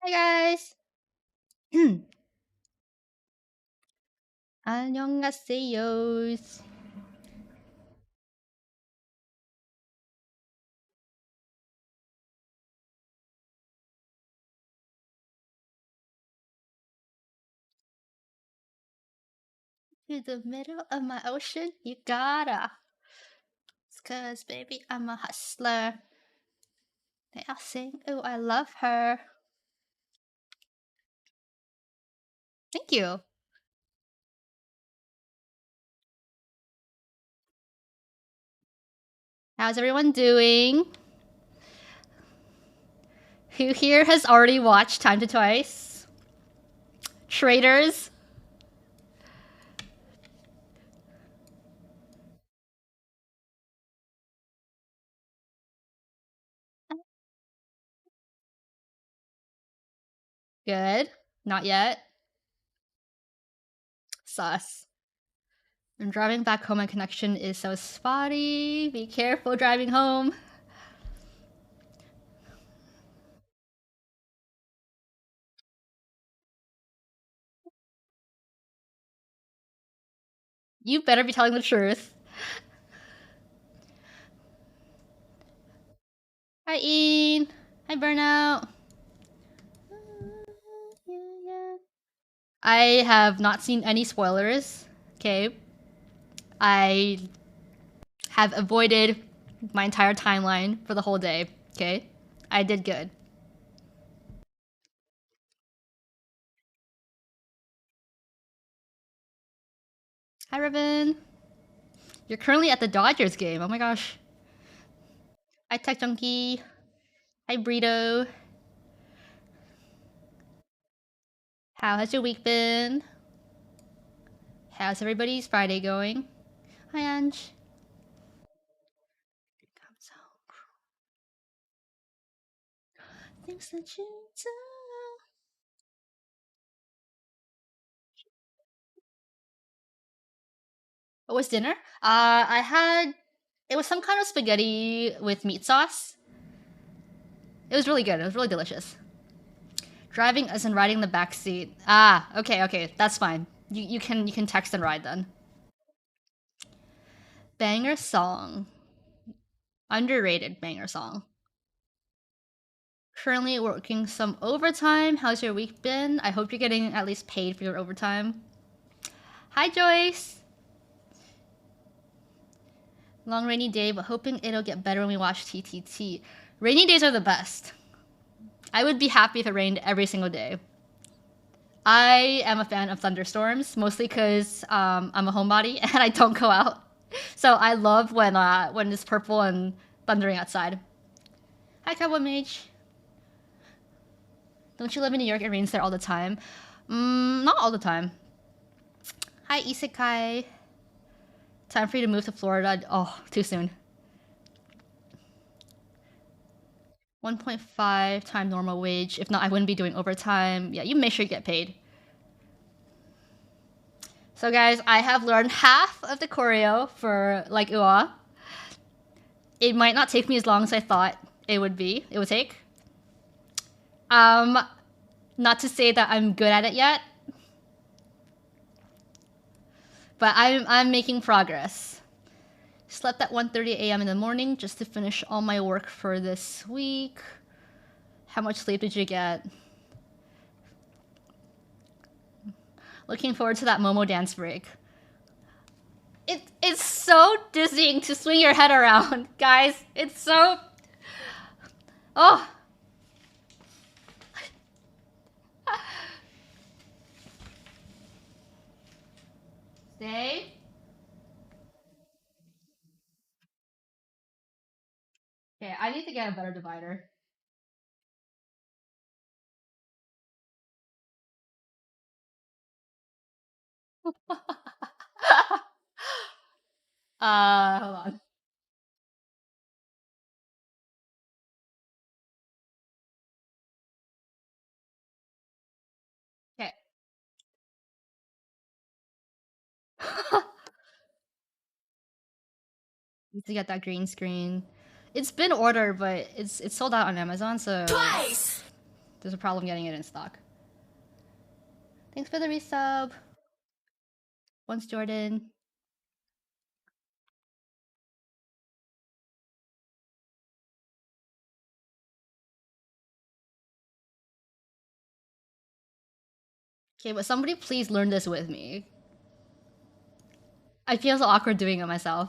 Hi guys. 안녕하세요. To the middle of my ocean, you gotta. It's 'cause baby, I'm a hustler. They all sing, oh, I love her. Thank you. How's everyone doing? Who here has already watched Time to Twice? Traders? Good. Not yet. Sus. I'm driving back home. My connection is so spotty. Be careful driving home. You better be telling the truth. Hi, Ian. Hi, Burnout. I have not seen any spoilers. Okay. I have avoided my entire timeline for the whole day. Okay. I did good. Hi, Ribbon. You're currently at the Dodgers game. Oh my gosh. Hi, Tech Junkie. Hi, Burrito. How has your week been? How's everybody's Friday going? Hi, Ange. Things that you do. What was dinner? I had. It was some kind of spaghetti with meat sauce. It was really good. It was really delicious. Driving as in riding the back seat. Ah, okay, that's fine. You can text and ride then. Banger song. Underrated banger song. Currently working some overtime. How's your week been? I hope you're getting at least paid for your overtime. Hi, Joyce. Long rainy day, but hoping it'll get better when we watch TTT. Rainy days are the best. I would be happy if it rained every single day. I am a fan of thunderstorms, mostly because I'm a homebody and I don't go out. So I love when it's purple and thundering outside. Hi, Cowboy Mage. Don't you live in New York? It rains there all the time. Not all the time. Hi, Isekai. Time for you to move to Florida. Oh, too soon. 1.5 times normal wage. If not, I wouldn't be doing overtime. Yeah, you make sure you get paid. So guys, I have learned half of the choreo for like Ua. It might not take me as long as I thought it would take. Not to say that I'm good at it yet, but I'm making progress. Slept at 1:30 a.m. in the morning just to finish all my work for this week. How much sleep did you get? Looking forward to that Momo dance break. It's so dizzying to swing your head around, guys. It's so... Oh. Stay. Okay, I need to get a better divider. Hold on. Okay. Need to get that green screen. It's been ordered, but it's sold out on Amazon, so there's There's a problem getting it in stock. Thanks for the resub. Once Jordan. Okay, but somebody please learn this with me. I feel so awkward doing it myself.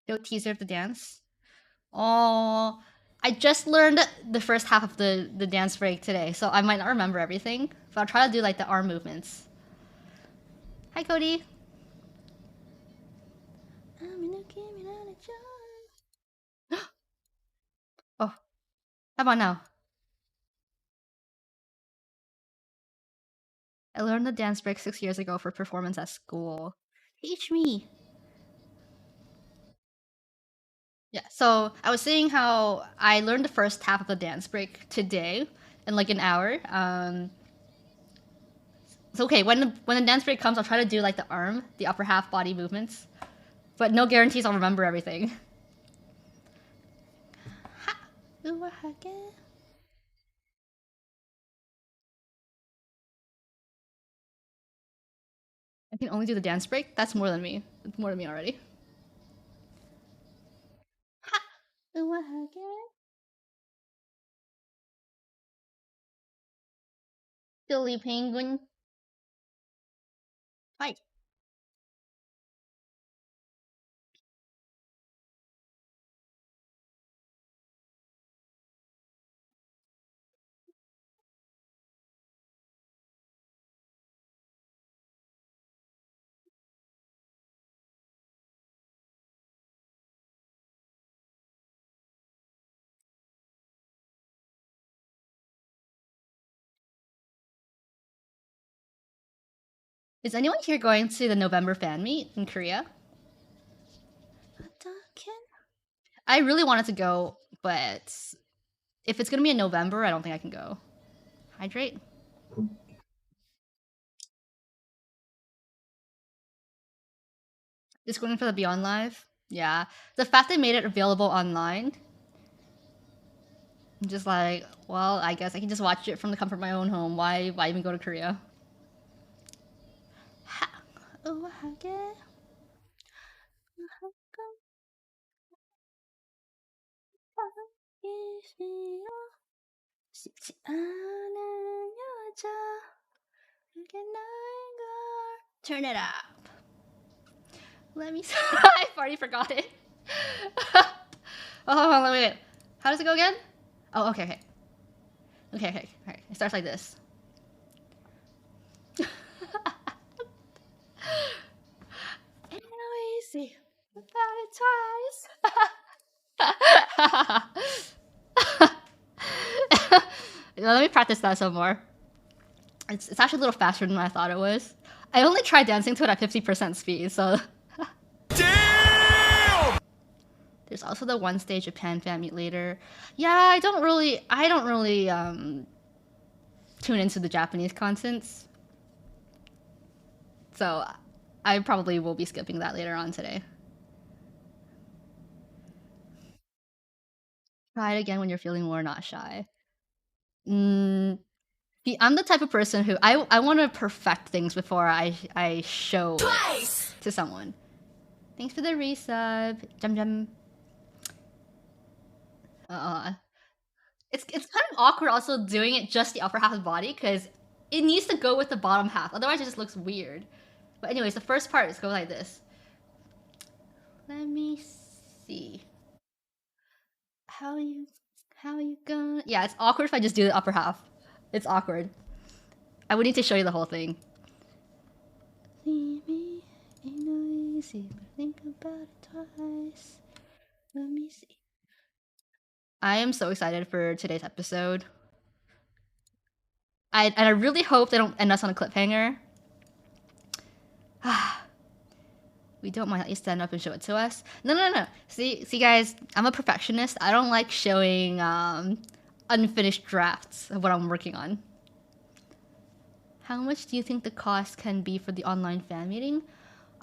No teaser of the dance. Oh, I just learned the first half of the dance break today, so I might not remember everything. But I'll try to do like the arm movements. Hi, Cody. Oh, how about now? I learned the dance break 6 years ago for performance at school. Teach me. Yeah, so I was saying how I learned the first half of the dance break today in like an hour. So okay, when the dance break comes, I'll try to do like the arm, the upper half body movements, but no guarantees I'll remember everything. Ha! I can only do the dance break. That's more than me. It's more than me already. Ha! Silly penguin. Hi. Is anyone here going to the November fan meet in Korea? I really wanted to go, but if it's gonna be in November, I don't think I can go. Hydrate. Just going for the Beyond Live. Yeah, the fact they made it available online, I'm just like, well, I guess I can just watch it from the comfort of my own home. Why even go to Korea? Turn it up. Let me. I've already forgot it. Oh, hold on, wait. How does it go again? Oh, okay. Okay. It starts like this. Easy about it twice. Let me practice that some more. It's actually a little faster than I thought it was. I only tried dancing to it at 50% speed, so. Damn! There's also the one stage Japan fan meet later. Yeah, I don't really tune into the Japanese contents. So I probably will be skipping that later on today. Try it again when you're feeling more not shy. See, I'm the type of person who I want to perfect things before I show it to someone. Thanks for the resub. Jum. It's kind of awkward also doing it just the upper half of the body because it needs to go with the bottom half. Otherwise, it just looks weird. But anyways, the first part is go like this. Let me see. How you gonna? Yeah, it's awkward if I just do the upper half. It's awkward. I would need to show you the whole thing. See me, ain't no easy, but think about it twice. Let me see. I am so excited for today's episode. I really hope they don't end us on a cliffhanger. We don't mind. Let you stand up and show it to us. No. See, guys, I'm a perfectionist. I don't like showing unfinished drafts of what I'm working on. How much do you think the cost can be for the online fan meeting?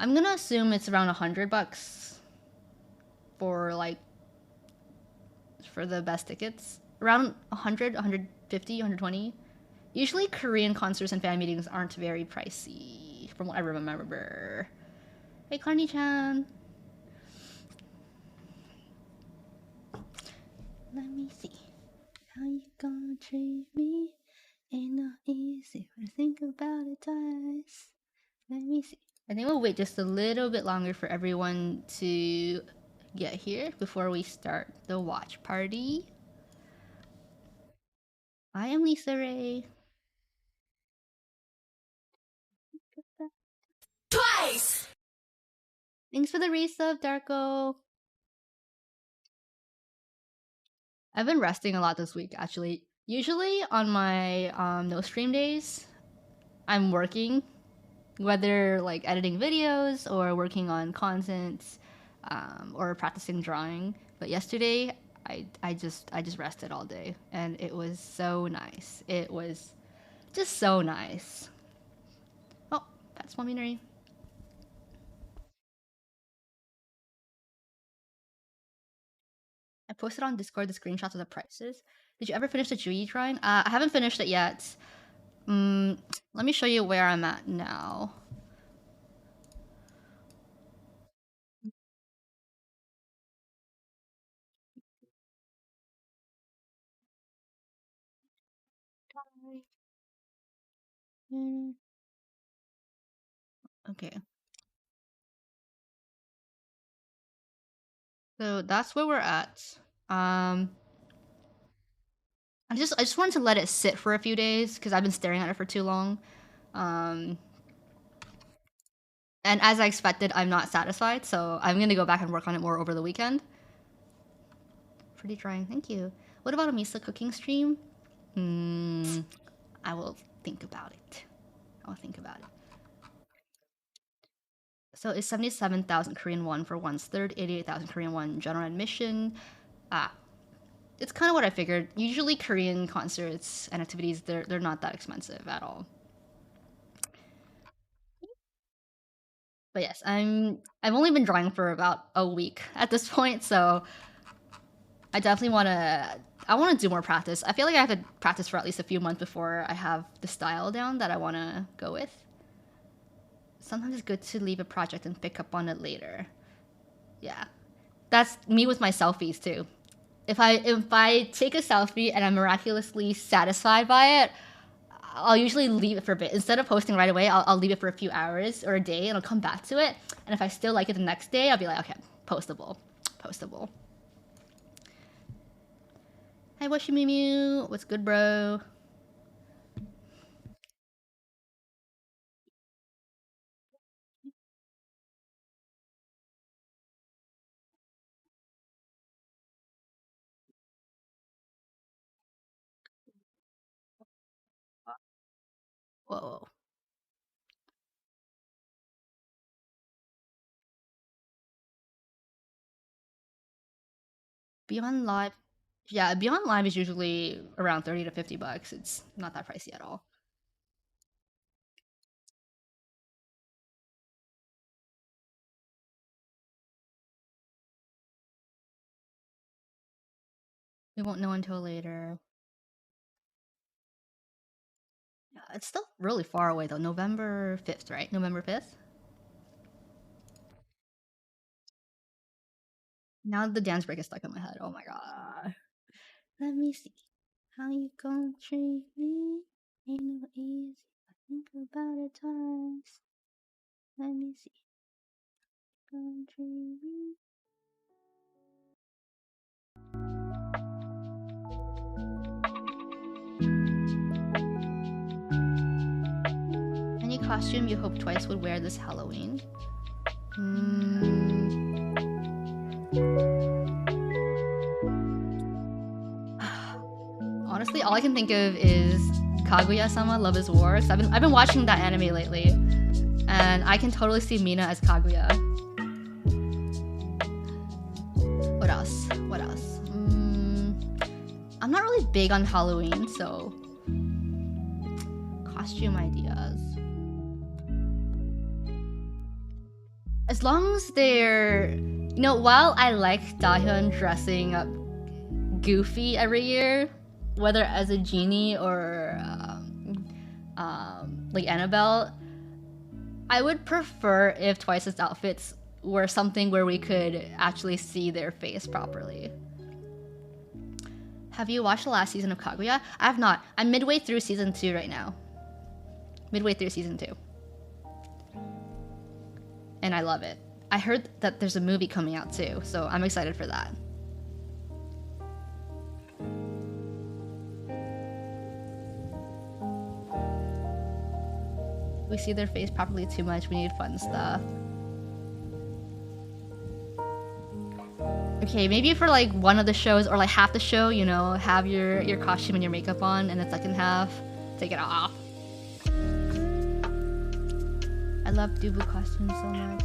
I'm gonna assume it's around $100 for like for the best tickets. Around 100, 150, 120. Usually Korean concerts and fan meetings aren't very pricey, from what I remember. Hey, Carney-chan. Let me see. How you gonna treat me? Ain't no easy to think about it twice. Let me see. I think we'll wait just a little bit longer for everyone to get here before we start the watch party. I am Lisa Ray. Twice! Thanks for the resub, Darko. I've been resting a lot this week, actually. Usually on my no stream days, I'm working, whether like editing videos or working on content, or practicing drawing. But yesterday, I just rested all day, and it was so nice. It was just so nice. Oh, that's Mominari. I posted on Discord the screenshots of the prices. Did you ever finish the Juyi drawing? I haven't finished it yet. Let me show you where I'm at now. Okay. So that's where we're at. I just wanted to let it sit for a few days because I've been staring at it for too long. And as I expected, I'm not satisfied, so I'm gonna go back and work on it more over the weekend. Pretty drawing, thank you. What about a Misa cooking stream? I will think about it. I'll think about it. So it's 77,000 Korean won for 1/3, 88,000 Korean won general admission. It's kind of what I figured. Usually Korean concerts and activities, they're not that expensive at all. But yes, I've only been drawing for about a week at this point, so I definitely I want to do more practice. I feel like I have to practice for at least a few months before I have the style down that I want to go with. Sometimes it's good to leave a project and pick up on it later. Yeah. That's me with my selfies too. If I take a selfie and I'm miraculously satisfied by it, I'll usually leave it for a bit. Instead of posting right away, I'll leave it for a few hours or a day and I'll come back to it. And if I still like it the next day, I'll be like, okay, postable. Hi, Washimimu. What's good, bro? Whoa. Beyond Live. Yeah, Beyond Live is usually around 30 to $50. It's not that pricey at all. We won't know until later. Yeah, it's still really far away though. November 5th, right? November 5th? Now the dance break is stuck in my head. Oh my god. Let me see. How you gonna treat me? Ain't no easy. I think about it twice. Let me see. Gonna treat me. Any costume you hope Twice would wear this Halloween? Honestly, all I can think of is Kaguya-sama Love is War. I've been watching that anime lately, and I can totally see Mina as Kaguya. What else? I'm not really big on Halloween, so costume ideas. As long as they're, you know, while I like Dahyun dressing up goofy every year, whether as a genie or like Annabelle, I would prefer if Twice's outfits were something where we could actually see their face properly. Have you watched the last season of Kaguya? I have not. I'm midway through season 2 right now. Midway through season 2. And I love it. I heard that there's a movie coming out too, so I'm excited for that. We see their face properly too much. We need fun stuff. Okay, maybe for like one of the shows or like half the show, you know, have your costume and your makeup on, and the second half, take it off. I love Dubu costumes so much.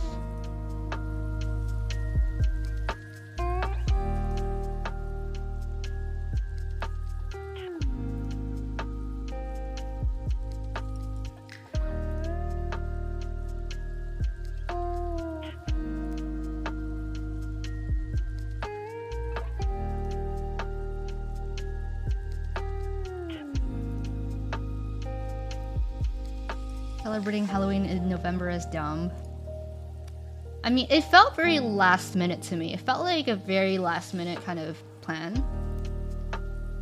Celebrating Halloween in November is dumb. I mean, it felt very last minute to me. It felt like a very last minute kind of plan.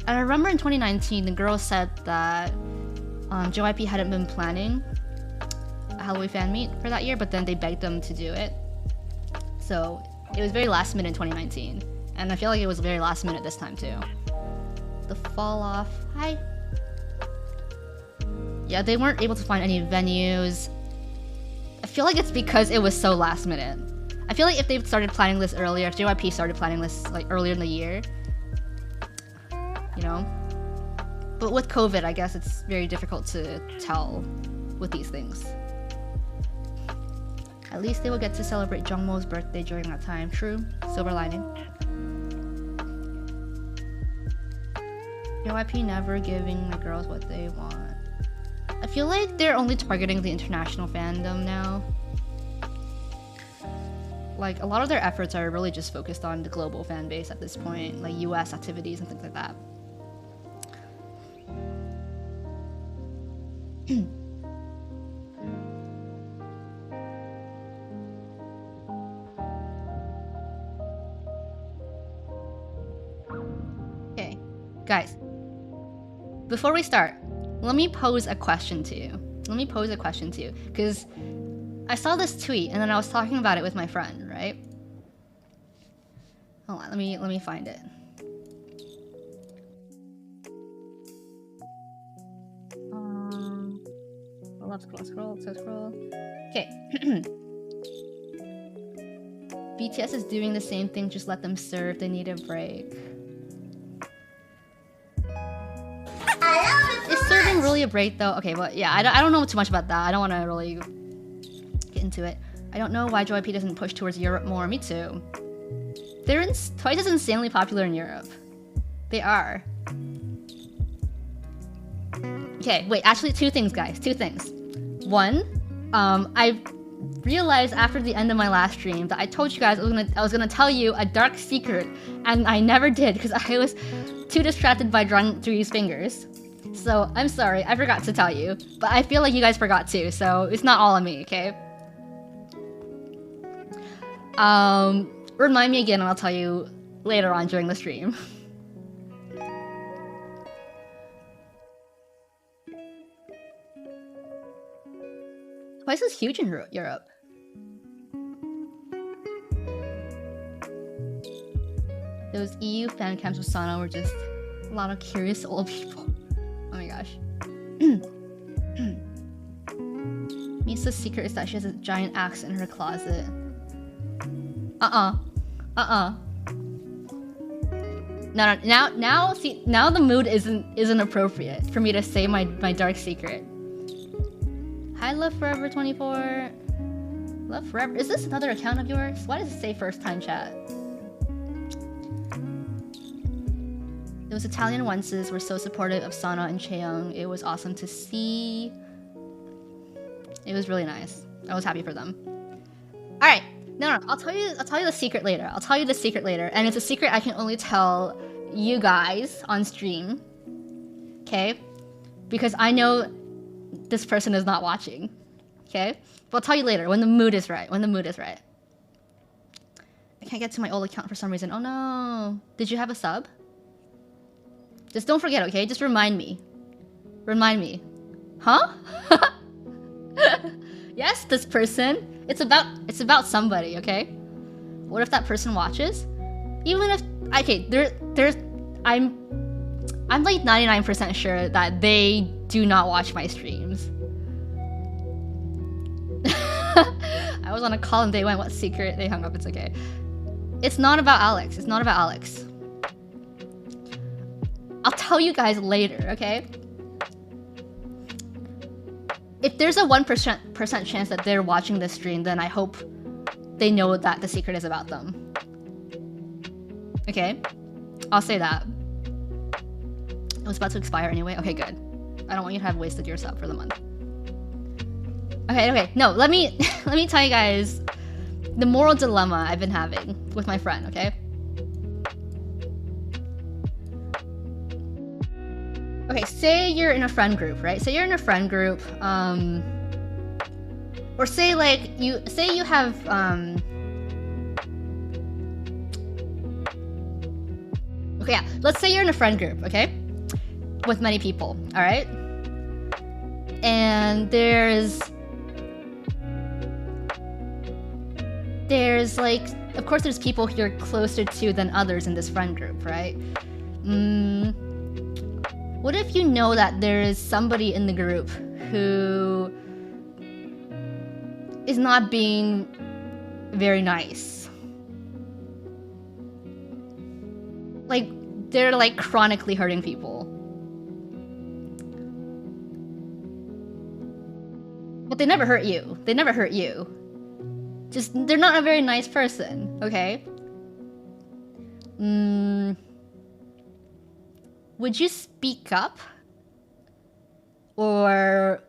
And I remember in 2019, the girls said that JYP hadn't been planning a Halloween fan meet for that year, but then they begged them to do it. So it was very last minute in 2019. And I feel like it was very last minute this time too. The fall off. Hi. Yeah, they weren't able to find any venues. I feel like it's because it was so last minute. I feel like if they started planning this earlier, if JYP started planning this like earlier in the year, you know? But with COVID, I guess it's very difficult to tell with these things. At least they will get to celebrate Jungmo's birthday during that time. True. Silver lining. JYP never giving the girls what they want. I feel like they're only targeting the international fandom now. Like, a lot of their efforts are really just focused on the global fan base at this point, like US activities and things like that. Okay, guys, before we start, let me pose a question to you. Because I saw this tweet and then I was talking about it with my friend, right? Hold on, let me find it. Scroll. Okay. BTS is doing the same thing, just let them serve, they need a break. Is serving really a break though? Okay, but yeah, I don't know too much about that. I don't want to really get into it. I don't know why JYP doesn't push towards Europe more. Me too. Twice is insanely popular in Europe. They are. Okay, wait, actually two things, guys. Two things. One, I realized after the end of my last stream that I told you guys I was gonna tell you a dark secret, and I never did because I was too distracted by drawing through these fingers. So I'm sorry, I forgot to tell you, but I feel like you guys forgot too, so it's not all on me, okay? Remind me again and I'll tell you later on during the stream. Twice is huge in Europe. Those EU fan camps with Sana were just a lot of curious old people. Oh my gosh. Misa's secret is that she has a giant axe in her closet. No, now the mood isn't appropriate for me to say my dark secret. Hi, Love Forever 24. Love Forever. Is this another account of yours? Why does it say first time chat? Those Italian onces were so supportive of Sana and Chaeyoung. It was awesome to see. It was really nice. I was happy for them. Alright. No, I'll tell you the secret later. I'll tell you the secret later. And it's a secret I can only tell you guys on stream. Okay? Because I know this person is not watching. Okay? But I'll tell you later when the mood is right. When the mood is right. I can't get to my old account for some reason. Oh no. Did you have a sub? Just don't forget, okay? Just remind me. Remind me. Huh? Yes, this person. It's about somebody, okay? What if that person watches? Even if okay, I'm like 99% sure that they do not watch my streams. I was on a call and they went, what secret? They hung up, it's okay. It's not about Alex. It's not about Alex. I'll tell you guys later, okay? If there's a 1% chance that they're watching this stream, then I hope they know that the secret is about them. Okay? I'll say that. It was about to expire anyway. Okay, good. I don't want you to have wasted your sub for the month. Okay. No, let me tell you guys the moral dilemma I've been having with my friend, okay? Okay, say you're in a friend group, right? Say you're in a friend group, or say like you have okay, yeah. Let's say you're in a friend group, okay? With many people, all right? And there's like, of course there's people you're closer to than others in this friend group, right? What if you know that there is somebody in the group who is not being very nice? Like, they're like chronically hurting people. But they never hurt you. They never hurt you. Just, they're not a very nice person, okay? Would you speak up? Or,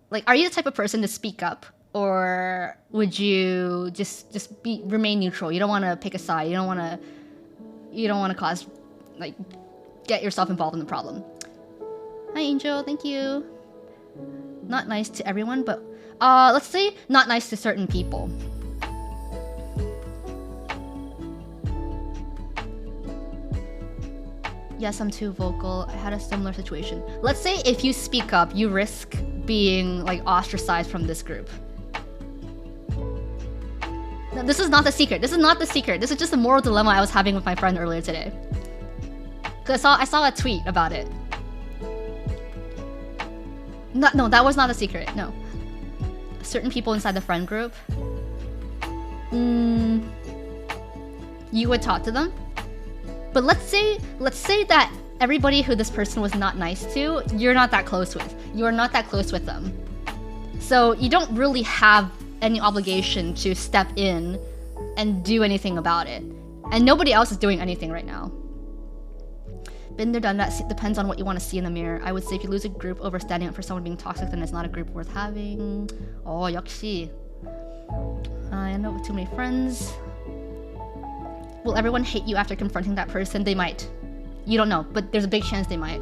like, are you the type of person to speak up? Or would you just remain neutral? You don't want to pick a side. You don't want to cause, like, get yourself involved in the problem. Hi, Angel. Thank you. Not nice to everyone, but let's say not nice to certain people. Yes, I'm too vocal. I had a similar situation. Let's say if you speak up, you risk being like ostracized from this group. No, this is not the secret. This is not the secret. This is just a moral dilemma I was having with my friend earlier today. Cause I saw a tweet about it. No, that was not a secret. No. Certain people inside the friend group. You would talk to them. But let's say that everybody who this person was not nice to, you're not that close with. You're not that close with them. So you don't really have any obligation to step in and do anything about it. And nobody else is doing anything right now. Been there, done that. Depends on what you want to see in the mirror. I would say if you lose a group over standing up for someone being toxic, then it's not a group worth having. Oh, 역시. I end up with too many friends. Will everyone hate you after confronting that person? They might. You don't know, but there's a big chance they might.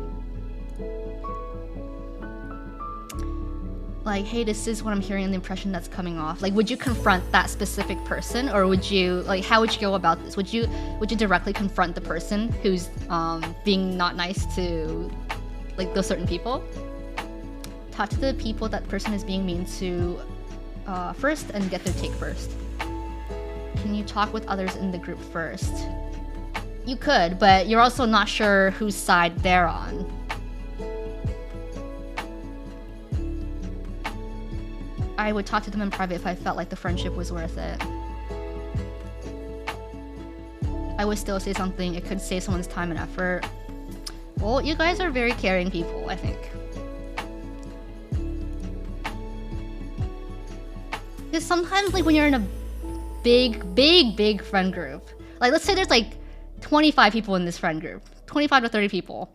Like, hey, this is what I'm hearing and the impression that's coming off. Like, would you confront that specific person, or would you, like, how would you go about this? Would you directly confront the person who's being not nice to, like, those certain people? Talk to the people that person is being mean to first and get their take first. Can you talk with others in the group first? You could, but you're also not sure whose side they're on. I would talk to them in private if I felt like the friendship was worth it. I would still say something. It could save someone's time and effort. Well, you guys are very caring people, I think. Because sometimes, like, when you're in a big friend group, like, let's say there's like 25 people in this friend group, 25 to 30 people,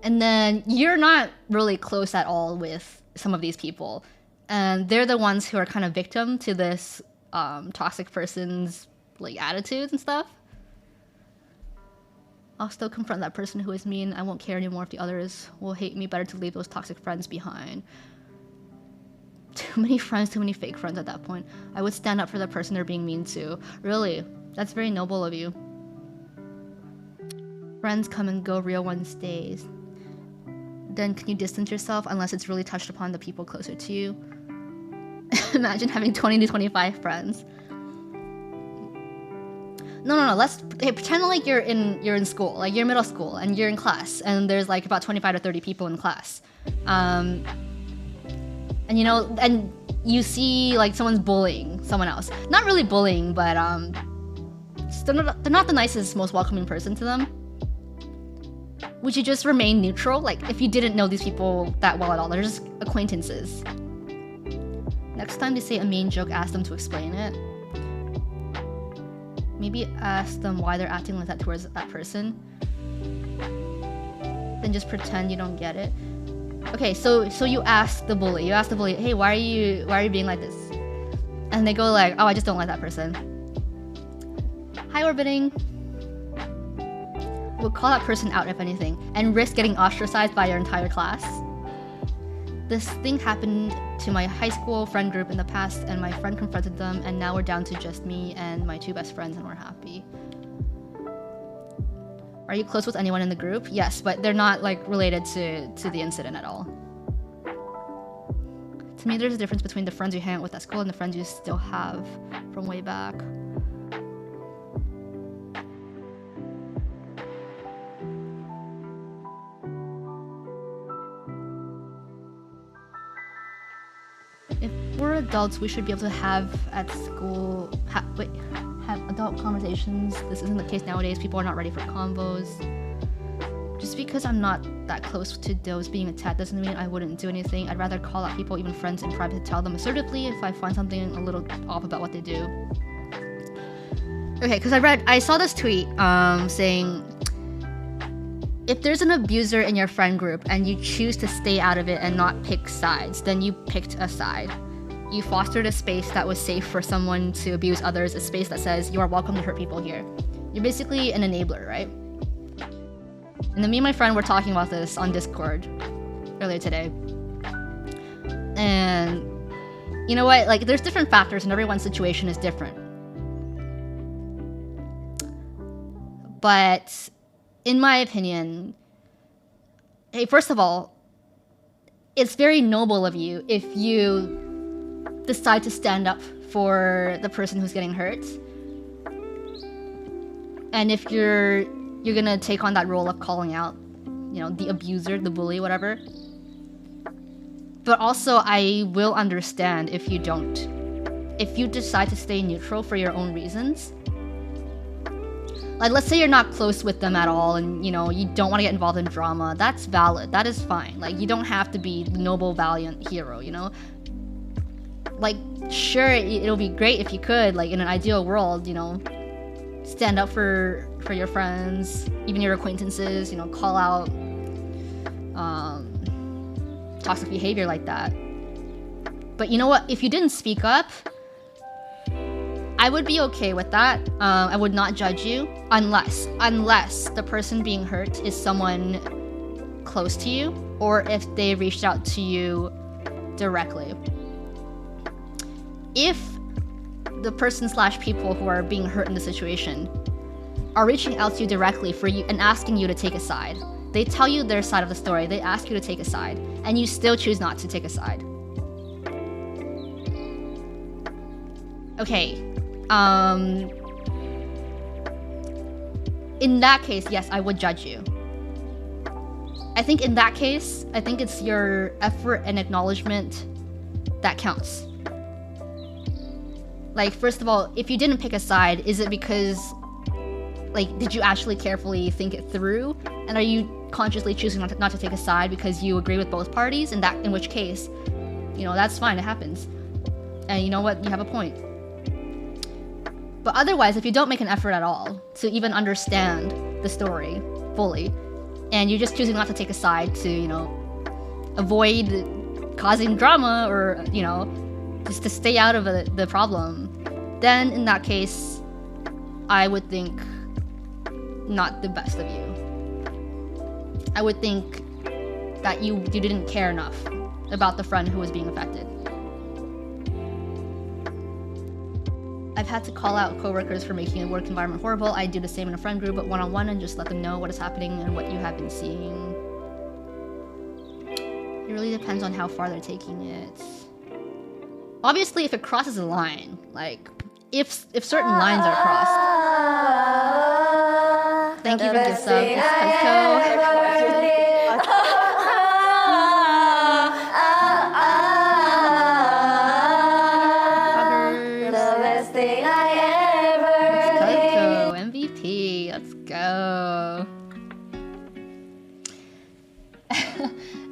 and then you're not really close at all with some of these people, and they're the ones who are kind of victim to this toxic person's like attitudes and stuff. I'll still confront that person who is mean. I won't care anymore if the others will hate me. Better to leave those toxic friends behind. Too many friends, too many fake friends at that point. I would stand up for the person they're being mean to. Really? That's very noble of you. Friends come and go, real ones stays. Then can you distance yourself unless it's really touched upon the people closer to you? Imagine having 20 to 25 friends. No. Let's pretend like you're in school, like you're in middle school and you're in class, and there's like about 25 to 30 people in class. And you know, and you see like someone's bullying someone else. Not really bullying, but they're not the nicest, most welcoming person to them. Would you just remain neutral? Like if you didn't know these people that well at all, they're just acquaintances. Next time they say a mean joke, ask them to explain it. Maybe ask them why they're acting like that towards that person. Then just pretend you don't get it. Okay, so you ask the bully. You ask the bully, hey, why are you being like this? And they go like, oh, I just don't like that person. Hi, orbiting. We'll call that person out if anything, and risk getting ostracized by your entire class. This thing happened to my high school friend group in the past, and my friend confronted them, and now we're down to just me and my two best friends, and we're happy. Are you close with anyone in the group? Yes, but they're not like related to the incident at all. To me, there's a difference between the friends you hang out with at school and the friends you still have from way back. If we're adults, we should be able to have at school, have adult conversations. This isn't the case nowadays. People are not ready for convos. Just because I'm not that close to those being attacked doesn't mean I wouldn't do anything. I'd rather call out people, even friends, in private, to tell them assertively if I find something a little off about what they do. Okay, because I saw this tweet saying, if there's an abuser in your friend group and you choose to stay out of it and not pick sides, then you picked a side. You fostered a space that was safe for someone to abuse others, a space that says you are welcome to hurt people here. You're basically an enabler, right? And then me and my friend were talking about this on Discord earlier today. And you know what? Like, there's different factors and everyone's situation is different. But in my opinion, hey, first of all, it's very noble of you if you decide to stand up for the person who's getting hurt. And if you're gonna take on that role of calling out, you know, the abuser, the bully, whatever. But also, I will understand if you don't. If you decide to stay neutral for your own reasons. Like, let's say you're not close with them at all and, you know, you don't want to get involved in drama. That's valid. That is fine. Like, you don't have to be the noble, valiant hero, you know? Like, sure, it'll be great if you could, like, in an ideal world, you know, stand up for your friends, even your acquaintances, you know, call out toxic behavior like that. But you know what? If you didn't speak up, I would be okay with that. I would not judge you unless the person being hurt is someone close to you or if they reached out to you directly. If the person / people who are being hurt in the situation are reaching out to you directly for you and asking you to take a side, they tell you their side of the story, they ask you to take a side, and you still choose not to take a side. Okay. In that case, yes, I would judge you. I think in that case, I think it's your effort and acknowledgement that counts. Like, first of all, if you didn't pick a side, is it because, like, did you actually carefully think it through? And are you consciously choosing not to take a side because you agree with both parties? In which case, you know, that's fine, it happens. And you know what, you have a point. But otherwise, if you don't make an effort at all to even understand the story fully, and you're just choosing not to take a side to, you know, avoid causing drama or, you know, just to stay out of the problem, then in that case, I would think not the best of you. I would think that you didn't care enough about the friend who was being affected. I've had to call out coworkers for making a work environment horrible. I do the same in a friend group, but one-on-one, and just let them know what is happening and what you have been seeing. It really depends on how far they're taking it. Obviously, if it crosses a line, like if certain lines are crossed. Thank you for gift sub. It's Cuzco. MVP, let's go.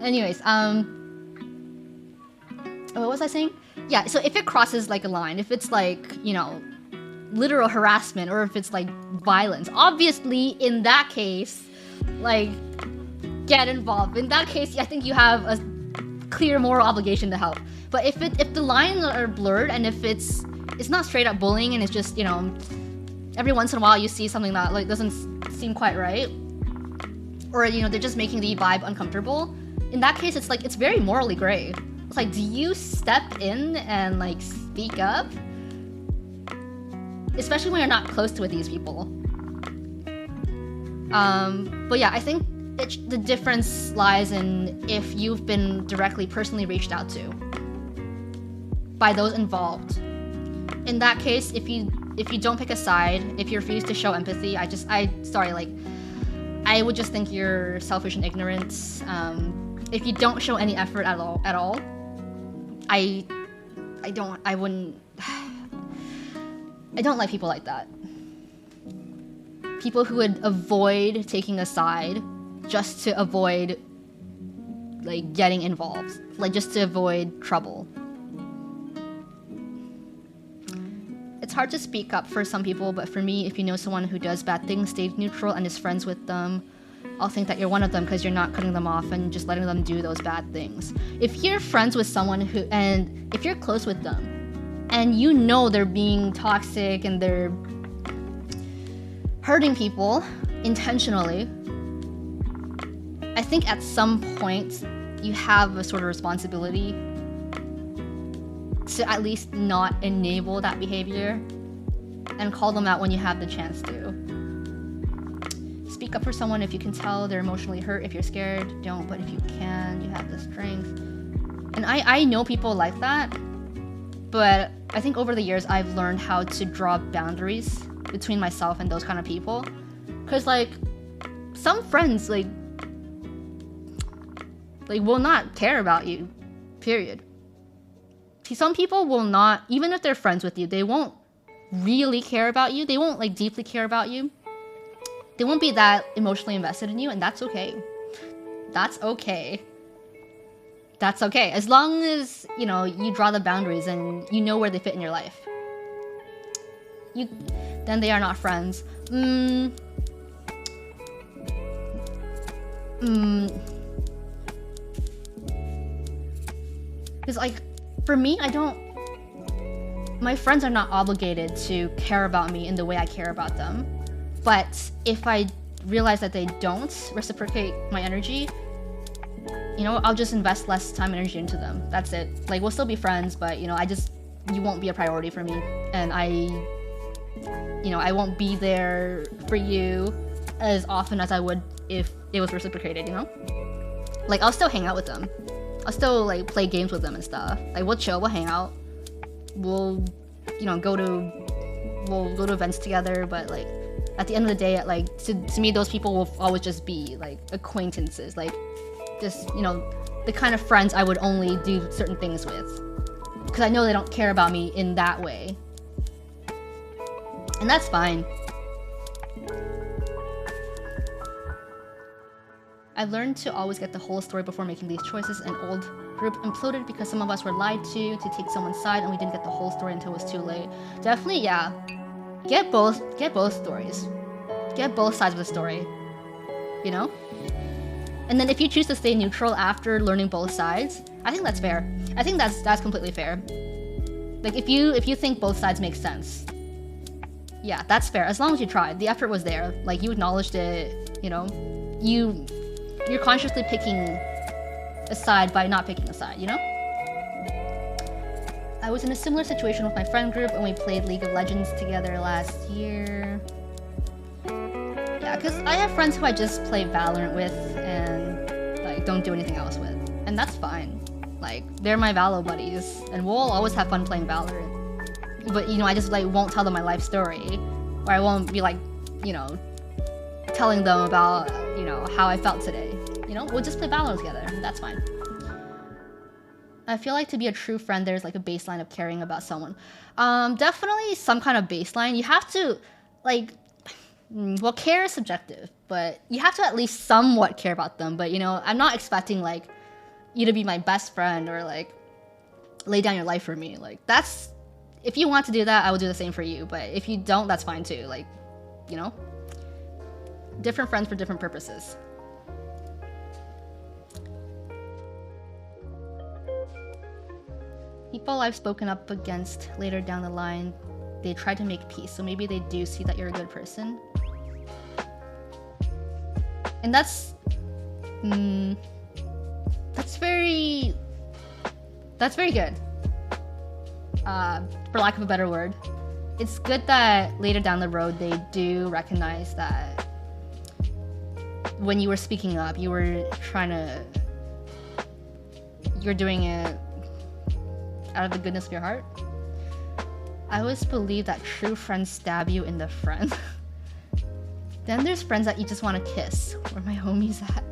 Anyways, what was I saying? Yeah, so if it crosses like a line, if it's like, you know, literal harassment, or if it's like violence, obviously in that case, like, get involved. In that case, I think you have a clear moral obligation to help. But if the lines are blurred, and if it's not straight up bullying, and it's just, you know, every once in a while you see something that like doesn't seem quite right, or, you know, they're just making the vibe uncomfortable, in that case it's like, it's very morally gray. It's like, do you step in and like speak up? Especially when you're not close to these people. But yeah, I think the difference lies in if you've been directly, personally reached out to by those involved. In that case, if you don't pick a side, if you refuse to show empathy, I would just think you're selfish and ignorant. If you don't show any effort at all, I don't like people like that. People who would avoid taking a side just to avoid like getting involved, like just to avoid trouble. It's hard to speak up for some people, but for me, if you know someone who does bad things, stay neutral and is friends with them, I'll think that you're one of them because you're not cutting them off and just letting them do those bad things. If you're friends with someone and if you're close with them, and you know they're being toxic and they're hurting people intentionally, I think at some point you have a sort of responsibility to at least not enable that behavior and call them out when you have the chance to. Speak up for someone if you can tell they're emotionally hurt. If you're scared, don't, but if you can, you have the strength. And I know people like that, but I think over the years I've learned how to draw boundaries between myself and those kind of people. Cause like, some friends like will not care about you, period. See, some people will not, even if they're friends with you, they won't really care about you. They won't like deeply care about you. They won't be that emotionally invested in you, and that's okay. That's okay. That's okay. As long as, you know, you draw the boundaries and you know where they fit in your life. Then they are not friends. Because like, for me, my friends are not obligated to care about me in the way I care about them. But if I realize that they don't reciprocate my energy, you know, I'll just invest less time and energy into them. That's it. Like, we'll still be friends, but, you know, you won't be a priority for me. And I won't be there for you as often as I would if it was reciprocated, you know? Like, I'll still hang out with them. I'll still, like, play games with them and stuff. Like, we'll chill, we'll hang out. We'll, you know, go to events together, but, like, at the end of the day, like, to me, those people will always just be, like, acquaintances. Like, just, you know, the kind of friends I would only do certain things with. Because I know they don't care about me in that way. And that's fine. I've learned to always get the whole story before making these choices. An old group imploded because some of us were lied to take someone's side, and we didn't get the whole story until it was too late. Definitely, yeah. Get both stories. Get both sides of the story. You know? And then if you choose to stay neutral after learning both sides, I think that's fair. I think that's completely fair. Like, if you think both sides make sense, yeah, that's fair. As long as you tried, the effort was there. Like, you acknowledged it. You know, you're consciously picking a side by not picking a side. You know. I was in a similar situation with my friend group, and we played League of Legends together last year. Yeah, because I have friends who I just play Valorant with and like don't do anything else with, and that's fine. Like, they're my Valo buddies, and we'll always have fun playing Valorant. But, you know, I just, like, won't tell them my life story. Or I won't be, like, you know, telling them about, you know, how I felt today. You know, we'll just play Valorant together. That's fine. I feel like to be a true friend, there's, like, a baseline of caring about someone. Definitely some kind of baseline. You have to, like, well, care is subjective. But you have to at least somewhat care about them. But, you know, I'm not expecting, like, you to be my best friend or, like, lay down your life for me. Like, that's... If you want to do that, I will do the same for you. But if you don't, that's fine too. Like, you know? Different friends for different purposes. People I've spoken up against later down the line, they try to make peace. So maybe they do see that you're a good person. And that's... That's very good. For lack of a better word. It's good that later down the road they do recognize that when you were speaking up, you were you're doing it out of the goodness of your heart. I always believe that true friends stab you in the front. Then there's friends that you just want to kiss. Where my homies at?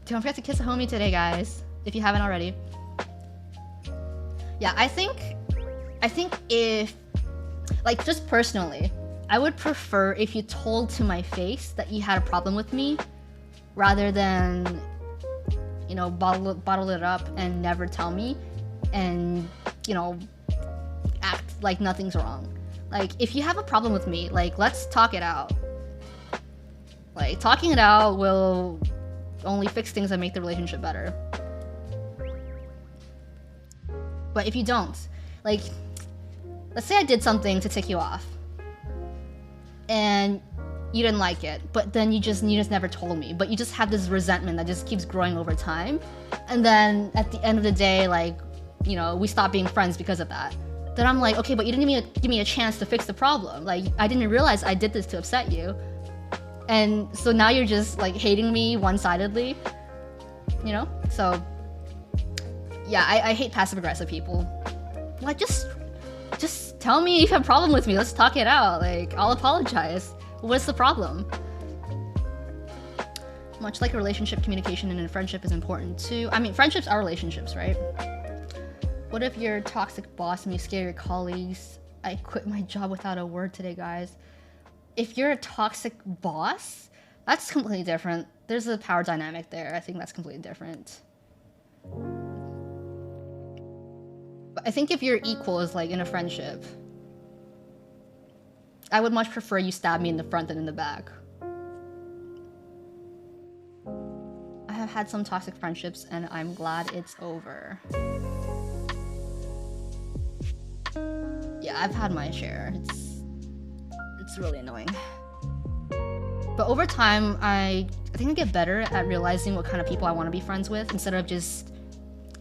Don't forget to kiss a homie today, guys, if you haven't already. Yeah, I think if, like, just personally, I would prefer if you told to my face that you had a problem with me, rather than, you know, bottle it up and never tell me, and, you know, act like nothing's wrong. Like, if you have a problem with me, like, let's talk it out. Like, talking it out will only fix things and make the relationship better. But if you don't, like, let's say I did something to tick you off, and you didn't like it, but then you just never told me, but you just have this resentment that just keeps growing over time, and then at the end of the day, like, you know, we stop being friends because of that. Then I'm like, okay, but you didn't give me a chance to fix the problem. Like, I didn't realize I did this to upset you, and so now you're just like hating me one-sidedly, you know? So yeah, I hate passive-aggressive people. Like, just tell me if you have a problem with me. Let's talk it out. Like, I'll apologize. What's the problem? Much like a relationship, communication in a friendship is important too. I mean, friendships are relationships, right? What if you're a toxic boss and you scare your colleagues? I quit my job without a word today, guys. If you're a toxic boss, that's completely different. There's a power dynamic there. I think that's completely different. But I think if you're equals, like in a friendship, I would much prefer you stab me in the front than in the back. I have had some toxic friendships and I'm glad it's over. Yeah, I've had my share. It's really annoying. But over time, I think I get better at realizing what kind of people I want to be friends with instead of just...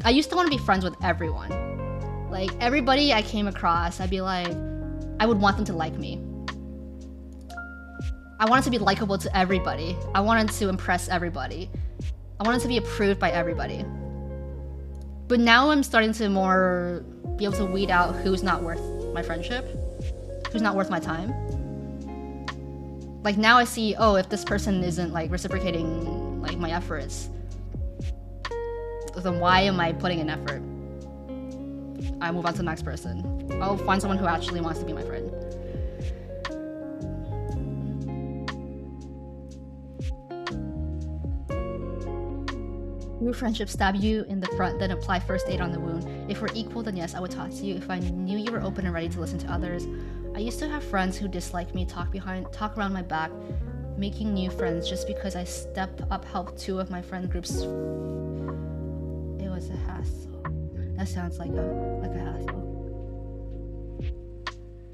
I used to want to be friends with everyone. Like, everybody I came across, I'd be like... I would want them to like me. I wanted to be likable to everybody. I wanted to impress everybody. I wanted to be approved by everybody. But now I'm starting to more be able to weed out who's not worth my friendship, who's not worth my time. Like, now I see, oh, if this person isn't like reciprocating like my efforts, then why am I putting in effort? I move on to the next person. I'll find someone who actually wants to be my friend. Will friendship stab you in the front, then apply first aid on the wound? If we're equal, then yes, I would talk to you if I knew you were open and ready to listen to others. I used to have friends who disliked me, talk around my back. Making new friends just because I step up helped two of my friend groups. It was a hassle. That sounds like a hassle.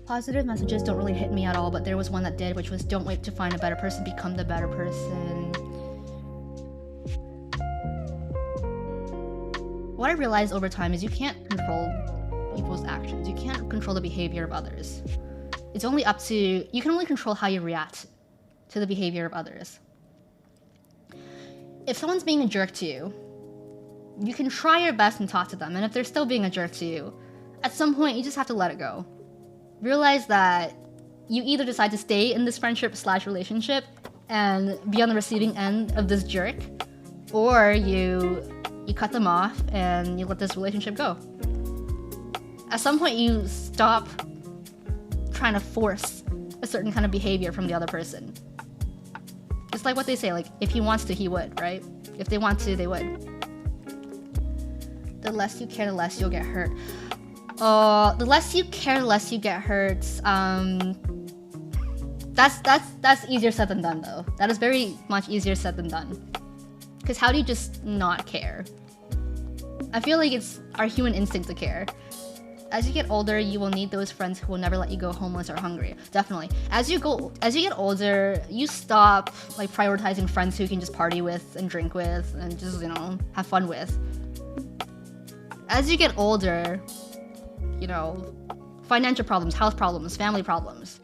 Positive messages don't really hit me at all, but there was one that did, which was don't wait to find a better person, become the better person. What I realized over time is you can't control people's actions. You can't control the behavior of others. It's only up to, you can only control how you react to the behavior of others. If someone's being a jerk to you, you can try your best and talk to them, and if they're still being a jerk to you, at some point you just have to let it go. Realize that you either decide to stay in this friendship/relationship and be on the receiving end of this jerk, or you cut them off and you let this relationship go. At some point you stop trying to force a certain kind of behavior from the other person. It's like what they say, like, if he wants to, he would, right? If they want to, they would. The less you care, the less you'll get hurt. The less you care, the less you get hurt. That's easier said than done, though. That is very much easier said than done. Because how do you just not care? I feel like it's our human instinct to care. As you get older, you will need those friends who will never let you go homeless or hungry. Definitely. As you get older, you stop like prioritizing friends who you can just party with and drink with and just, you know, have fun with. As you get older, you know, financial problems, health problems, family problems.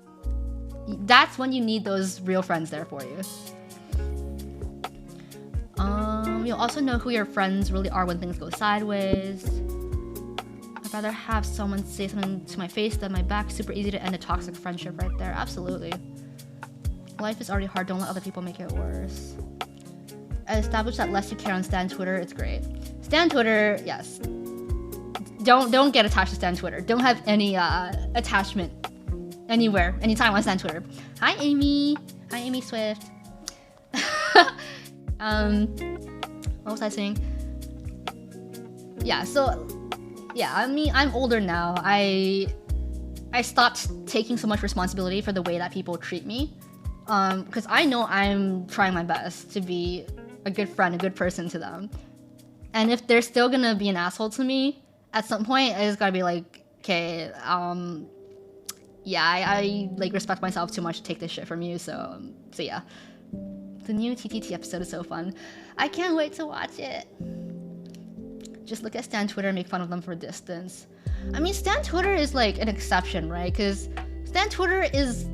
That's when you need those real friends there for you. You'll also know who your friends really are when things go sideways. I'd rather have someone say something to my face than my back. Super easy to end a toxic friendship right there. Absolutely. Life is already hard. Don't let other people make it worse. I established that less you care on Stan Twitter. It's great. Stan Twitter, yes. Don't get attached to Stan Twitter. Don't have any attachment anywhere, anytime on Stan Twitter. Hi, Amy. Hi, Amy Swift. What was I saying? Yeah, so yeah, I mean, I'm older now. I stopped taking so much responsibility for the way that people treat me, because I know I'm trying my best to be a good friend, a good person to them. And if they're still gonna be an asshole to me, at some point I just gotta be like, okay, yeah, I like respect myself too much to take this shit from you. So yeah, the new TTT episode is so fun. I can't wait to watch it. Just look at Stan Twitter and make fun of them for a distance. I mean, Stan Twitter is like an exception, right? Because Stan Twitter is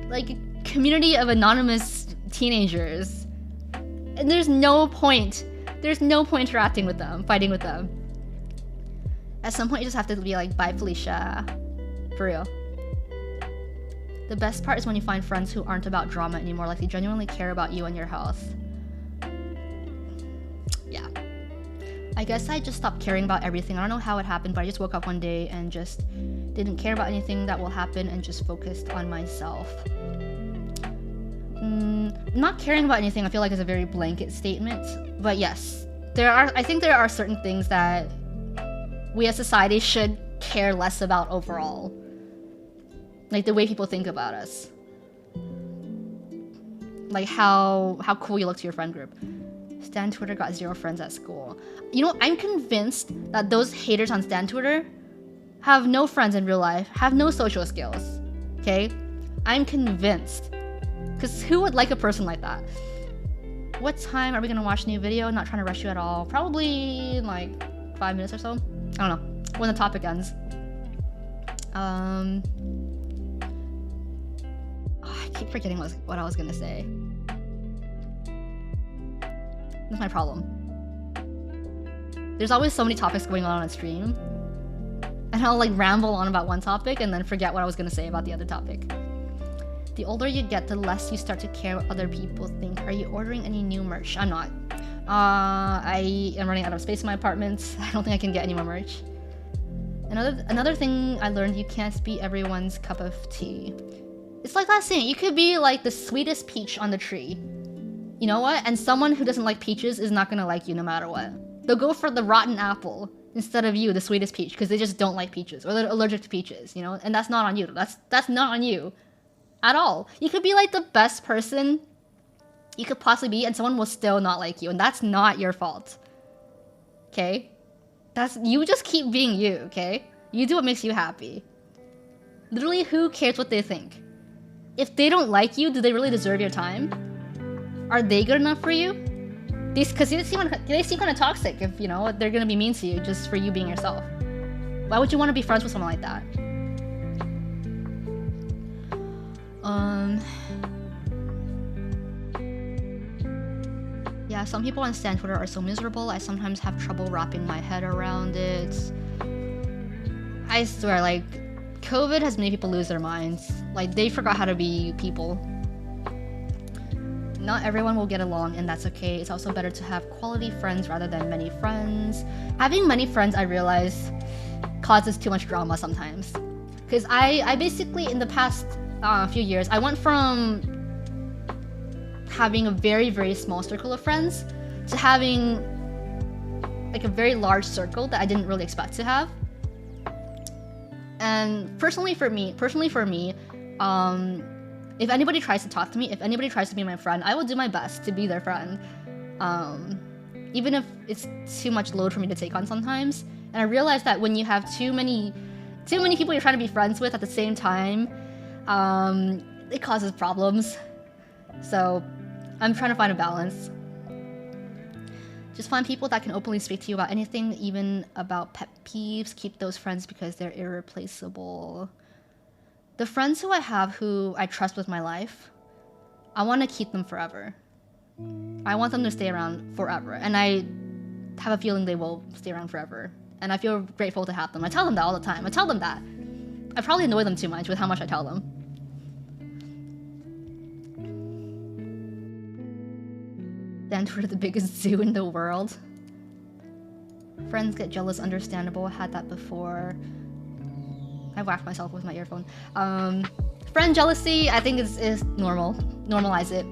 like a community of anonymous teenagers. And there's no point interacting with them, fighting with them. At some point, you just have to be like, bye, Felicia. For real. The best part is when you find friends who aren't about drama anymore, like they genuinely care about you and your health. Yeah. I guess I just stopped caring about everything. I don't know how it happened, but I just woke up one day and just didn't care about anything that will happen and just focused on myself. Not caring about anything, I feel like, is a very blanket statement. But yes, I think there are certain things that we as society should care less about overall. Like the way people think about us. Like how cool you look to your friend group. Stan Twitter got 0 friends at school. You know, I'm convinced that those haters on Stan Twitter have no friends in real life, have no social skills. Okay? I'm convinced. Because who would like a person like that? What time are we gonna watch a new video? Not trying to rush you at all. Probably in like 5 minutes or so. I don't know. When the topic ends. I keep forgetting what I was gonna say. That's my problem. There's always so many topics going on stream. And I'll like ramble on about one topic and then forget what I was gonna say about the other topic. The older you get, the less you start to care what other people think. Are you ordering any new merch? I'm not. I am running out of space in my apartment. I don't think I can get any more merch. Another thing I learned, you can't be everyone's cup of tea. It's like that saying, you could be like the sweetest peach on the tree. You know what? And someone who doesn't like peaches is not gonna like you no matter what. They'll go for the rotten apple instead of you, the sweetest peach, because they just don't like peaches or they're allergic to peaches, you know? And that's not on you. That's not on you at all. You could be like the best person you could possibly be and someone will still not like you, and that's not your fault. Okay? You just keep being you, okay? You do what makes you happy. Literally, who cares what they think? If they don't like you, do they really deserve your time? Are they good enough for you? Because they seem kind of toxic if, you know, they're gonna be mean to you just for you being yourself. Why would you want to be friends with someone like that? Yeah, some people on Stan Twitter are so miserable. I sometimes have trouble wrapping my head around it. I swear, like, COVID has made people lose their minds. Like, they forgot how to be people. Not everyone will get along, and that's okay. It's also better to have quality friends rather than many friends. Having many friends, I realize, causes too much drama sometimes. Because I basically, in the past few years, I went from having a very, very small circle of friends to having like a very large circle that I didn't really expect to have. And personally for me, if anybody tries to talk to me, if anybody tries to be my friend, I will do my best to be their friend. Even if it's too much load for me to take on sometimes. And I realize that when you have too many people you're trying to be friends with at the same time, it causes problems. So I'm trying to find a balance. Just find people that can openly speak to you about anything, even about pet peeves. Keep those friends because they're irreplaceable. The friends who I have who I trust with my life, I want to keep them forever. I want them to stay around forever. And I have a feeling they will stay around forever. And I feel grateful to have them. I tell them that all the time. I tell them that. I probably annoy them too much with how much I tell them. Stanford, the biggest zoo in the world. Friends get jealous, understandable. I had that before. I whacked myself with my earphone. Friend jealousy, I think is normal. Normalize it.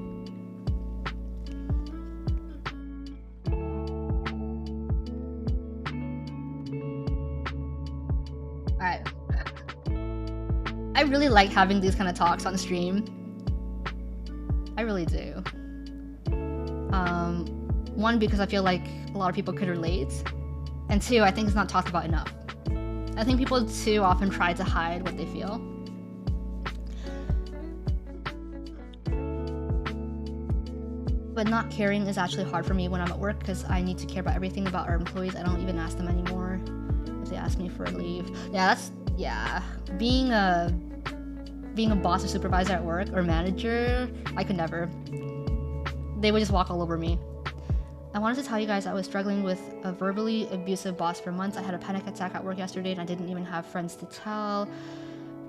Alright. I really like having these kind of talks on stream. I really do. One, because I feel like a lot of people could relate. And two, I think it's not talked about enough. I think people too often try to hide what they feel. But not caring is actually hard for me when I'm at work because I need to care about everything about our employees. I don't even ask them anymore if they ask me for a leave. Yeah, being a boss or supervisor at work or manager, I could never. They would just walk all over me. I wanted to tell you guys I was struggling with a verbally abusive boss for months. I had a panic attack at work yesterday and I didn't even have friends to tell.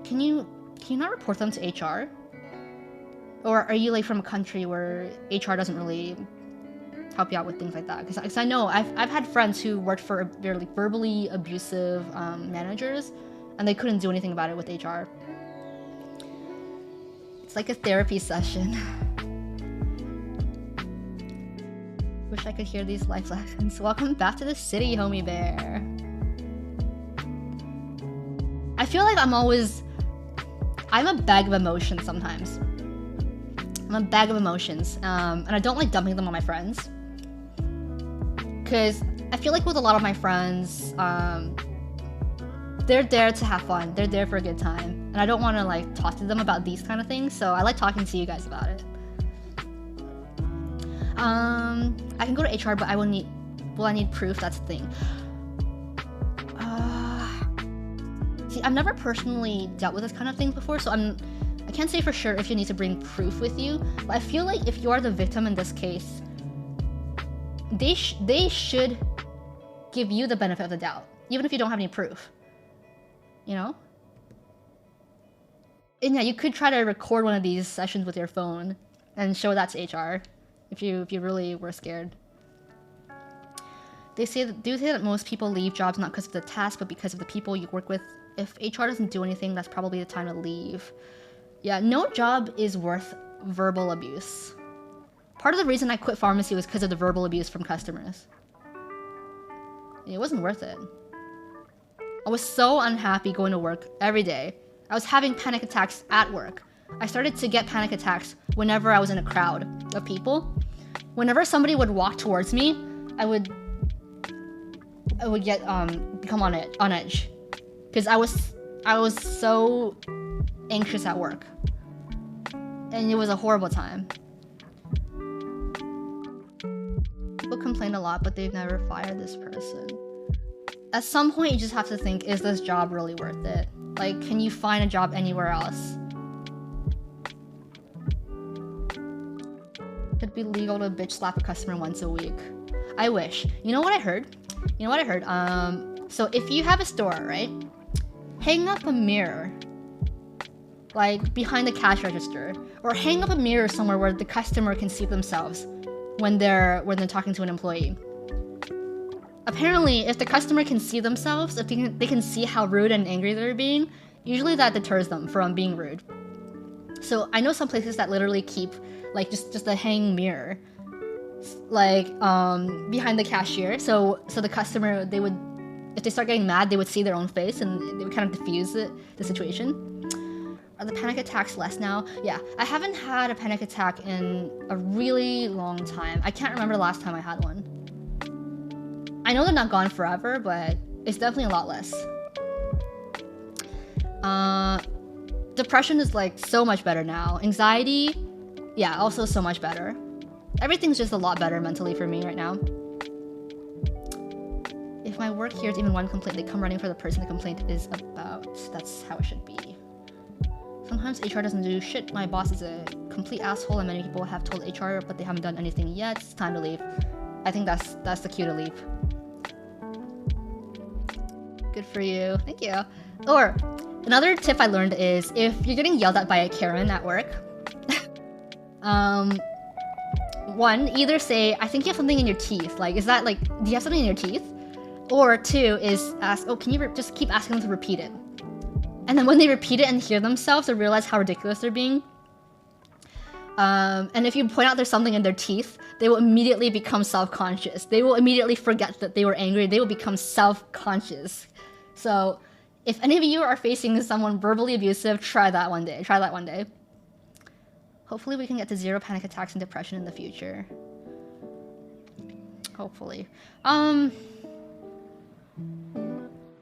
Can you not report them to HR? Or are you like from a country where HR doesn't really help you out with things like that? Because I know I've had friends who worked for very like verbally abusive managers and they couldn't do anything about it with HR. It's like a therapy session. Wish I could hear these life lessons. Welcome back to the city, homie bear. I feel like I'm a bag of emotions sometimes. I'm a bag of emotions, and I don't like dumping them on my friends. Because I feel like with a lot of my friends, they're there to have fun. They're there for a good time. And I don't want to like talk to them about these kind of things, so I like talking to you guys about it. I can go to HR, but I need proof? That's the thing. See, I've never personally dealt with this kind of thing before, so I can't say for sure if you need to bring proof with you, but I feel like if you are the victim in this case, they should give you the benefit of the doubt, even if you don't have any proof. You know? And yeah, you could try to record one of these sessions with your phone and show that to HR if you really were scared. Do say that most people leave jobs not because of the task, but because of the people you work with. If HR doesn't do anything, that's probably the time to leave. Yeah, no job is worth verbal abuse. Part of the reason I quit pharmacy was because of the verbal abuse from customers. It wasn't worth it. I was so unhappy going to work every day. I was having panic attacks at work. I started to get panic attacks whenever I was in a crowd of people. Whenever somebody would walk towards me, I would get become on edge, because I was I was so anxious at work. And it was a horrible time. People complain a lot, but they've never fired this person. At some point, you just have to think, is this job really worth it? Like, can you find a job anywhere else? It'd be legal to bitch slap a customer once a week. I wish. You know what I heard? So if you have a store, right? Hang up a mirror, like behind the cash register, or hang up a mirror somewhere where the customer can see themselves when they're talking to an employee. Apparently, if the customer can see themselves, if they can see how rude and angry they're being, usually that deters them from being rude. So I know some places that literally keep like just a hanging mirror, like behind the cashier. So the customer, they would, if they start getting mad, they would see their own face and they would kind of diffuse the situation. Are the panic attacks less now? Yeah, I haven't had a panic attack in a really long time. I can't remember the last time I had one. I know they're not gone forever, but it's definitely a lot less. Depression is like so much better now. Anxiety, yeah, also so much better. Everything's just a lot better mentally for me right now. If my work hears even one complaint, they come running for the person the complaint is about. That's how it should be. Sometimes HR doesn't do shit. My boss is a complete asshole and many people have told HR, but they haven't done anything yet. It's time to leave. I think that's the cue to leave. Good for you. Thank you. Or another tip I learned is if you're getting yelled at by a Karen at work, one, either say, I think you have something in your teeth. Like, is that like, do you have something in your teeth? Or two is ask, oh, can you just keep asking them to repeat it? And then when they repeat it and hear themselves, they realize how ridiculous they're being. And if you point out there's something in their teeth, they will immediately become self-conscious. They will immediately forget that they were angry. They will become self-conscious. So if any of you are facing someone verbally abusive, try that one day. Try that one day. Hopefully we can get to 0 panic attacks and depression in the future. Hopefully. Yeah,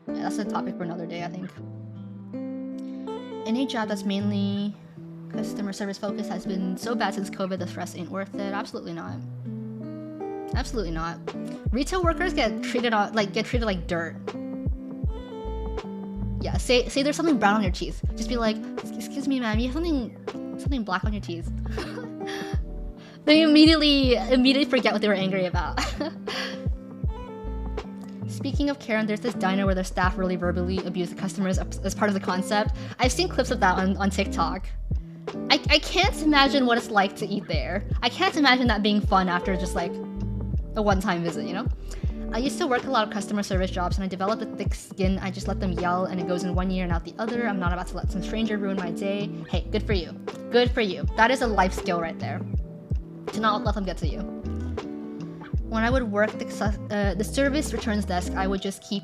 that's a topic for another day, I think. Any job that's mainly customer service focused has been so bad since COVID, the stress ain't worth it. Absolutely not. Absolutely not. Retail workers get treated like dirt. Yeah, say there's something brown on your teeth. Just be like, excuse me, ma'am, you have something black on your teeth. They immediately forget what they were angry about. Speaking of Karen, there's this diner where their staff really verbally abuse the customers as part of the concept. I've seen clips of that on TikTok. I can't imagine what it's like to eat there. I can't imagine that being fun after just like a one-time visit, you know? I used to work a lot of customer service jobs and I developed a thick skin. I just let them yell and it goes in one ear and out the other. I'm not about to let some stranger ruin my day. Hey, good for you. Good for you. That is a life skill right there. Do not let them get to you. When I would work the service returns desk, I would just keep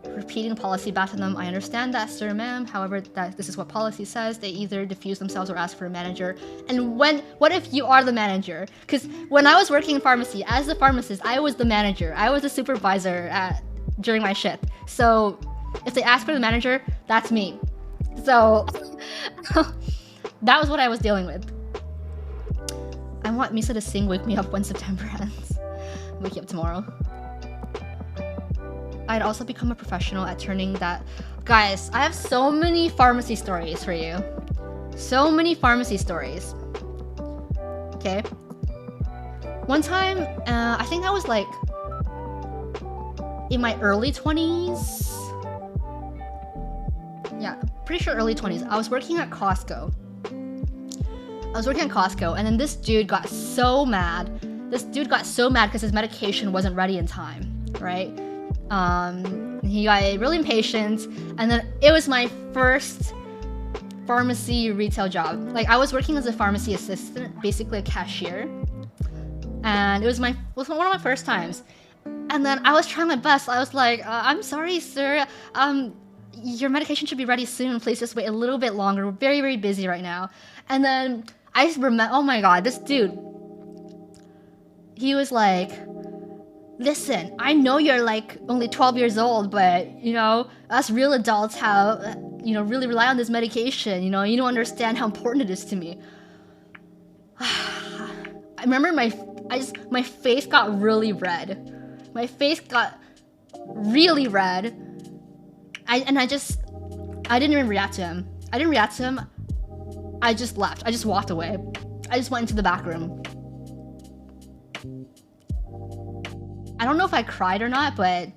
repeating policy back to them. I understand that, sir, ma'am. However, this is what policy says. They either diffuse themselves or ask for a manager. And what if you are the manager? Because when I was working in pharmacy, as the pharmacist, I was the manager. I was the supervisor during my shift. So if they ask for the manager, that's me. So that was what I was dealing with. I want Misa to sing Wake Me Up when September ends. Wake you up tomorrow. I'd also become a professional at turning that... Guys, I have so many pharmacy stories for you. So many pharmacy stories. Okay. One time, I think I was like in my early 20s. Yeah, pretty sure early 20s. I was working at Costco. And then this dude got so mad. Because his medication wasn't ready in time, right? He got really impatient, and then it was my first pharmacy retail job. Like, I was working as a pharmacy assistant, basically a cashier, and it was one of my first times. And then I was trying my best. I was like, I'm sorry, sir. Your medication should be ready soon. Please just wait a little bit longer. We're very, very busy right now. And then I remember, oh my god, this dude. He was like, listen, I know you're like only 12 years old, but you know, us real adults have, you know, really rely on this medication. You know, you don't understand how important it is to me. I remember my face got really red. My face got really red. I didn't even react to him. I didn't react to him. I just left. I just walked away. I just went into the back room. I don't know if I cried or not, but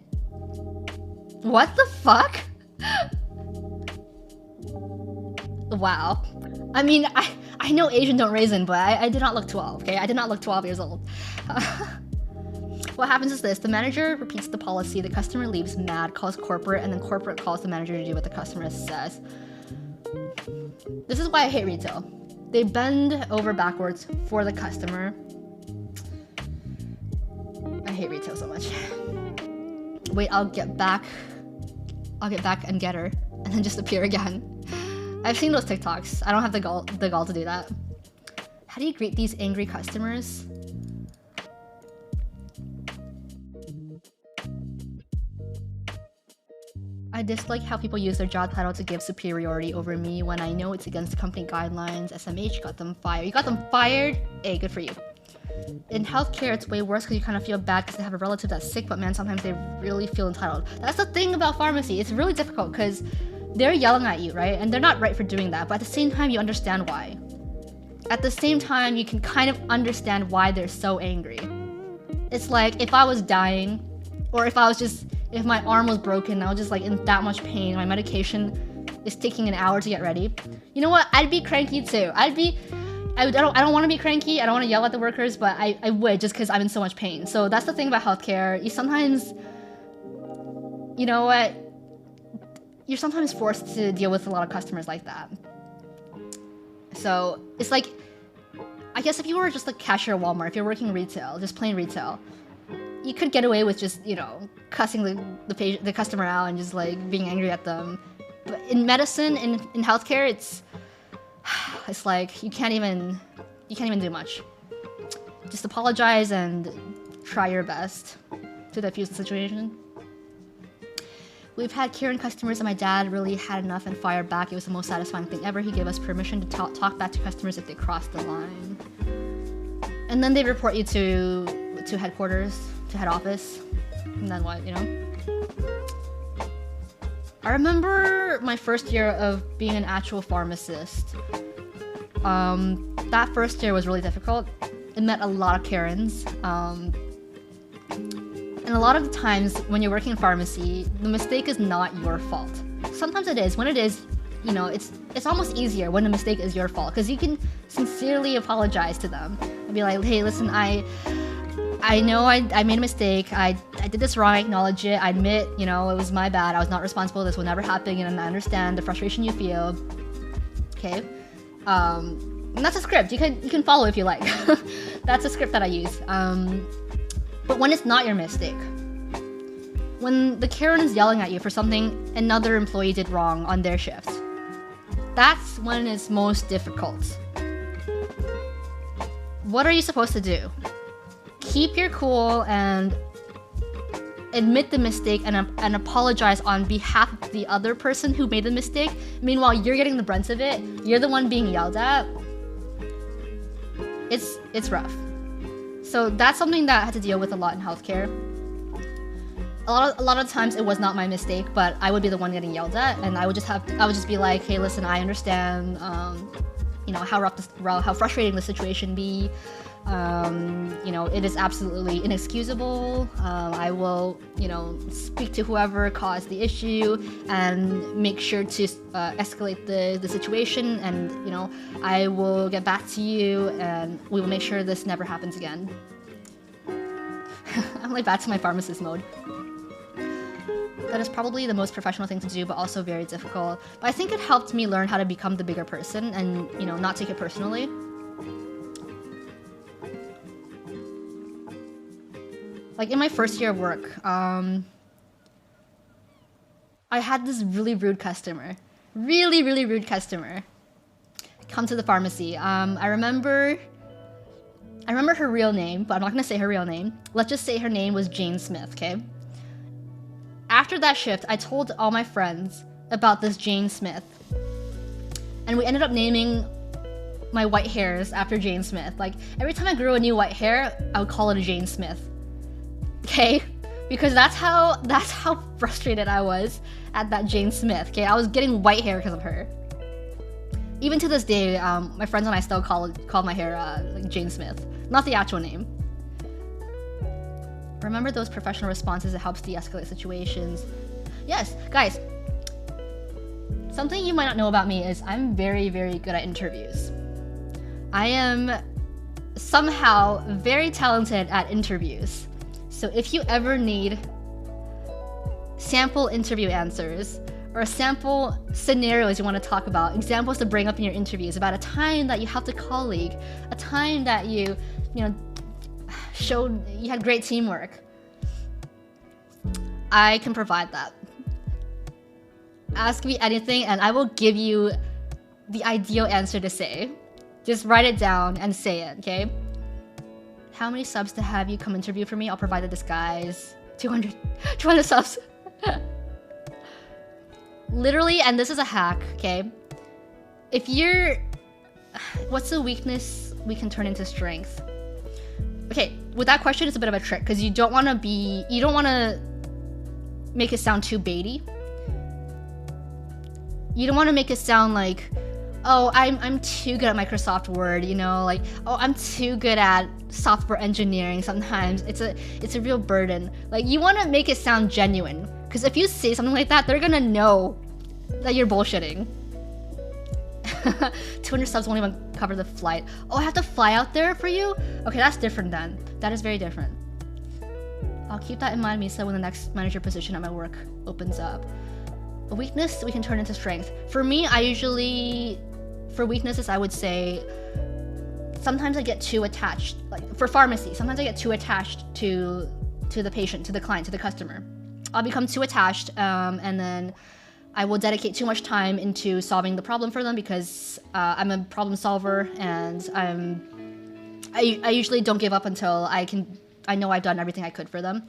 what the fuck? Wow. I mean, I know Asian don't raisin, but I did not look 12, okay? I did not look 12 years old. What happens is this: the manager repeats the policy, the customer leaves mad, calls corporate, and then corporate calls the manager to do what the customer says. This is why I hate retail. They bend over backwards for the customer. I hate retail so much. Wait, I'll get back and get her, and then just appear again. I've seen those TikToks. I don't have the gall to do that. How do you greet these angry customers? I dislike how people use their job title to give superiority over me when I know it's against company guidelines. SMH got them fired. You got them fired? Hey, good for you. In healthcare, it's way worse because you kind of feel bad because they have a relative that's sick, but man, sometimes they really feel entitled. That's the thing about pharmacy. It's really difficult because they're yelling at you, right? And they're not right for doing that, but at the same time, you understand why. At the same time, you can kind of understand why they're so angry. It's like if I was dying, or if my arm was broken, I was just like in that much pain, my medication is taking an hour to get ready. You know what? I'd be cranky too. I don't want to be cranky. I don't want to yell at the workers, but I would just because I'm in so much pain. So that's the thing about healthcare. You sometimes, you know what? You're sometimes forced to deal with a lot of customers like that. So it's like, I guess if you were just a cashier at Walmart, if you're working retail, just plain retail, you could get away with just, you know, cussing the customer out and just like being angry at them. But in medicine, in healthcare, it's like you can't even do much. Just apologize and try your best to diffuse the situation. We've had Karen customers and my dad really had enough and fired back. It was the most satisfying thing ever. He gave us permission to talk back to customers if they crossed the line. And then they report you to headquarters, to head office. And then what, you know? I remember my first year of being an actual pharmacist. That first year was really difficult. It met a lot of Karens. And a lot of the times when you're working in pharmacy, the mistake is not your fault. Sometimes it is. When it is, you know, it's almost easier when the mistake is your fault because you can sincerely apologize to them and be like, hey, listen, I know I made a mistake. I did this wrong. I acknowledge it. I admit, you know, it was my bad. I was not responsible. This will never happen. And I understand the frustration you feel. Okay. And that's a script. You can follow if you like. That's a script that I use. But when it's not your mistake, when the Karen is yelling at you for something another employee did wrong on their shift, that's when it's most difficult. What are you supposed to do? Keep your cool and admit the mistake and apologize on behalf of the other person who made the mistake. Meanwhile, you're getting the brunt of it. You're the one being yelled at. It's rough. So that's something that I had to deal with a lot in healthcare. A lot of times it was not my mistake, but I would be the one getting yelled at, and I would just be like, hey, listen, I understand, you know, how frustrating the situation be. You know, it is absolutely inexcusable. I will, you know, speak to whoever caused the issue and make sure to escalate the situation, and, you know, I will get back to you and we will make sure this never happens again. I'm like back to my pharmacist mode. That is probably the most professional thing to do, but also very difficult. But I think it helped me learn how to become the bigger person and, you know, not take it personally. Like in my first year of work, I had this really rude customer. Really, really rude customer come to the pharmacy. I remember I remember her real name, but I'm not gonna say her real name. Let's just say her name was Jane Smith, okay? After that shift, I told all my friends about this Jane Smith. And we ended up naming my white hairs after Jane Smith. Like, every time I grew a new white hair, I would call it a Jane Smith. Okay? Because that's how frustrated I was at that Jane Smith, okay? I was getting white hair because of her. Even to this day, my friends and I still call my hair like Jane Smith. Not the actual name. Remember those professional responses. It helps de-escalate situations. Yes, guys. Something you might not know about me is I'm very, very good at interviews. I am somehow very talented at interviews. So if you ever need sample interview answers or sample scenarios you want to talk about, examples to bring up in your interviews about a time that you helped a colleague, a time that you showed you had great teamwork, I can provide that. Ask me anything and I will give you the ideal answer to say. Just write it down and say it, okay? How many subs to have you come interview for me? I'll provide the disguise. 200 subs. Literally, and this is a hack, okay? If you're... What's the weakness we can turn into strength? Okay, with that question, it's a bit of a trick because you don't want to make it sound too baity. You don't want to make it sound like, oh, I'm too good at Microsoft Word, like, oh, I'm too good at software engineering. Sometimes it's a real burden. Like, you want to make it sound genuine, because if you say something like that, they're gonna know that you're bullshitting. 200 subs won't even cover the flight. Oh, I have to fly out there for you? Okay, that's different then. That is very different. I'll keep that in mind, Misa, when the next manager position at my work opens up. A weakness we can turn into strength. For me, for weaknesses, I would say sometimes I get too attached. Like for pharmacy, sometimes I get too attached to the patient, to the client, to the customer. I'll become too attached, and then I will dedicate too much time into solving the problem for them because I'm a problem solver, and I usually don't give up until I know I've done everything I could for them.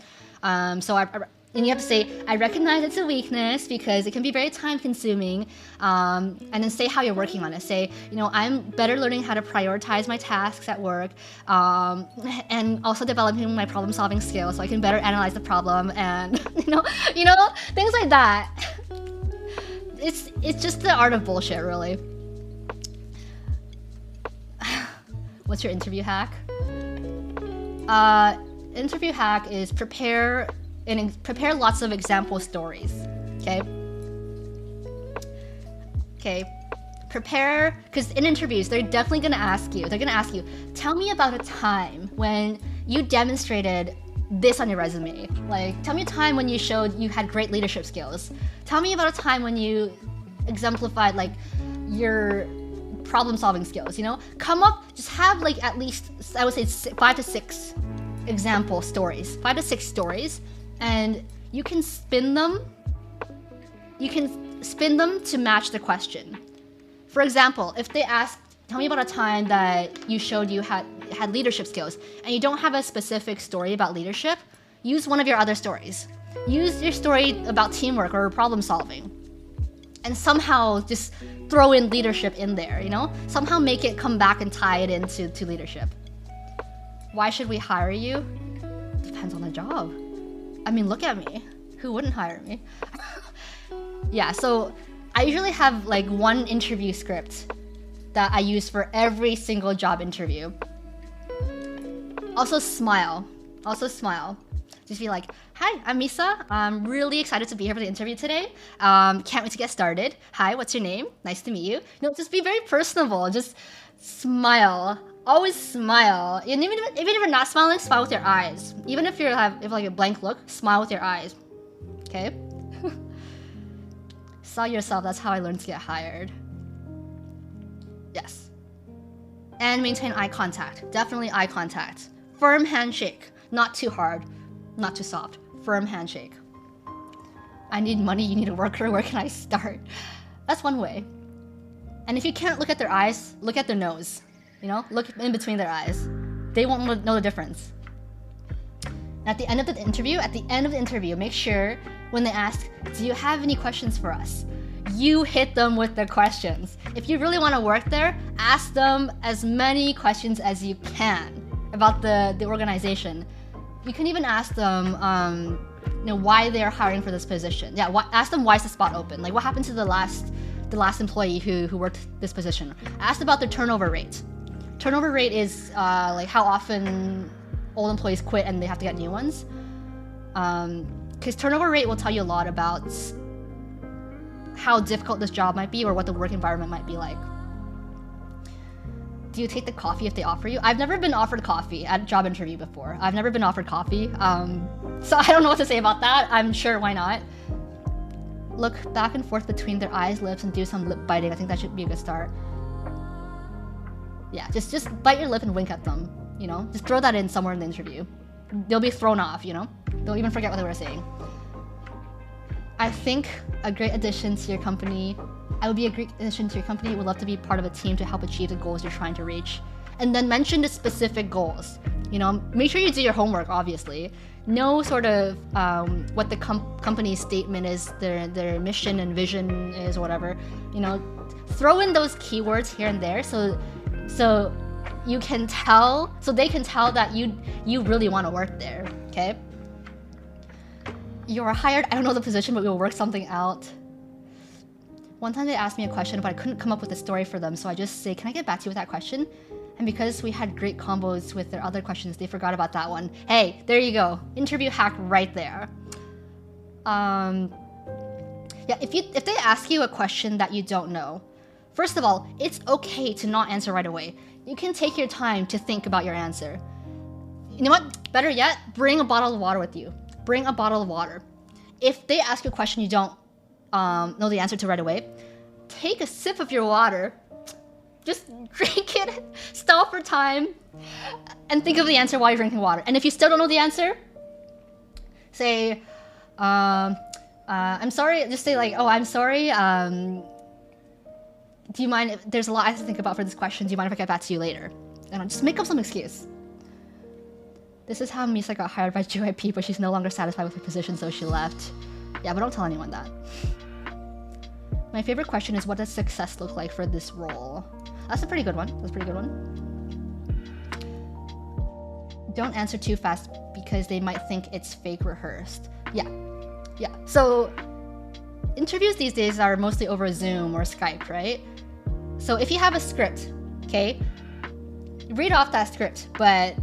And you have to say, I recognize it's a weakness because it can be very time consuming, and then say how you're working on it. Say, I'm better learning how to prioritize my tasks at work, and also developing my problem solving skills so I can better analyze the problem, and things like that. It's just the art of bullshit, really. What's your interview hack? Interview hack is prepare lots of example stories. Okay, prepare, because in interviews they're definitely gonna ask you, tell me about a time when you demonstrated this on your resume. Like, tell me a time when you showed you had great leadership skills. Tell me about a time when you exemplified like your problem solving skills. Come up, just have like at least, I would say 5 to 6 example stories, 5 to 6 stories, and you can spin them to match the question. For example, if they ask, tell me about a time that you showed you had leadership skills, and you don't have a specific story about leadership, use one of your other stories. Use your story about teamwork or problem solving, and somehow just throw in leadership in there, Somehow make it come back and tie it into leadership. Why should we hire you? Depends on the job. I mean, look at me. Who wouldn't hire me? Yeah, so I usually have like one interview script that I use for every single job interview. Also smile. Just be like, hi, I'm Misa. I'm really excited to be here for the interview today. Can't wait to get started. Hi, what's your name? Nice to meet you. Just be very personable. Just smile. Always smile. And even if you're not smiling, smile with your eyes. Even if you have like a blank look, smile with your eyes. Okay? Sell yourself. That's how I learned to get hired. Yes. And maintain eye contact. Definitely eye contact. Firm handshake. Not too hard. Not too soft. Firm handshake. I need money. You need a worker. Where can I start? That's one way. And if you can't look at their eyes, look at their nose. Look in between their eyes. They won't know the difference. At the end of the interview, make sure when they ask, do you have any questions for us? You hit them with the questions. If you really want to work there, ask them as many questions as you can about the organization. You can even ask them, why they're hiring for this position. Yeah, ask them why is the spot open? Like, what happened to the last employee who worked this position? Ask about their turnover rate. Turnover rate is like how often old employees quit and they have to get new ones. Because turnover rate will tell you a lot about how difficult this job might be or what the work environment might be like. Do you take the coffee if they offer you? I've never been offered coffee at a job interview before. I've never been offered coffee. So I don't know what to say about that. I'm sure why not. Look back and forth between their eyes, lips, and do some lip biting. I think that should be a good start. Yeah, just bite your lip and wink at them, Just throw that in somewhere in the interview. They'll be thrown off, They'll even forget what they were saying. I think a great addition to your company. I would be a great addition to your company. Would love to be part of a team to help achieve the goals you're trying to reach. And then mention the specific goals. Make sure you do your homework, obviously. Know sort of what the company's statement is, their mission and vision is, whatever. Throw in those keywords here and there so you can tell, so they can tell that you really want to work there, okay? You're hired, I don't know the position, but we'll work something out. One time they asked me a question, but I couldn't come up with a story for them, so I just say, can I get back to you with that question? And because we had great combos with their other questions, they forgot about that one. Hey, there you go. Interview hack right there. Yeah, if they ask you a question that you don't know, first of all, it's okay to not answer right away. You can take your time to think about your answer. You know what? Better yet, bring a bottle of water with you. Bring a bottle of water. If they ask you a question you don't know the answer to right away, take a sip of your water, just drink it, stop for time, and think of the answer while you're drinking water. And if you still don't know the answer, say, I'm sorry, just say like, oh, I'm sorry, do you mind, there's a lot I have to think about for this question, do you mind if I get back to you later? And just make up some excuse. This is how Misa got hired by JYP, but she's no longer satisfied with her position, so she left. Yeah, but don't tell anyone that. My favorite question is, what does success look like for this role? That's a pretty good one. That's a pretty good one. Don't answer too fast because they might think it's fake rehearsed. Yeah. So interviews these days are mostly over Zoom or Skype, right? So if you have a script, okay, read off that script, but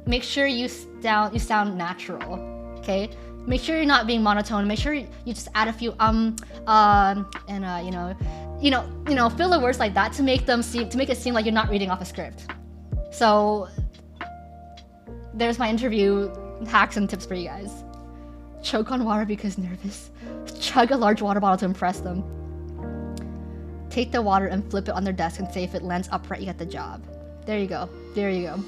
make sure you sound natural, okay? Make sure you're not being monotone. Make sure you just add a few filler words like that to make it seem like you're not reading off a script. So there's my interview hacks and tips for you guys. Choke on water because nervous. Chug a large water bottle to impress them. Take the water and flip it on their desk and say if it lands upright, you get the job. There you go. There you go.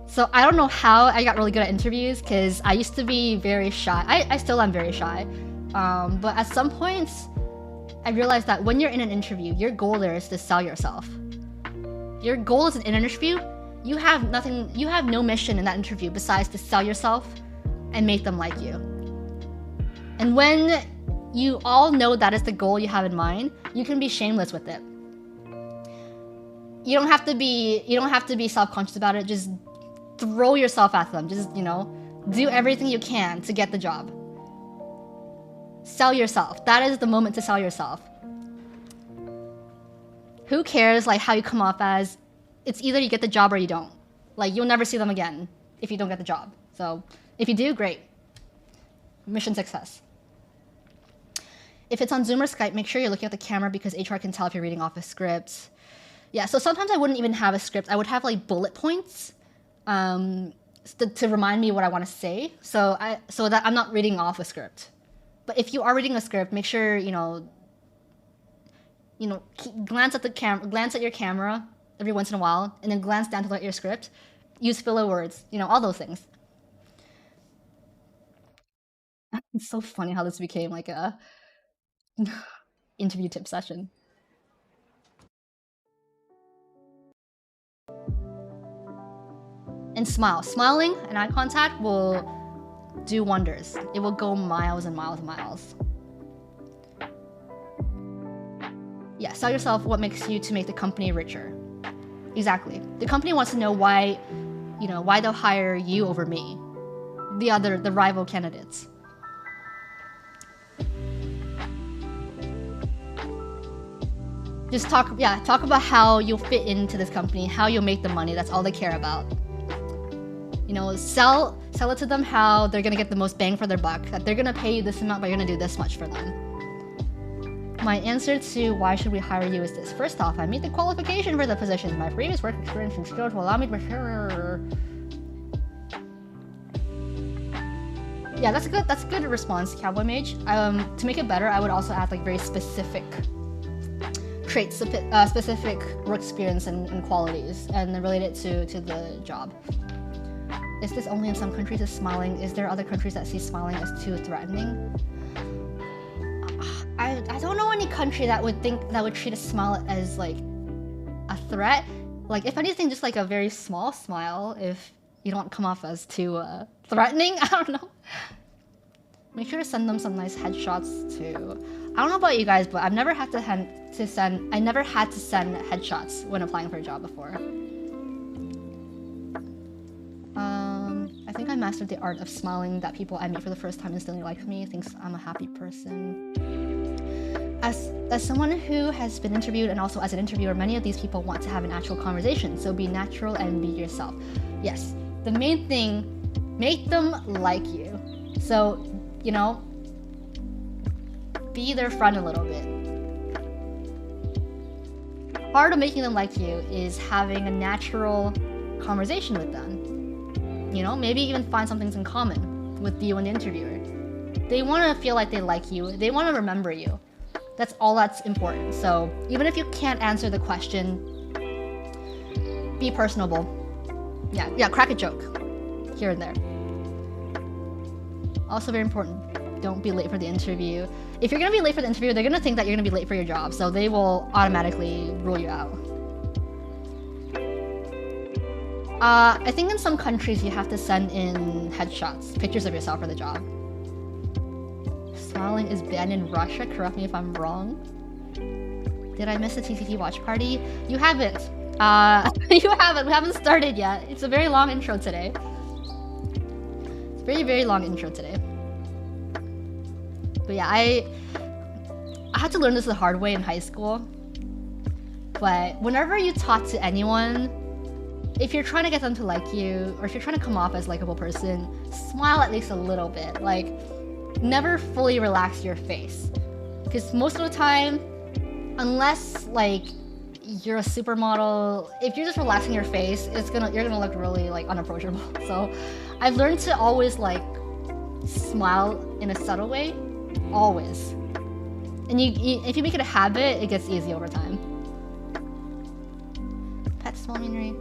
So I don't know how I got really good at interviews because I used to be very shy. I still am very shy. But at some points, I realized that when you're in an interview, your goal there is to sell yourself. Your goal is in an interview, you have no mission in that interview besides to sell yourself and make them like you. And when you all know that is the goal you have in mind, you can be shameless with it. You don't have to be self-conscious about it. Just throw yourself at them. Just, do everything you can to get the job. Sell yourself. That is the moment to sell yourself. Who cares like how you come off as? It's either you get the job or you don't. Like, you'll never see them again if you don't get the job. So if you do, great. Mission success. If it's on Zoom or Skype, make sure you're looking at the camera because HR can tell if you're reading off a script. Yeah, so sometimes I wouldn't even have a script. I would have like bullet points to remind me what I want to say, so that I'm not reading off a script. But if you are reading a script, make sure glance at your camera every once in a while, and then glance down to look at your script. Use filler words, all those things. It's so funny how this became like a interview tip session. And smile. Smiling and eye contact will do wonders. It will go miles and miles and miles. Yeah, sell yourself what makes you to make the company richer. Exactly. The company wants to know why, why they'll hire you over me. The rival candidates. Just talk about how you'll fit into this company, how you'll make the money. That's all they care about. Sell it to them how they're gonna get the most bang for their buck, that they're gonna pay you this amount, but you're gonna do this much for them. My answer to why should we hire you is this. First off, I meet the qualification for the position. My previous work experience and skills will allow me to... Yeah, that's a good response, Cowboy Mage. To make it better, I would also add like very specific traits, specific work experience and qualities, and then relate it to the job. Is this only in some countries is smiling? Is there other countries that see smiling as too threatening? I don't know any country that would treat a smile as like a threat. Like if anything, just like a very small smile if you don't come off as too threatening. I don't know. Make sure to send them some nice headshots too. I don't know about you guys, but I've never had to send headshots when applying for a job before. I think I mastered the art of smiling that people I meet for the first time instantly like me, thinks I'm a happy person. As someone who has been interviewed and also as an interviewer, many of these people want to have an actual conversation, so be natural and be yourself. Yes, the main thing, make them like you. So, be their friend a little bit. Part of making them like you is having a natural conversation with them. Maybe even find some things in common with you and the interviewer. They want to feel like they like you. They want to remember you. That's all that's important. So even if you can't answer the question, be personable. Yeah, crack a joke here and there. Also very important, don't be late for the interview. If you're gonna be late for the interview, they're gonna think that you're gonna be late for your job, so they will automatically rule you out. I think in some countries you have to send in headshots, pictures of yourself for the job. Smiling is banned in Russia, correct me if I'm wrong. Did I miss the TTT watch party? You haven't. You haven't. We haven't started yet. It's a very long intro today. It's a very, very long intro today. But yeah, I had to learn this the hard way in high school. But whenever you talk to anyone, if you're trying to get them to like you, or if you're trying to come off as a likable person, smile at least a little bit. Like, never fully relax your face. Because most of the time, unless like you're a supermodel, if you're just relaxing your face, you're gonna look really like unapproachable. So I've learned to always like smile in a subtle way, always. And if you make it a habit, it gets easy over time. Pet small meanery.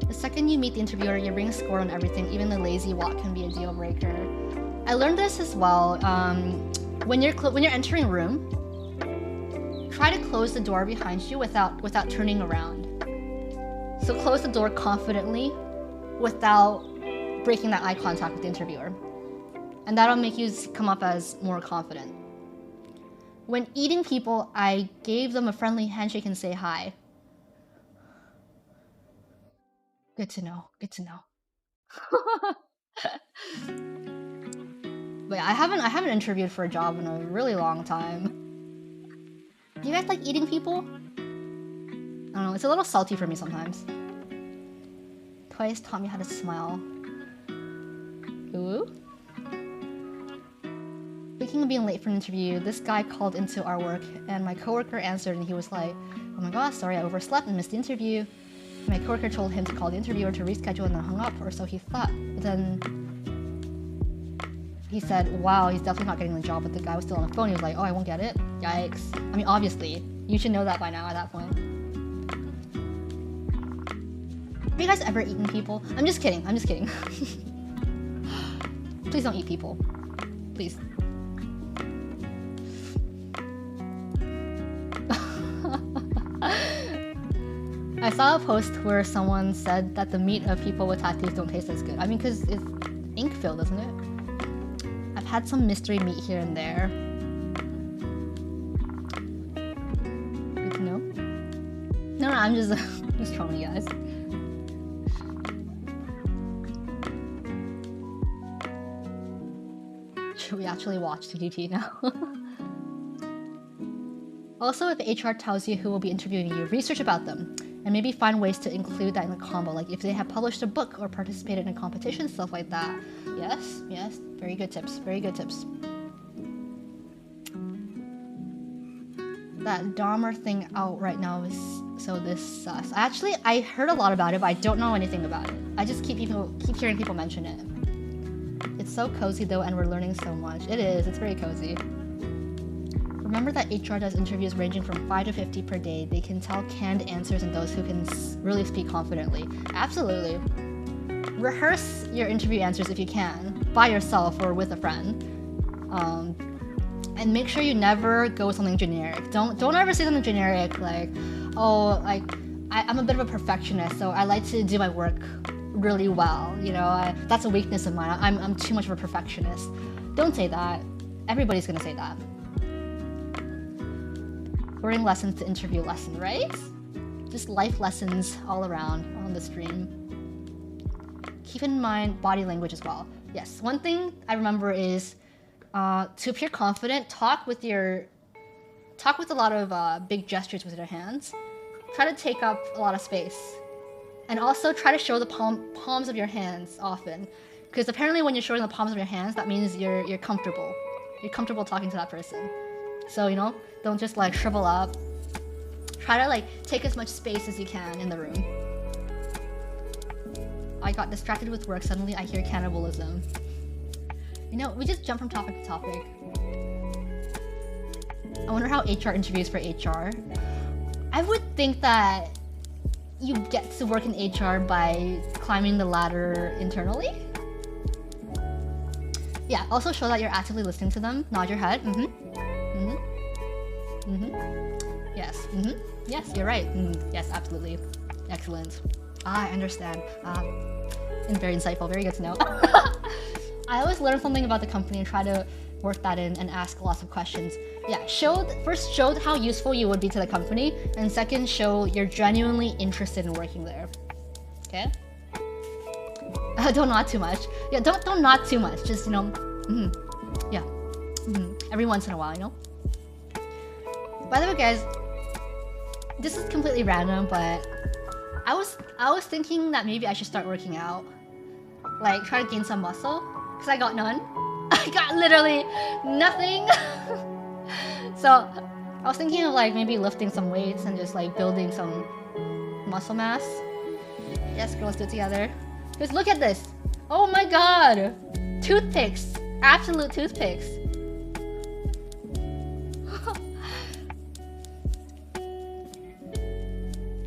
The second you meet the interviewer, you bring a score on everything. Even the lazy walk can be a deal breaker. I learned this as well. When you're entering a room, try to close the door behind you without turning around. So close the door confidently without breaking that eye contact with the interviewer. And that'll make you come up as more confident. When eating people, I gave them a friendly handshake and say hi. Good to know. Good to know. But yeah, I haven't interviewed for a job in a really long time. Do you guys like eating people? I don't know, it's a little salty for me sometimes. Twice taught me how to smile. Ooh. Speaking of being late for an interview, this guy called into our work and my coworker answered and he was like, "Oh my gosh, sorry I overslept and missed the interview." My coworker told him to call the interviewer to reschedule and then hung up, or so he thought. But then he said, "Wow, he's definitely not getting the job," but the guy was still on the phone. He was like, "Oh, I won't get it? Yikes." I mean, obviously, you should know that by now at that point. Have you guys ever eaten people? I'm just kidding, I'm just kidding. Please don't eat people. Please. I saw a post where someone said that the meat of people with tattoos don't taste as good. I mean, because it's ink filled, isn't it? I've had some mystery meat here and there. Good to know. No, I'm just just trolling you guys. Should we actually watch TTT now? Also, if HR tells you who will be interviewing you, research about them, and maybe find ways to include that in the combo, like if they have published a book or participated in a competition, stuff like that. Yes, yes, very good tips, very good tips. That Dahmer thing out right now is so this sus. I heard a lot about it, but I don't know anything about it. I just keep hearing people mention it. It's so cozy though, and we're learning so much. It is, it's very cozy. Remember that HR does interviews ranging from 5 to 50 per day. They can tell canned answers and those who can really speak confidently. Absolutely. Rehearse your interview answers if you can, by yourself or with a friend. And make sure you never go with something generic. Don't ever say something generic like, oh, like I'm a bit of a perfectionist, so I like to do my work really well. You know, that's a weakness of mine. I'm too much of a perfectionist. Don't say that. Everybody's gonna say that. Learning lessons to interview lesson, right? Just life lessons all around on the stream. Keep in mind body language as well. Yes, one thing I remember is to appear confident, talk with a lot of big gestures with your hands. Try to take up a lot of space. And also try to show the palms of your hands often. Because apparently when you're showing the palms of your hands, that means you're comfortable. You're comfortable talking to that person. So, you know, don't just like shrivel up. Try to like take as much space as you can in the room. I got distracted with work, suddenly I hear cannibalism. You know, we just jump from topic to topic. I wonder how HR interviews for HR. I would think that you get to work in HR by climbing the ladder internally. Yeah, also show that you're actively listening to them. Nod your head. Yes. Yes, you're right. Yes, absolutely. Excellent. I understand. And very insightful. Very good to know. I always learn something about the company and try to work that in and ask lots of questions. Yeah, first show how useful you would be to the company, and second, show you're genuinely interested in working there. Okay? Don't nod too much. Yeah, don't nod too much. Just, you know, yeah. Every once in a while, you know? By the way, guys, this is completely random, but I was thinking that maybe I should start working out. Like, try to gain some muscle, because I got none. I got literally nothing. So, I was thinking of like maybe lifting some weights and just like building some muscle mass. Yes, girls, do it together. Just look at this. Oh my god! Toothpicks! Absolute toothpicks!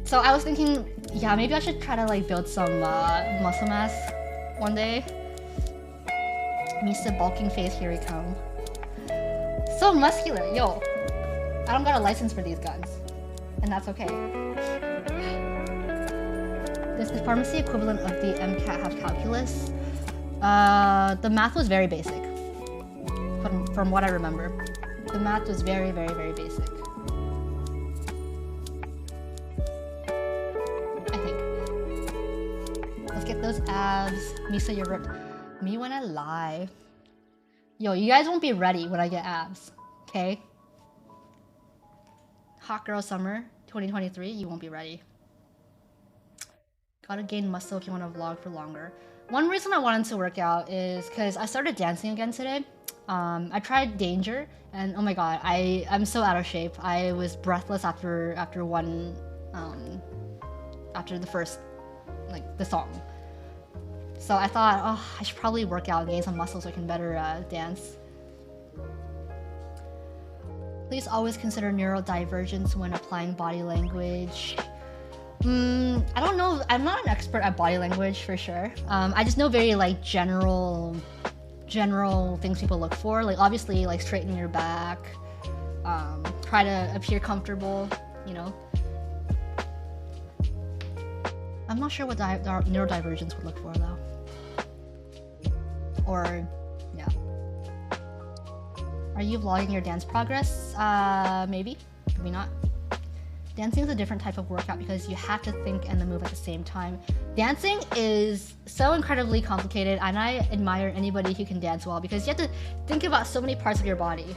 So I was thinking, yeah, maybe I should try to like build some muscle mass one day. Misa bulking face, here we come. So muscular, yo. I don't got a license for these guns. And that's okay. Does the pharmacy equivalent of the MCAT have calculus? The math was very basic. From what I remember. The math was very, very, very basic. I think. Let's get those abs. Misa, you're ripped. Me when I lie. Yo, you guys won't be ready when I get abs. Okay? Hot girl summer 2023, you won't be ready. Gotta gain muscle if you want to vlog for longer. One reason I wanted to work out is because I started dancing again today. I tried Danger, and oh my god, I'm so out of shape. I was breathless after the first, like, the song. So I thought, oh, I should probably work out and gain some muscle so I can better dance. Please always consider neurodivergence when applying body language. I don't know. I'm not an expert at body language for sure. I just know very like general things people look for. Like obviously like straightening your back, try to appear comfortable, you know. I'm not sure what neurodivergence would look for though. Or, yeah. Are you vlogging your dance progress? Maybe, maybe not. Dancing is a different type of workout because you have to think and then move at the same time. Dancing is so incredibly complicated, and I admire anybody who can dance well because you have to think about so many parts of your body.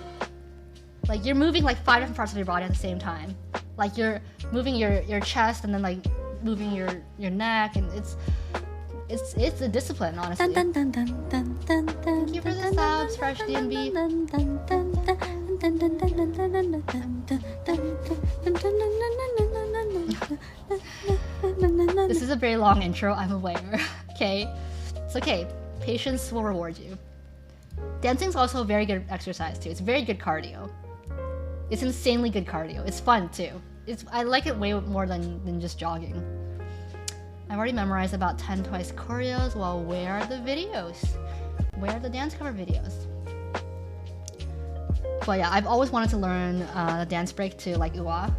Like you're moving like 5 different parts of your body at the same time. Like you're moving your chest and then like moving your neck, and it's a discipline, honestly. Thank you for the subs, Fresh DNB. This is a very long intro, I'm aware. Okay, it's okay. Patience will reward you. Dancing's also a very good exercise too. It's very good cardio. It's insanely good cardio. It's fun too. I like it way more than just jogging. I've already memorized about 10 Twice choreos. Well, where are the videos? Where are the dance cover videos? But yeah, I've always wanted to learn the dance break to like UA.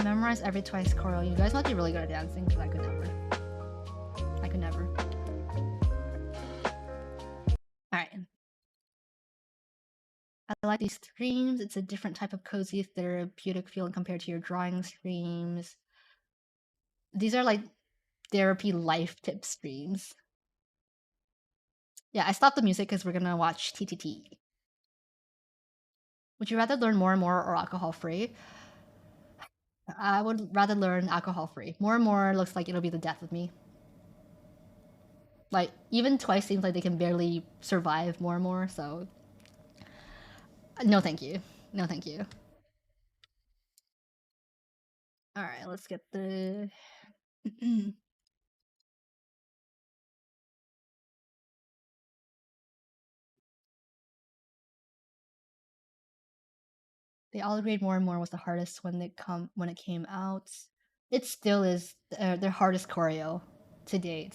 Memorize every Twice choreo. You guys might be really good at dancing because I could never. I could never. Alright. I like these streams. It's a different type of cozy, therapeutic feeling compared to your drawing streams. These are like therapy life tip streams. Yeah, I stopped the music because we're gonna watch TTT. Would you rather learn more and more or alcohol free? I would rather learn alcohol free. More and more looks like it'll be the death of me. Like, even Twice seems like they can barely survive more and more, so. No, thank you. No, thank you. Alright, let's get the. They all agreed more and more was the hardest when it came out. It still is their hardest choreo to date.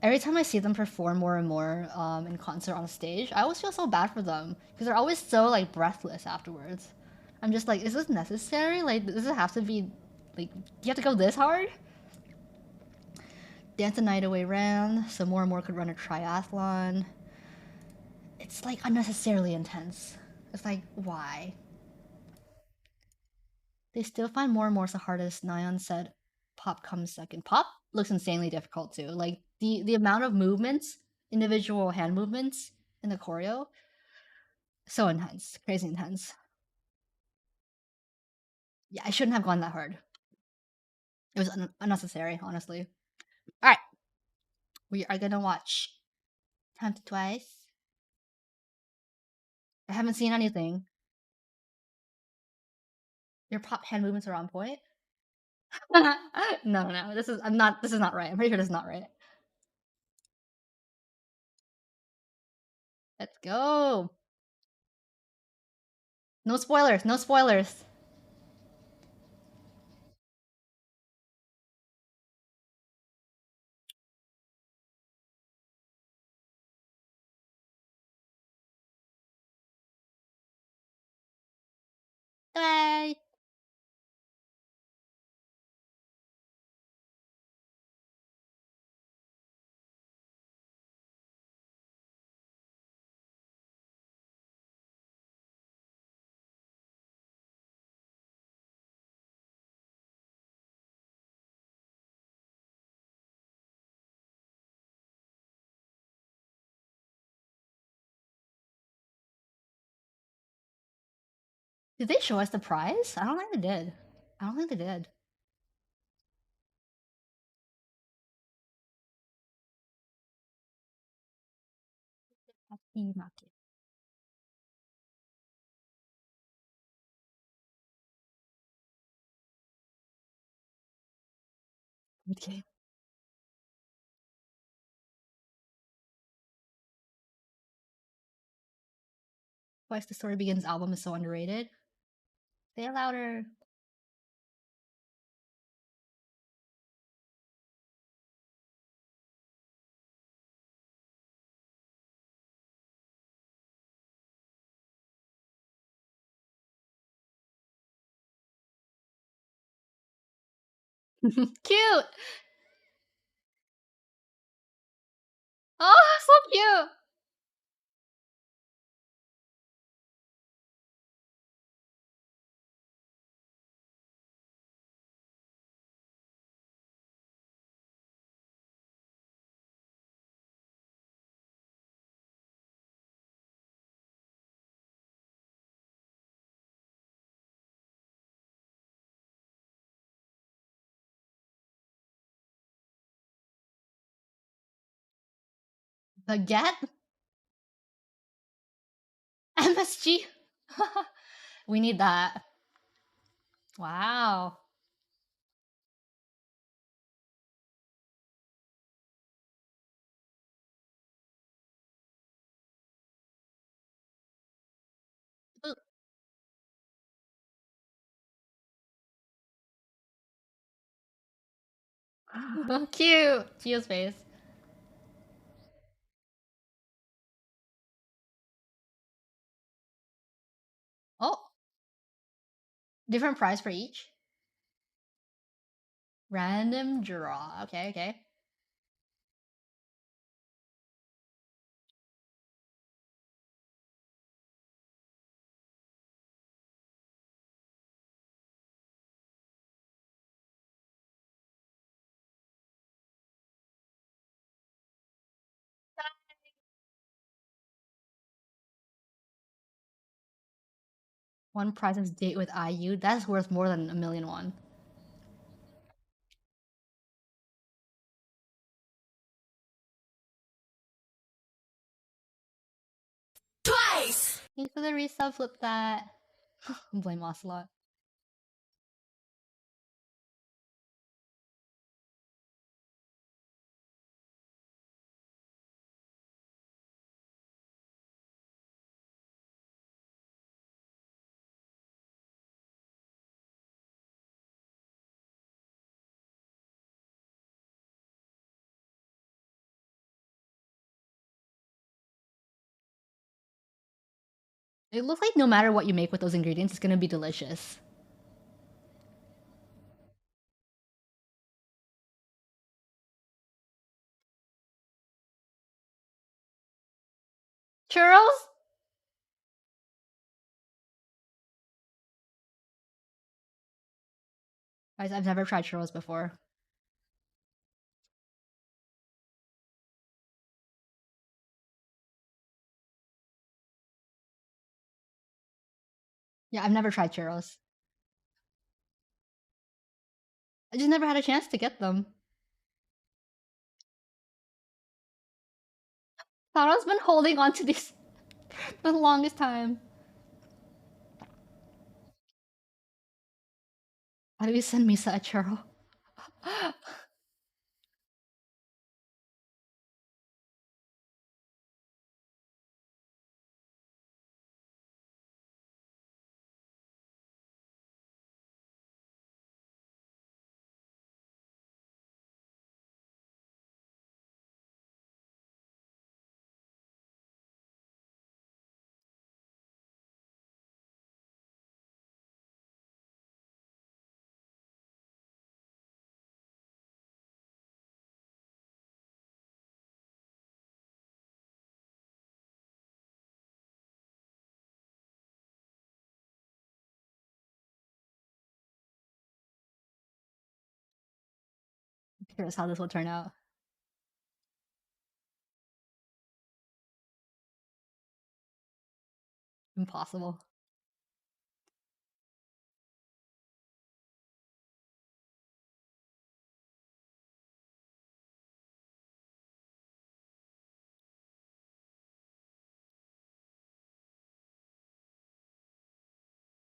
Every time I see them perform more and more in concert on stage, I always feel so bad for them because they're always so like breathless afterwards. I'm just like, is this necessary? Like, does it have to be like? Do you have to go this hard? Dance the night away ran, so more and more could run a triathlon. It's like unnecessarily intense. It's like, why? They still find more and more the hardest. Nyan said pop comes second. Pop looks insanely difficult too. Like the amount of movements, individual hand movements in the choreo, so intense, crazy intense. Yeah, I shouldn't have gone that hard. It was unnecessary, honestly. All right, we are gonna watch Time to Twice. I haven't seen anything. Your pop hand movements are on point. No, this is not right. I'm pretty sure this is not right. Let's go. No spoilers, no spoilers. Bye. Did they show us the prize? I don't think they did. I don't think they did. Happy market. Okay. Twice the Story Begins album is so underrated. Say it louder. Cute. Oh, so cute. Baguette? MSG? We need that. Wow. Cute. Geospace. Oh, different price for each. Random draw. Okay, okay. One prize's date with IU. That's worth more than a million won. Twice! Thanks for the resub. Flip that. Blame Ocelot. It looks like no matter what you make with those ingredients, it's gonna be delicious. Churros? Guys, I've never tried churros before. Yeah, I've never tried churros. I just never had a chance to get them. Tara's been holding on to these for the longest time. How do you send Misa a churro? I'm curious how this will turn out. Impossible.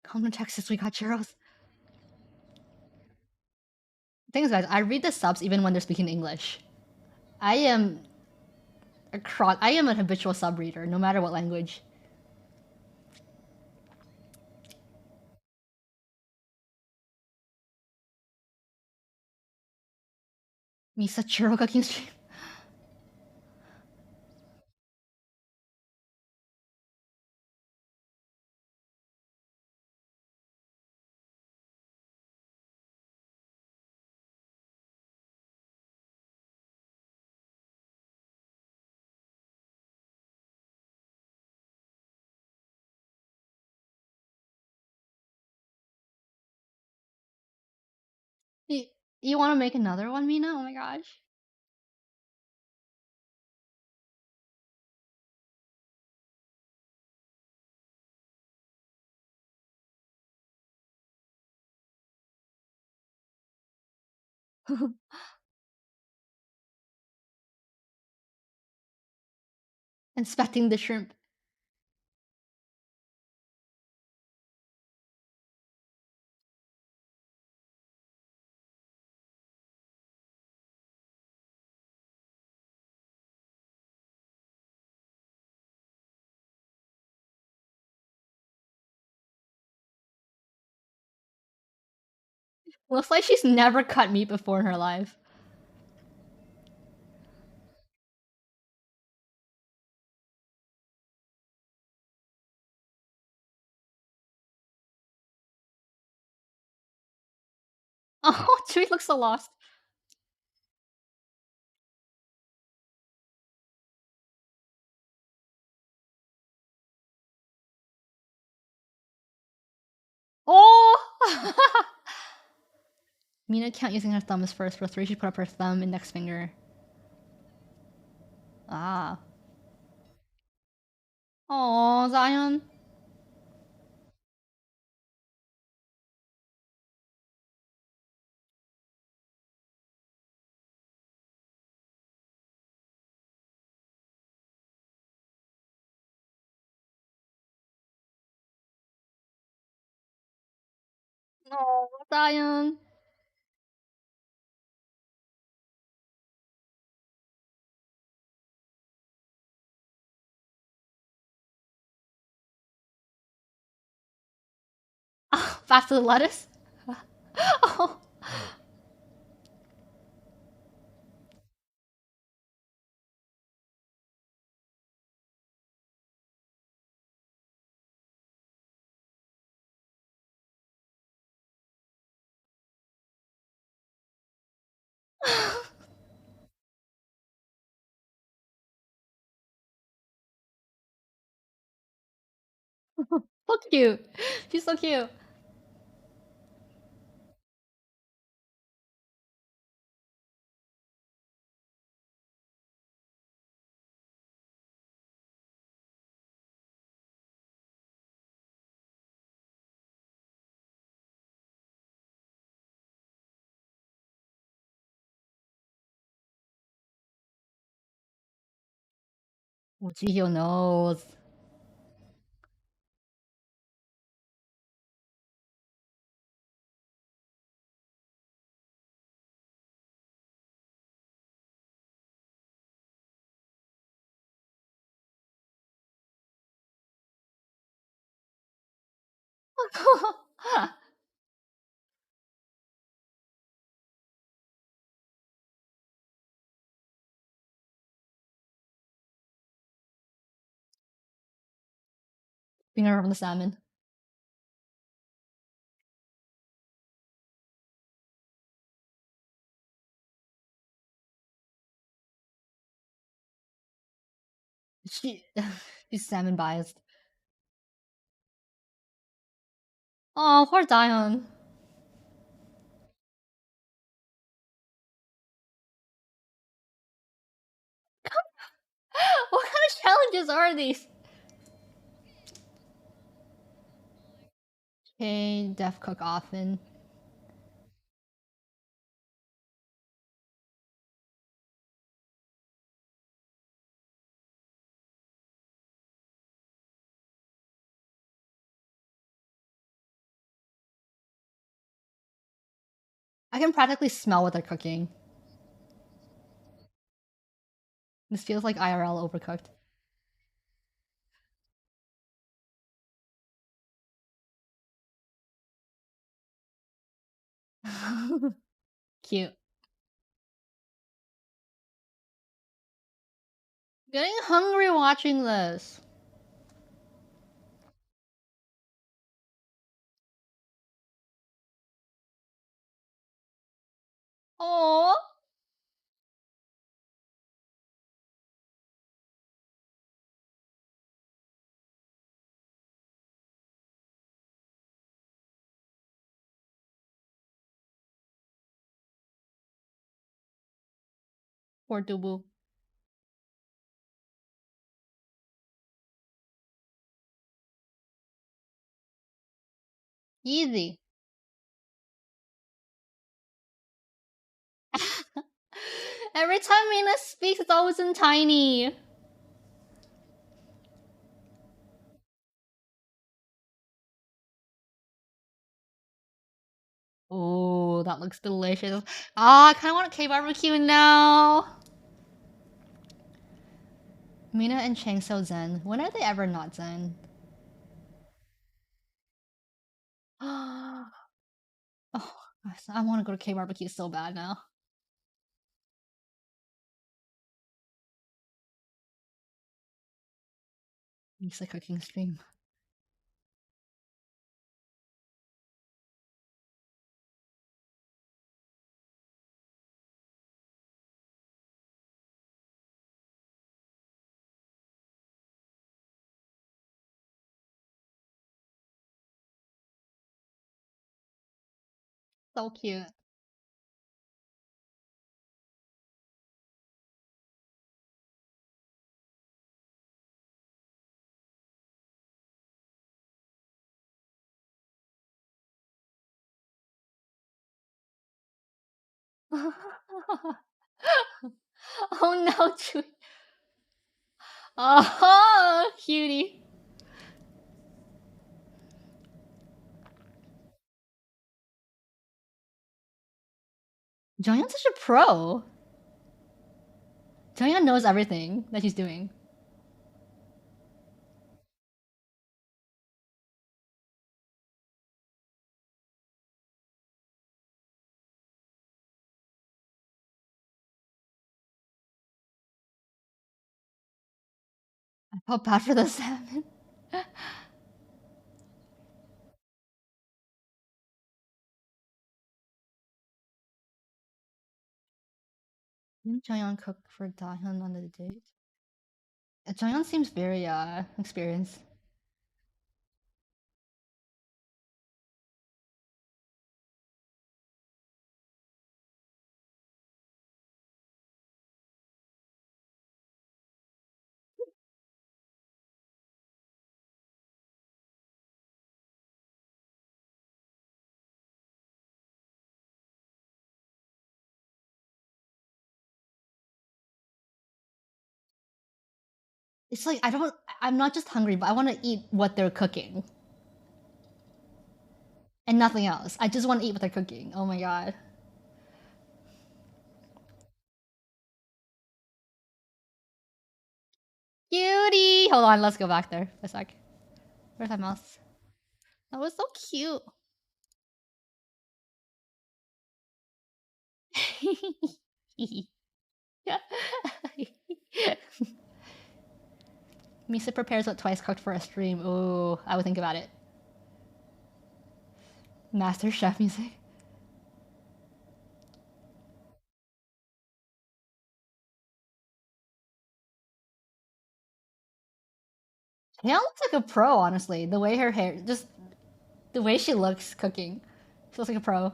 Come to Texas, we got churros. Things, guys, I read the subs even when they're speaking English. I am I am an habitual sub reader, no matter what language. Misa churro cooking stream. You want to make another one, Mina? Oh my gosh. Inspecting the shrimp. Looks like she's never cut meat before in her life. Oh, Chewie looks so lost. Oh! Mina can't using her thumb as first. For 3, she put up her thumb and next finger. Ah. Oh, Zion. Oh, Zion. Oh, back to the lettuce. Oh. So cute. She's so cute. Oh, Jihyo knows. Finger from the salmon. She, she's salmon biased. Oh, poor Zion. What kind of challenges are these? Okay, Def cook often. I can practically smell what they're cooking. This feels like IRL overcooked. Cute. Getting hungry watching this. Oh, Poor Dubu. Easy. Every time Mina speaks, it's always in tiny. Oh, that looks delicious. Ah, I kind of want a K barbecue now. Mina and Chang so zen. When are they ever not zen? Oh, I want to go to K barbecue so bad now. It's a cooking stream. So cute. Oh no, Chewie. Oh, cutie. Joyeon's such a pro. Joyeon knows everything that he's doing. I felt bad for the salmon. Didn't Joyeon cook for Dahyun on the date? Joyeon seems very experienced. It's like I'm not just hungry, but I want to eat what they're cooking. And nothing else. I just want to eat what they're cooking. Oh my god. Cutie! Hold on, let's go back there for a sec. Where's my mouse? That was so cute. Misa prepares what Twice cooked for a stream. Ooh, I would think about it. Master Chef music. Taeyang looks like a pro, honestly. The way her hair, just the way she looks cooking. She looks like a pro.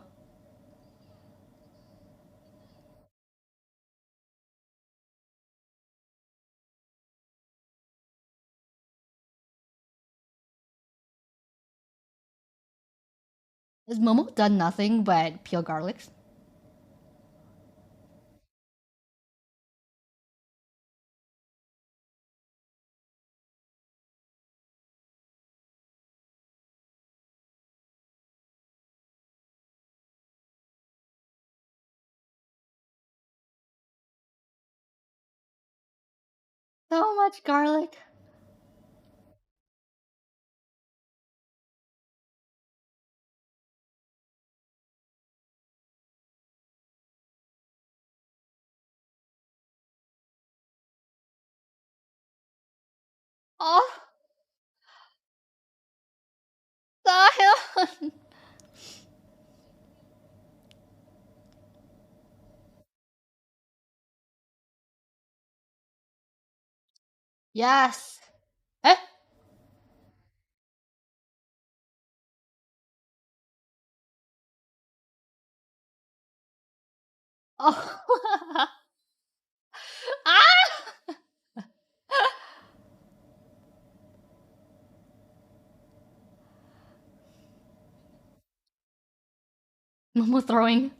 Has Momo done nothing but peel garlics? So much garlic. Oh, Sahil. Yes. Eh? Oh. Momo throwing.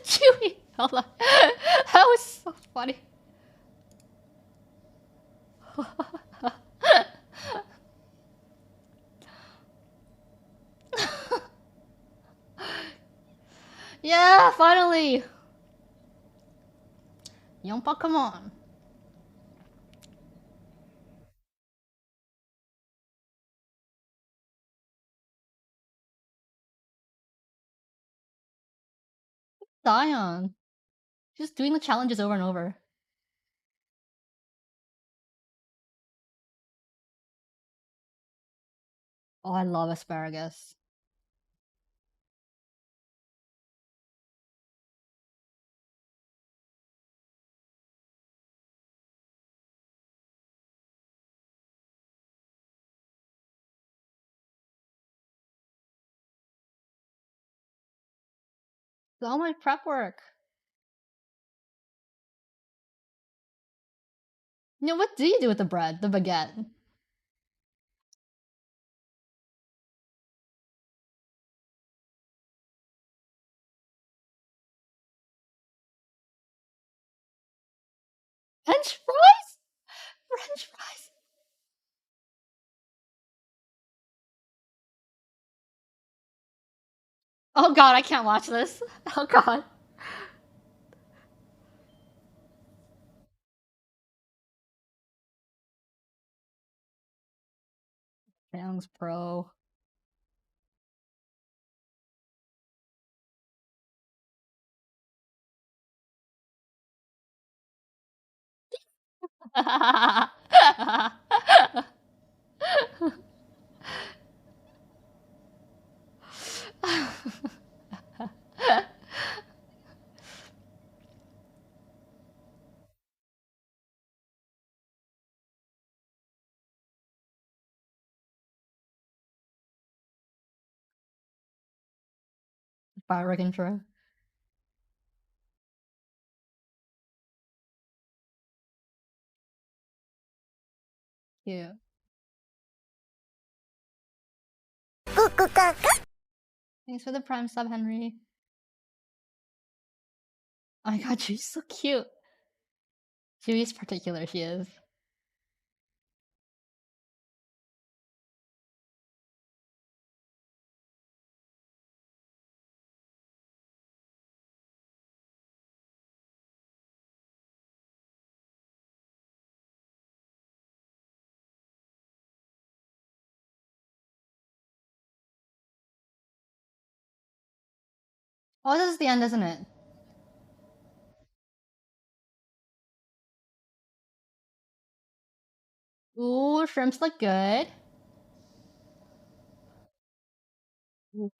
Chewy. Hold on. That was so funny. Yeah, finally. Young Pokemon. Dion. Just doing the challenges over and over. Oh, I love asparagus. All my prep work. You know, what do you do with the bread, the baguette? French fries? French fries? Oh god, I can't watch this. Oh god. Sounds pro. Firework intro. Cute. Thanks for the prime sub, Henry. Oh my god, she's so cute. Chewy's particular, she is. Oh, this is the end, isn't it? Ooh, shrimps look good. Ooh,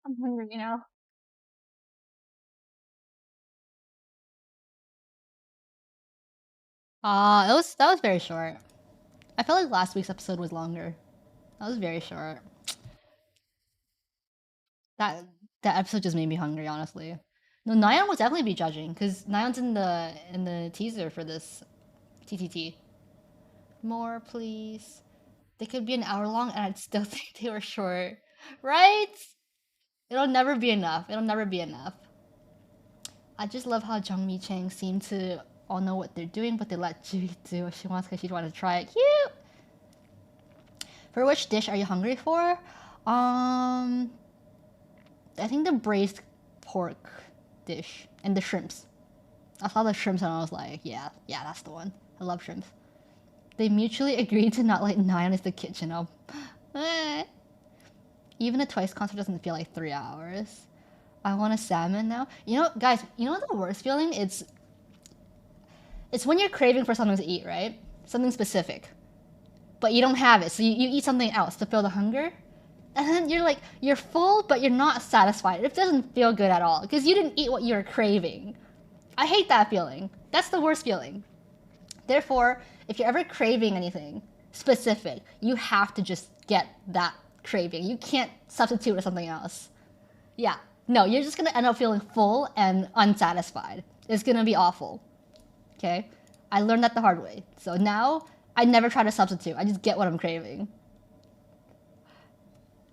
I'm hungry now. That was very short. I felt like last week's episode was longer. That was very short. That that episode just made me hungry, honestly. No, Nyan will definitely be judging because Nyan's in the teaser for this TTT. More, please. They could be an hour long, and I'd still think they were short, right? It'll never be enough. It'll never be enough. I just love how Jungmi Chang seem to all know what they're doing, but they let Jui do what she wants because she wants to try it. Cute. For which dish are you hungry for? I think the braised pork dish and the shrimps. I saw the shrimps and I was like, yeah, that's the one. I love shrimps. They mutually agreed to not let Nyan into the kitchen. Even a Twice concert doesn't feel like 3 hours. I want a salmon now. You know, guys, you know the worst feeling? It's when you're craving for something to eat, right? Something specific. But you don't have it, so you eat something else to fill the hunger. And then you're full, but you're not satisfied. It doesn't feel good at all because you didn't eat what you were craving. I hate that feeling. That's the worst feeling. Therefore, if you're ever craving anything specific, you have to just get that craving. You can't substitute with something else. Yeah. No, you're just gonna end up feeling full and unsatisfied. It's gonna be awful. Okay? I learned that the hard way. So now I never try to substitute. I just get what I'm craving.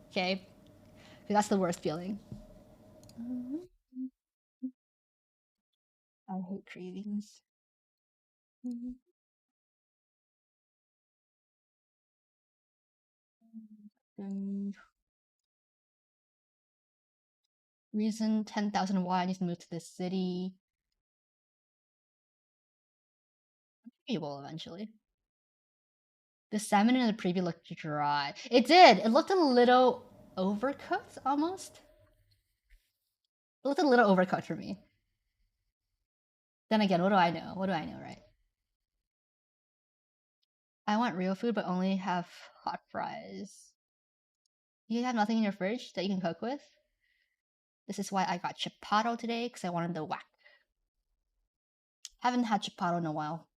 Okay? That's the worst feeling. I hate cravings. Reason 10,000 why I need to move to this city. We will eventually. The salmon in the preview looked dry. It did. It looked a little overcooked almost. It looked a little overcooked for me. Then again, what do I know? What do I know, right? I want real food, but only have hot fries. You have nothing in your fridge that you can cook with? This is why I got chipotle today, because I wanted the whack. Haven't had chipotle in a while.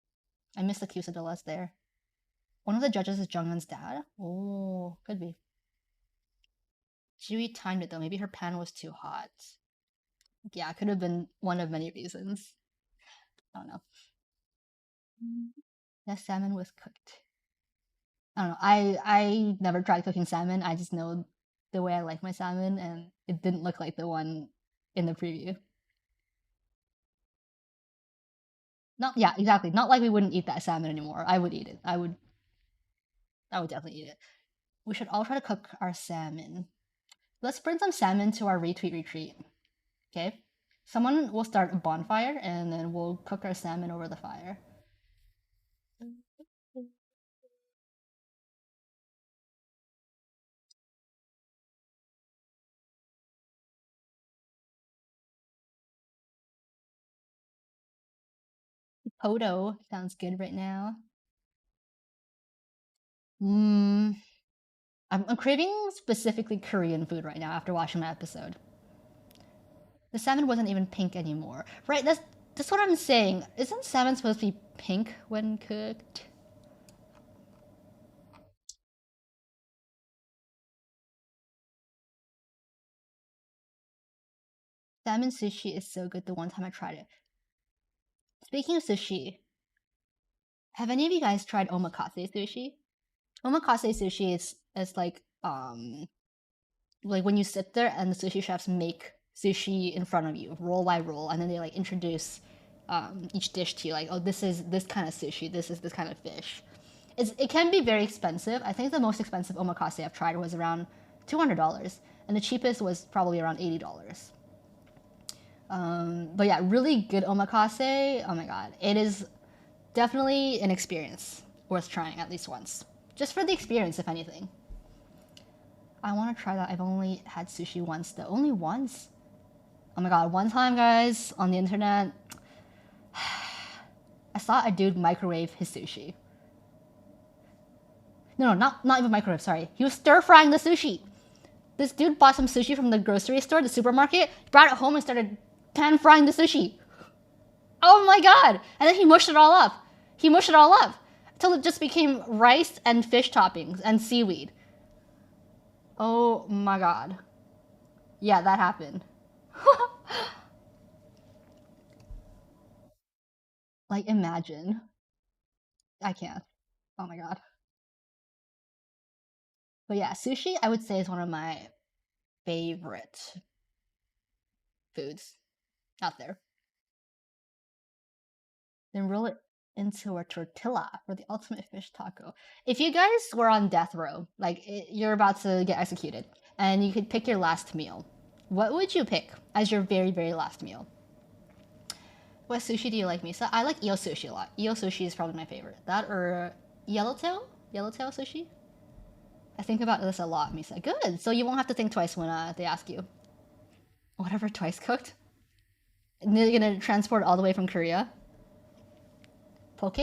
I miss the quesadillas there. One of the judges is Jungwon's dad? Oh, could be. Jiwi timed it though. Maybe her pan was too hot. Yeah, it could have been one of many reasons. I don't know. The salmon was cooked. I don't know. I never tried cooking salmon. I just know the way I like my salmon, and it didn't look like the one in the preview. Not yeah, exactly. Not like we wouldn't eat that salmon anymore. I would eat it. I would definitely eat it. We should all try to cook our salmon. Let's bring some salmon to our retweet retreat. Okay? Someone will start a bonfire and then we'll cook our salmon over the fire. Poto sounds good right now. I'm craving specifically Korean food right now after watching that episode. The salmon wasn't even pink anymore. Right, that's what I'm saying. Isn't salmon supposed to be pink when cooked? Salmon sushi is so good the one time I tried it. Speaking of sushi, have any of you guys tried omakase sushi? Omakase sushi is like when you sit there and the sushi chefs make sushi in front of you, roll by roll, and then they like introduce each dish to you, like, oh, this is this kind of sushi, this is this kind of fish. It can be very expensive. I think the most expensive omakase I've tried was around $200, and the cheapest was probably around $80. But yeah, really good omakase. Oh my god, it is definitely an experience worth trying at least once, just for the experience, if anything. I want to try that. I've only had sushi once though. Only once? Oh my god, one time, guys, on the internet, I saw a dude microwave his sushi. No, not even microwave, sorry. He was stir frying the sushi. This dude bought some sushi from the grocery store, the supermarket, brought it home and started pan frying the sushi. Oh my god! And then he mushed it all up. He mushed it all up until it just became rice and fish toppings and seaweed. Oh my god. Yeah, that happened. Like, imagine. I can't. Oh my god. But yeah, sushi, I would say, is one of my favorite foods out there. Then roll it into a tortilla for the ultimate fish taco. If you guys were on death row, like you're about to get executed, and you could pick your last meal, what would you pick as your very, very last meal? What sushi do you like, Misa? I like eel sushi a lot. Eel sushi is probably my favorite. That or yellowtail? Yellowtail sushi? I think about this a lot, Misa. Good. So you won't have to think twice when they ask you. Whatever, twice cooked? And they're gonna transport all the way from Korea? Poke?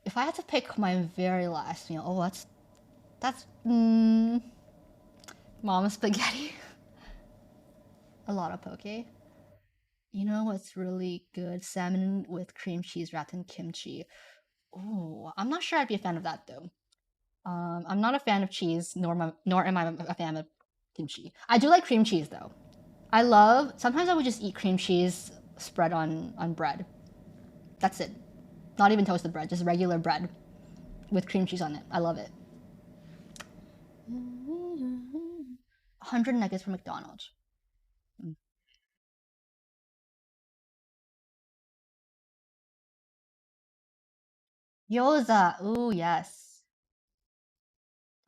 If I had to pick my very last meal, oh, that's mama spaghetti. A lot of poke. You know what's really good? Salmon with cream cheese wrapped in kimchi. Oh, I'm not sure I'd be a fan of that though. I'm not a fan of cheese, nor am I a fan of kimchi. I do like cream cheese though. I love. Sometimes I would just eat cream cheese spread on bread. That's it. Not even toasted bread, just regular bread with cream cheese on it. I love it. 100 nuggets from McDonald's. Mm. Gyoza. Ooh, yes.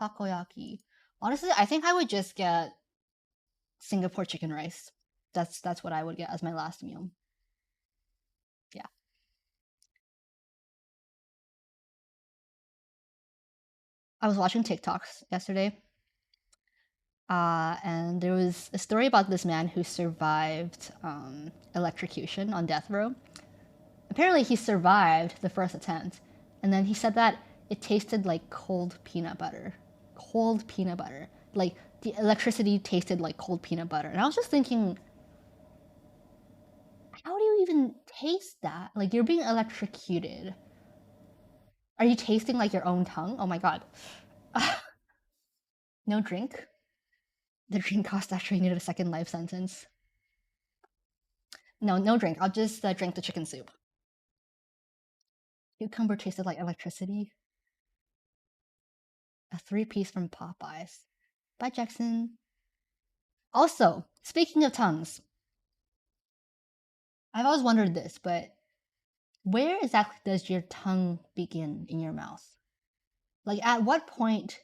Takoyaki. Honestly, I think I would just get Singapore chicken rice. That's what I would get as my last meal. Yeah. I was watching TikToks yesterday, and there was a story about this man who survived electrocution on death row. Apparently, he survived the first attempt, and then he said that it tasted like cold peanut butter. Cold peanut butter. Like the electricity tasted like cold peanut butter. And I was just thinking, how do you even taste that? Like you're being electrocuted. Are you tasting like your own tongue? Oh my god. No drink? The drink cost actually needed a second life sentence. No, no drink. I'll just drink the chicken soup. Cucumber tasted like electricity. A 3-piece from Popeyes. Bye, Jackson. Also, speaking of tongues, I've always wondered this, but where exactly does your tongue begin in your mouth? Like, at what point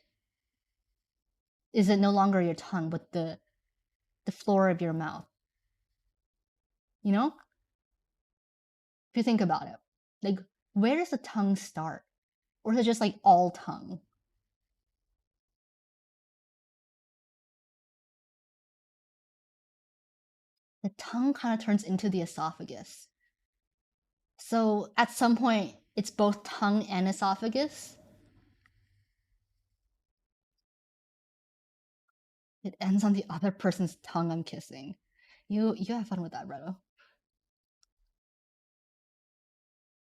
is it no longer your tongue, but the floor of your mouth? You know? If you think about it, like, where does the tongue start? Or is it just like all tongue? The tongue kind of turns into the esophagus. So at some point, it's both tongue and esophagus. It ends on the other person's tongue I'm kissing. You have fun with that, Reto.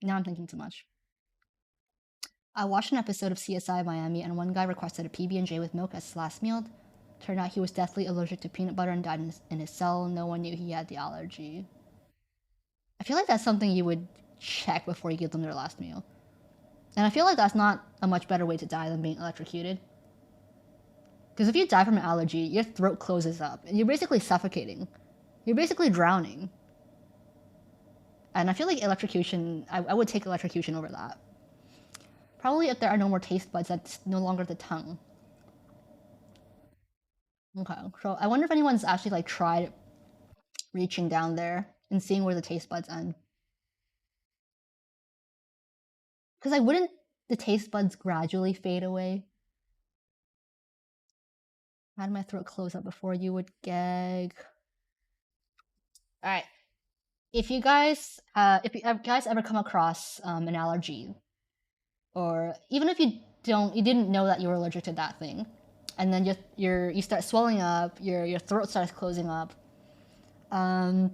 Now I'm thinking too much. I watched an episode of CSI Miami, and one guy requested a PB&J with milk as his last meal. Turned out he was deathly allergic to peanut butter and died in his cell. No one knew he had the allergy. I feel like that's something you would check before you give them their last meal. And I feel like that's not a much better way to die than being electrocuted. Because if you die from an allergy, your throat closes up, and you're basically suffocating. You're basically drowning. And I feel like electrocution, I would take electrocution over that. Probably if there are no more taste buds, that's no longer the tongue. Okay, so I wonder if anyone's actually like tried reaching down there and seeing where the taste buds end. Because like, wouldn't the taste buds gradually fade away? How did my throat close up before you would gag? All right. If you guys ever come across an allergy, or even if you didn't know that you were allergic to that thing, and then you start swelling up, your throat starts closing up, go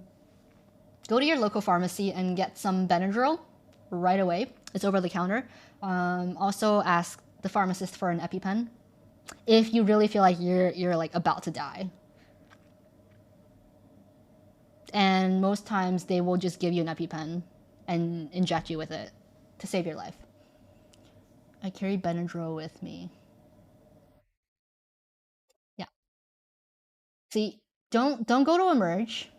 to your local pharmacy and get some Benadryl right away. It's over the counter. Also ask the pharmacist for an EpiPen if you really feel like you're like about to die. And most times they will just give you an EpiPen and inject you with it to save your life. I carry Benadryl with me. Yeah. See, don't go to Emerge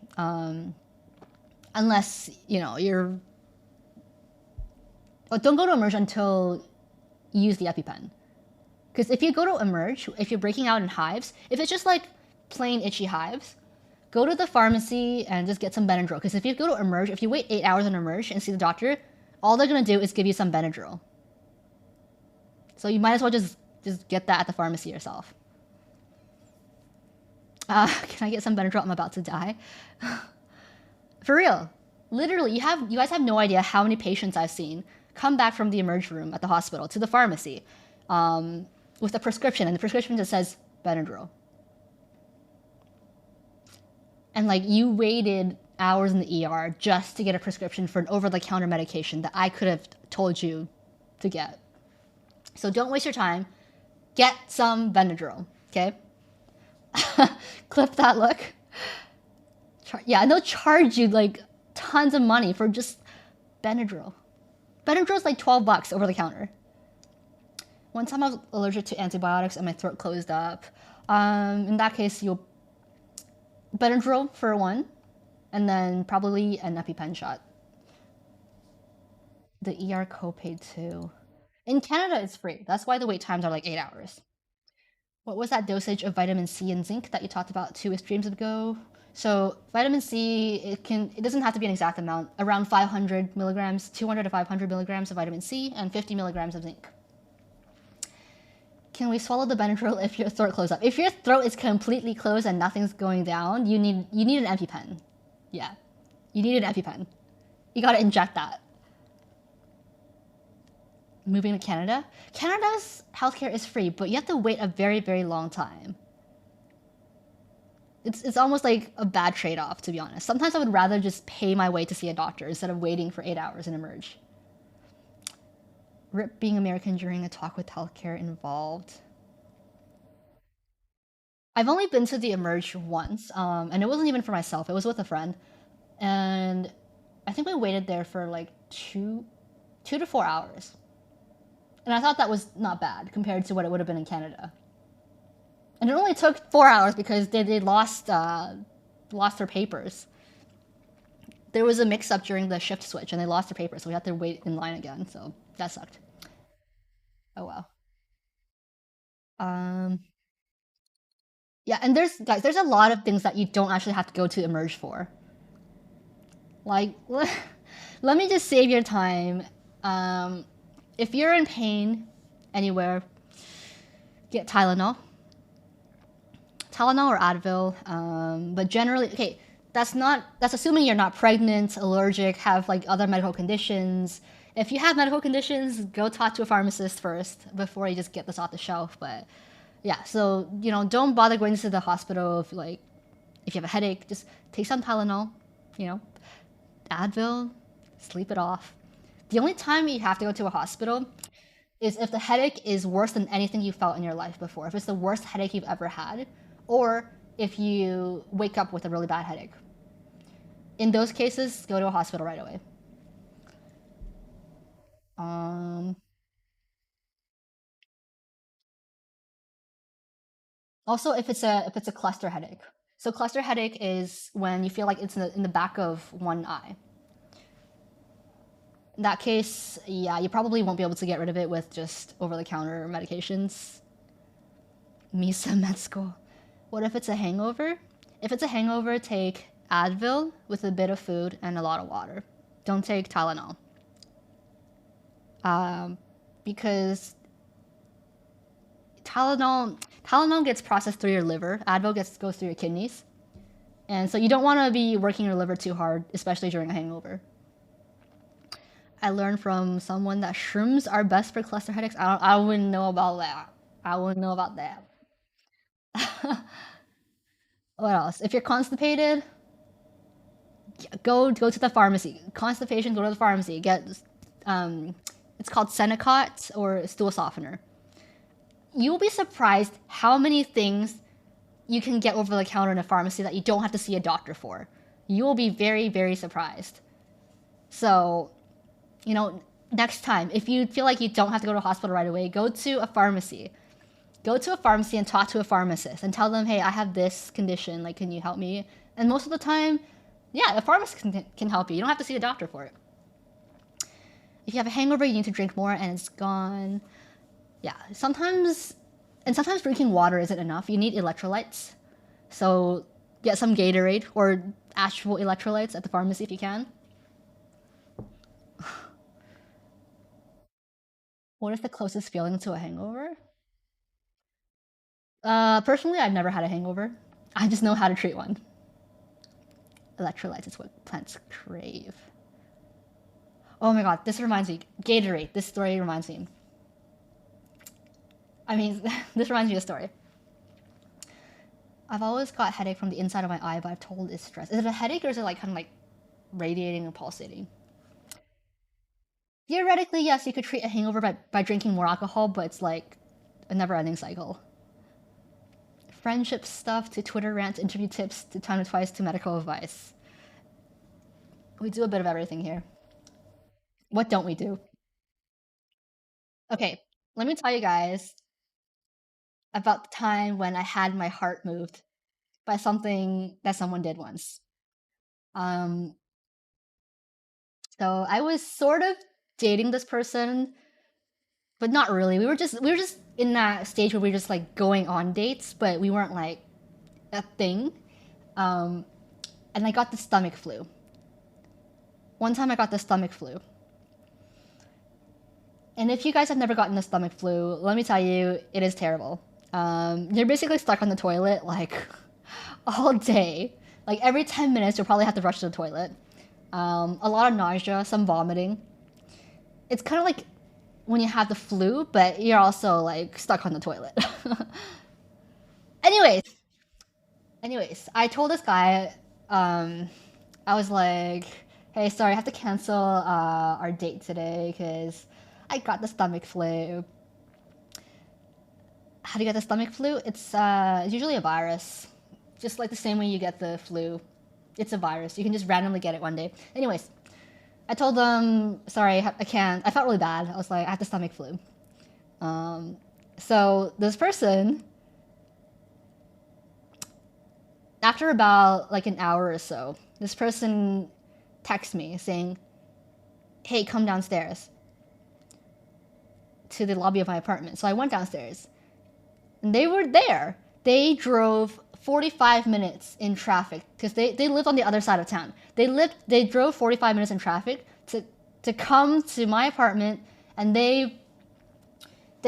unless you know you're. Well, don't go to Emerge until you use the EpiPen. Because if you go to Emerge, if you're breaking out in hives, if it's just like plain itchy hives, go to the pharmacy and just get some Benadryl. Because if you go to Emerge, if you wait 8 hours on Emerge and see the doctor, all they're gonna do is give you some Benadryl. So you might as well just get that at the pharmacy yourself. Can I get some Benadryl? I'm about to die. For real. Literally, you guys have no idea how many patients I've seen come back from the Emerge room at the hospital to the pharmacy with a prescription, and the prescription just says Benadryl. And like you waited hours in the ER just to get a prescription for an over-the-counter medication that I could have told you to get. So don't waste your time. Get some Benadryl, okay? Clip that look. Yeah, and they'll charge you like tons of money for just Benadryl. Benadryl's like $12 over the counter. One time I was allergic to antibiotics and my throat closed up. In that case, you'll Benadryl for one, and then probably an EpiPen shot. The ER copay too. In Canada, it's free. That's why the wait times are like 8 hours. What was that dosage of vitamin C and zinc that you talked about 2 streams ago? So vitamin C, it doesn't have to be an exact amount. Around 500 milligrams, 200 to 500 milligrams of vitamin C and 50 milligrams of zinc. Can we swallow the Benadryl if your throat closed up? If your throat is completely closed and nothing's going down, you need an EpiPen. Yeah, you need an EpiPen. You gotta inject that. Moving to Canada. Canada's healthcare is free, but you have to wait a very, very long time. It's almost like a bad trade-off, to be honest. Sometimes I would rather just pay my way to see a doctor instead of waiting for 8 hours and emerge. RIP being American during a talk with healthcare involved. I've only been to the Emerge once, and it wasn't even for myself. It was with a friend, and I think we waited there for like two to 4 hours, and I thought that was not bad compared to what it would have been in Canada. And it only took 4 hours because they lost their papers. There was a mix-up during the shift switch, and they lost their papers, so we had to wait in line again. So that sucked. Oh well. Yeah, and there's a lot of things that you don't actually have to go to Emerge for. Like, let me just save your time. If you're in pain anywhere, get Tylenol. Tylenol or Advil. But generally, okay, that's assuming you're not pregnant, allergic, have like other medical conditions. If you have medical conditions, go talk to a pharmacist first before you just get this off the shelf. But yeah, so don't bother going to the hospital if you have a headache. Just take some Tylenol, Advil, sleep it off. The only time you have to go to a hospital is if the headache is worse than anything you felt in your life before. If it's the worst headache you've ever had, or if you wake up with a really bad headache. In those cases, go to a hospital right away. Also, if it's a cluster headache. So cluster headache is when you feel like it's in the back of one eye. In that case, yeah, you probably won't be able to get rid of it with just over-the-counter medications. Misa med school. What if it's a hangover? If it's a hangover, take Advil with a bit of food and a lot of water. Don't take Tylenol. Because Tylenol gets processed through your liver. Advil goes through your kidneys. And so you don't want to be working your liver too hard, especially during a hangover. I learned from someone that shrooms are best for cluster headaches. I wouldn't know about that. I wouldn't know about that. What else? If you're constipated, go to the pharmacy. Constipation, go to the pharmacy. Get it's called Senecot or stool softener. You'll be surprised how many things you can get over the counter in a pharmacy that you don't have to see a doctor for. You will be very, very surprised. So, next time, if you feel like you don't have to go to a hospital right away, go to a pharmacy. Go to a pharmacy and talk to a pharmacist and tell them, hey, I have this condition. Like, can you help me? And most of the time, yeah, the pharmacist can help you. You don't have to see a doctor for it. If you have a hangover, you need to drink more and it's gone. Yeah, sometimes drinking water isn't enough. You need electrolytes. So get some Gatorade or actual electrolytes at the pharmacy if you can. What is the closest feeling to a hangover? Personally, I've never had a hangover. I just know how to treat one. Electrolytes is what plants crave. Oh my god, this reminds me. Gatorade. This story reminds me. I mean, this reminds me of a story. I've always got headache from the inside of my eye, but I've told it's stress. Is it a headache or is it like kind of like radiating and pulsating? Theoretically, yes, you could treat a hangover by drinking more alcohol, but it's like a never-ending cycle. Friendship stuff to Twitter rants, interview tips to time to twice to medical advice. We do a bit of everything here. What don't we do? Okay, let me tell you guys about the time when I had my heart moved by something that someone did once. Um, so I was sort of dating this person, but not really. We were just in that stage where we were just like going on dates, but we weren't like a thing. Um, and I got the stomach flu. One time I got the stomach flu. And if you guys have never gotten the stomach flu, let me tell you, it is terrible. You're basically stuck on the toilet like all day. Like every 10 minutes, you'll probably have to rush to the toilet. A lot of nausea, some vomiting. It's kind of like when you have the flu, but you're also like stuck on the toilet. anyways, anyways, I told this guy, I was like, hey, sorry, I have to cancel our date today because I got the stomach flu. How do you get the stomach flu? It's usually a virus, just like the same way you get the flu. It's a virus. You can just randomly get it one day. Anyways, I told them, sorry, I can't. I felt really bad. I was like, I have the stomach flu. So this person, after about like an hour or so, this person texts me saying, hey, come downstairs to the lobby of my apartment. So I went downstairs and they were there. They drove 45 minutes in traffic because they lived on the other side of town. They drove 45 minutes in traffic to come to my apartment, and they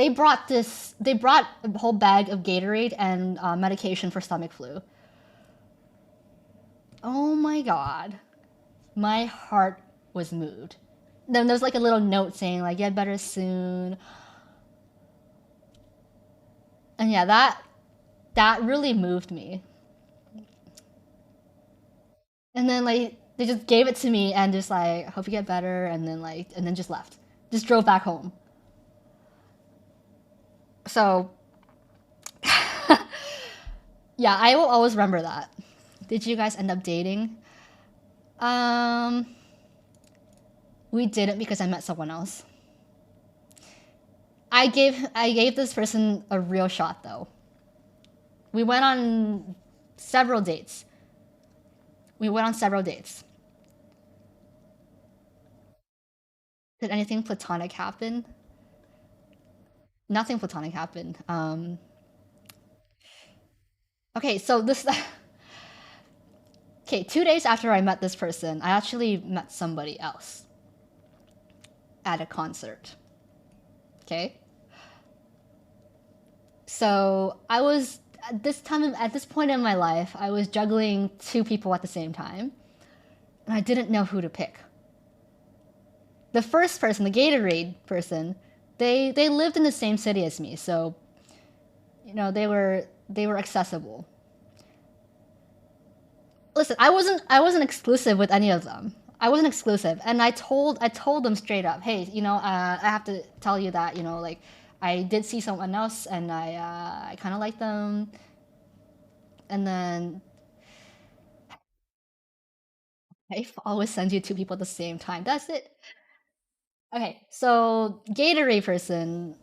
brought a whole bag of Gatorade and medication for stomach flu. Oh my god, my heart was moved. Then there's like a little note saying like get better soon. And yeah, that really moved me. And then like they just gave it to me and just like hope you get better, and then just left. Just drove back home. So yeah, I will always remember that. Did you guys end up dating? Um we didn't because I met someone else. I gave this person a real shot though. We went on several dates. We went on several dates. Did anything platonic happen? Nothing platonic happened. Okay, so this. Okay, 2 days after I met this person, I actually met somebody else at a concert. Okay. So I was at this point in my life, I was juggling two people at the same time, and I didn't know who to pick. The first person, the Gatorade person, they lived in the same city as me, so they were accessible. Listen, I wasn't exclusive with any of them. I wasn't exclusive, and I told them straight up, hey, I have to tell you that like I did see someone else, and I kind of like them, and then I always send you two people at the same time. That's it. Okay, so Gatorade person.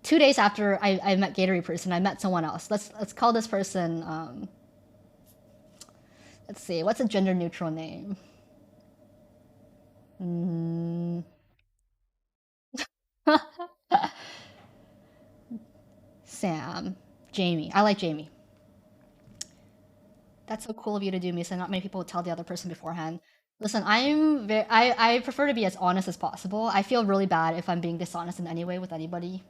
2 days after I met Gatorade person, I met someone else. Let's call this person. Let's see, what's a gender neutral name? Mm. Sam, Jamie. I like Jamie. That's so cool of you to do, Misa. Not many people would tell the other person beforehand. Listen, I prefer to be as honest as possible. I feel really bad if I'm being dishonest in any way with anybody.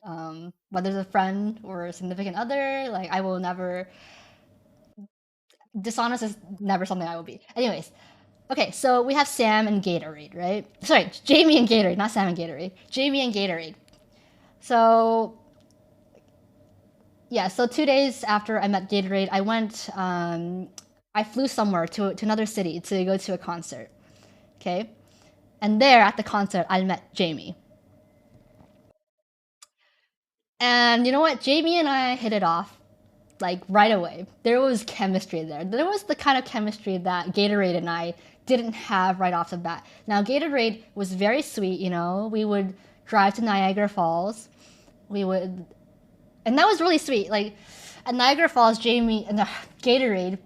Whether it's a friend or a significant other, like I will never dishonest is never something I will be. Anyways, okay, so we have Sam and Gatorade, right? Sorry, Jamie and Gatorade, not Sam and Gatorade. Jamie and Gatorade. So yeah, so 2 days after I met Gatorade, I flew somewhere to another city to go to a concert. Okay. And there at the concert, I met Jamie. And you know what? Jamie and I hit it off like right away. There was chemistry there. There was the kind of chemistry that Gatorade and I didn't have right off the bat. Now, Gatorade was very sweet, you know. We would drive to Niagara Falls. We would, and that was really sweet. Like at Niagara Falls, Jamie and the Gatorade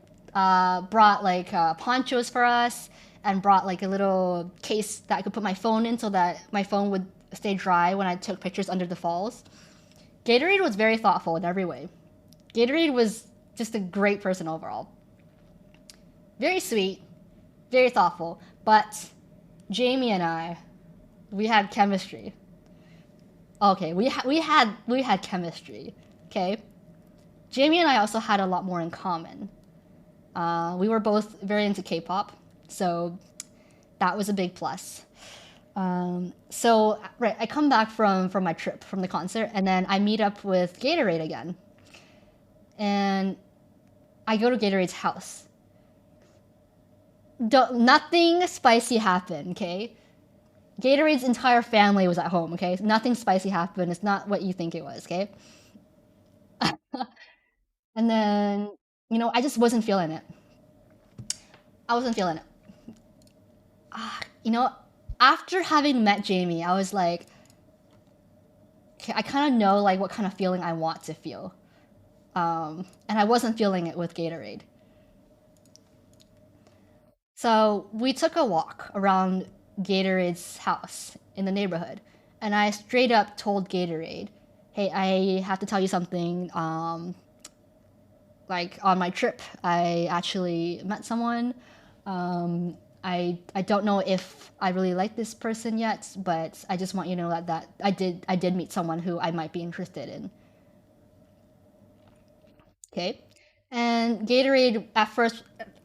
brought like ponchos for us and brought like a little case that I could put my phone in so that my phone would stay dry when I took pictures under the falls. Gatorade was very thoughtful in every way. Gatorade was just a great person overall. Very sweet, very thoughtful. But Jamie and I, we had chemistry. Okay, we had chemistry. Okay, Jamie and I also had a lot more in common. We were both very into K-pop, so that was a big plus. So right, I come back from my trip from the concert, and then I meet up with Gatorade again, and I go to Gatorade's house. Nothing spicy happened, okay? Gatorade's entire family was at home, okay? Nothing spicy happened. It's not what you think it was, okay? And then, I just wasn't feeling it. I wasn't feeling it. You know, after having met Jamie, I was like, okay, I kind of know like what kind of feeling I want to feel. And I wasn't feeling it with Gatorade. So we took a walk around Gatorade's house in the neighborhood, and I straight up told Gatorade, "Hey, I have to tell you something. Like on my trip, I actually met someone. I don't know if I really like this person yet, but I just want you to know that I did meet someone who I might be interested in." Okay. And Gatorade at first,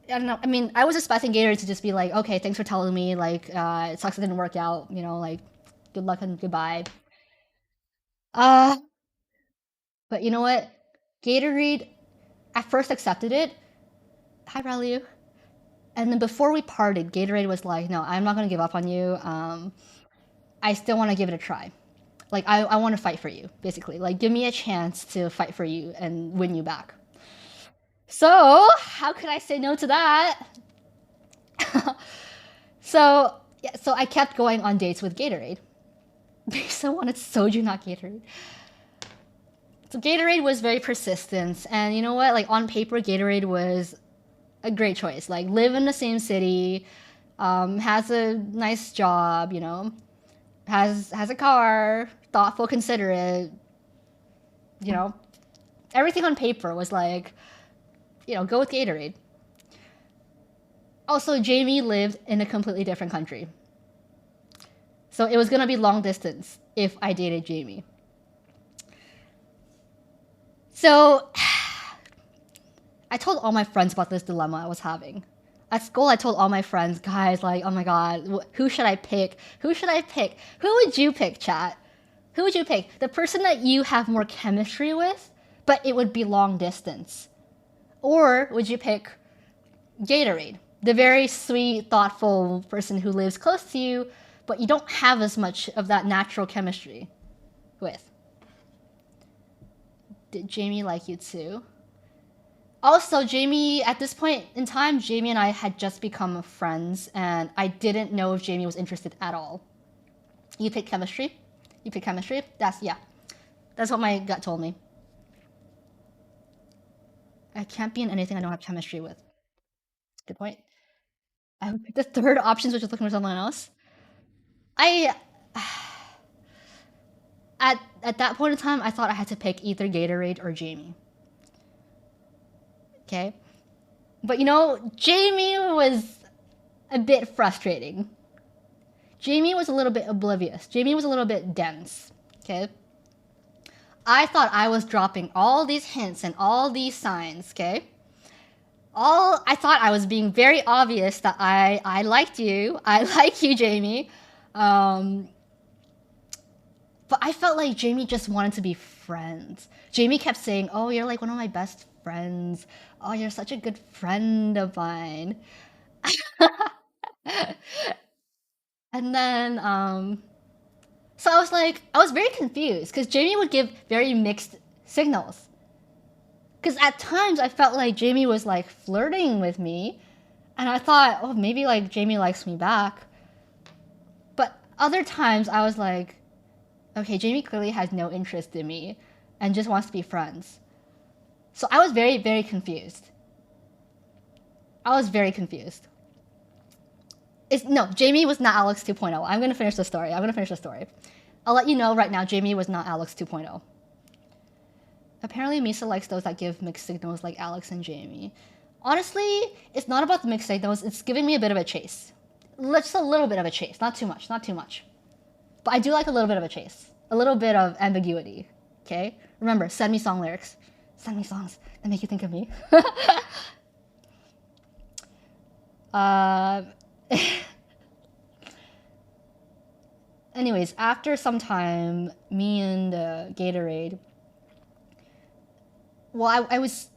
I don't know. I mean, I was expecting Gatorade to just be like, okay, thanks for telling me. Like, it sucks it didn't work out. Like, good luck and goodbye. Uh, but you know what? Gatorade at first accepted it. Hi, Relu. And then before we parted, Gatorade was like, no, I'm not going to give up on you. I still want to give it a try. Like, I want to fight for you, basically. Like, give me a chance to fight for you and win you back. So, how could I say no to that? So I kept going on dates with Gatorade. They still wanted soju, not Gatorade. So Gatorade was very persistent, and you know what? Like on paper, Gatorade was a great choice. Like live in the same city, has a nice job, has a car, thoughtful, considerate. You know, everything on paper was like, go with Gatorade. Also, Jamie lived in a completely different country. So it was gonna be long distance if I dated Jamie. So I told all my friends about this dilemma I was having. At school, I told all my friends, guys, like, oh my god, who should I pick? Who should I pick? Who would you pick, chat? Who would you pick? The person that you have more chemistry with, but it would be long distance. Or would you pick Gatorade, the very sweet, thoughtful person who lives close to you, but you don't have as much of that natural chemistry with? Did Jamie like you too? Also, Jamie, at this point in time, Jamie and I had just become friends, and I didn't know if Jamie was interested at all. You picked chemistry? You picked chemistry? Yeah. That's what my gut told me. I can't be in anything I don't have chemistry with. Good point. I would pick the third option, which is looking for someone else. I at that point in time, I thought I had to pick either Gatorade or Jamie. Okay, but Jamie was a bit frustrating. Jamie was a little bit oblivious. Jamie was a little bit dense. Okay, I thought I was dropping all these hints and all these signs. Okay. I thought I was being very obvious that I liked you. I like you, Jamie. But I felt like Jamie just wanted to be friends. Jamie kept saying, "Oh, you're like one of my best friends. Oh, you're such a good friend of mine." And then, so I was like, I was very confused because Jamie would give very mixed signals. Because at times I felt like Jamie was like flirting with me, and I thought, oh, maybe like Jamie likes me back. But other times I was like, okay, Jamie clearly has no interest in me and just wants to be friends. So I was very, very confused. I was very confused. No, Jamie was not Alex 2.0. I'm going to finish the story. I'll let you know right now, Jamie was not Alex 2.0. Apparently, Misa likes those that give mixed signals like Alex and Jamie. Honestly, it's not about the mixed signals. It's giving me a bit of a chase. Just a little bit of a chase. Not too much. But I do like a little bit of a chase. A little bit of ambiguity. Okay? Remember, send me song lyrics. Send me songs that make you think of me. Anyways, after some time, me and Gatorade, well, I was,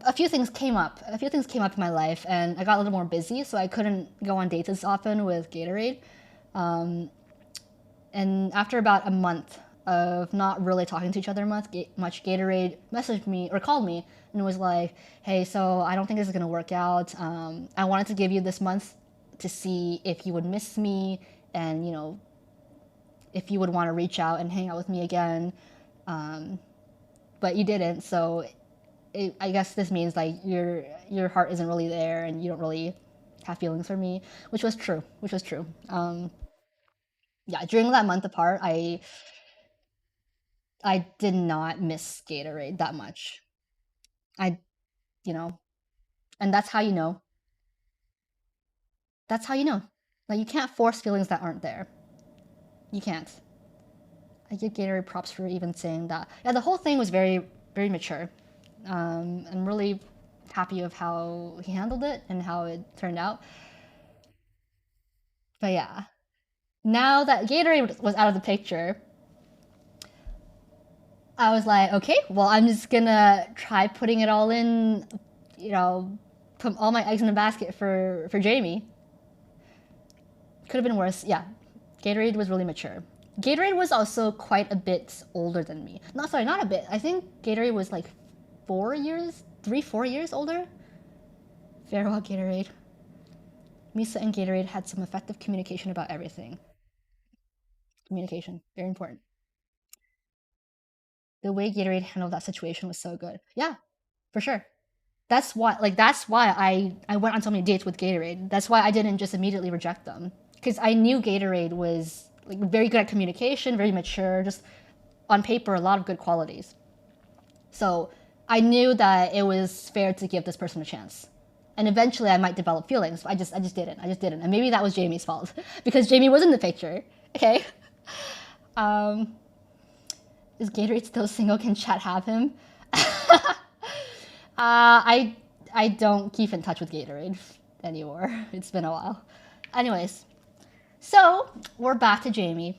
a few things came up. In my life, and I got a little more busy, so I couldn't go on dates as often with Gatorade. And after about a month of not really talking to each other much, Gatorade messaged me or called me and was like, "Hey, so I don't think this is gonna work out. I wanted to give you this month to see if you would miss me and if you would want to reach out and hang out with me again, but you didn't. So I guess this means like your heart isn't really there and you don't really have feelings for me," which was true. Yeah, during that month apart, I did not miss Gatorade that much. I, you know, and that's how you know. That's how you know. Like, you can't force feelings that aren't there. You can't. I give Gatorade props for even saying that. Yeah, the whole thing was very, very mature. I'm really happy of how he handled it and how it turned out. But yeah, now that Gatorade was out of the picture, I was like, okay, well, I'm just gonna try putting it all in, put all my eggs in a basket for Jamie. Could have been worse. Yeah, Gatorade was really mature. Gatorade was also quite a bit older than me. Not a bit. I think Gatorade was like 4 years, 4 years older. Farewell, Gatorade. Misa and Gatorade had some effective communication about everything. Communication, very important. The way Gatorade handled that situation was so good. Yeah, for sure. That's why I went on so many dates with Gatorade. That's why I didn't just immediately reject them, because I knew Gatorade was like very good at communication, very mature, just on paper a lot of good qualities. So I knew that it was fair to give this person a chance. And eventually I might develop feelings, but I just didn't. And maybe that was Jamie's fault because Jamie was in the picture. Okay. Is Gatorade still single? Can chat have him? I don't keep in touch with Gatorade anymore. It's been a while. Anyways, so we're back to Jamie.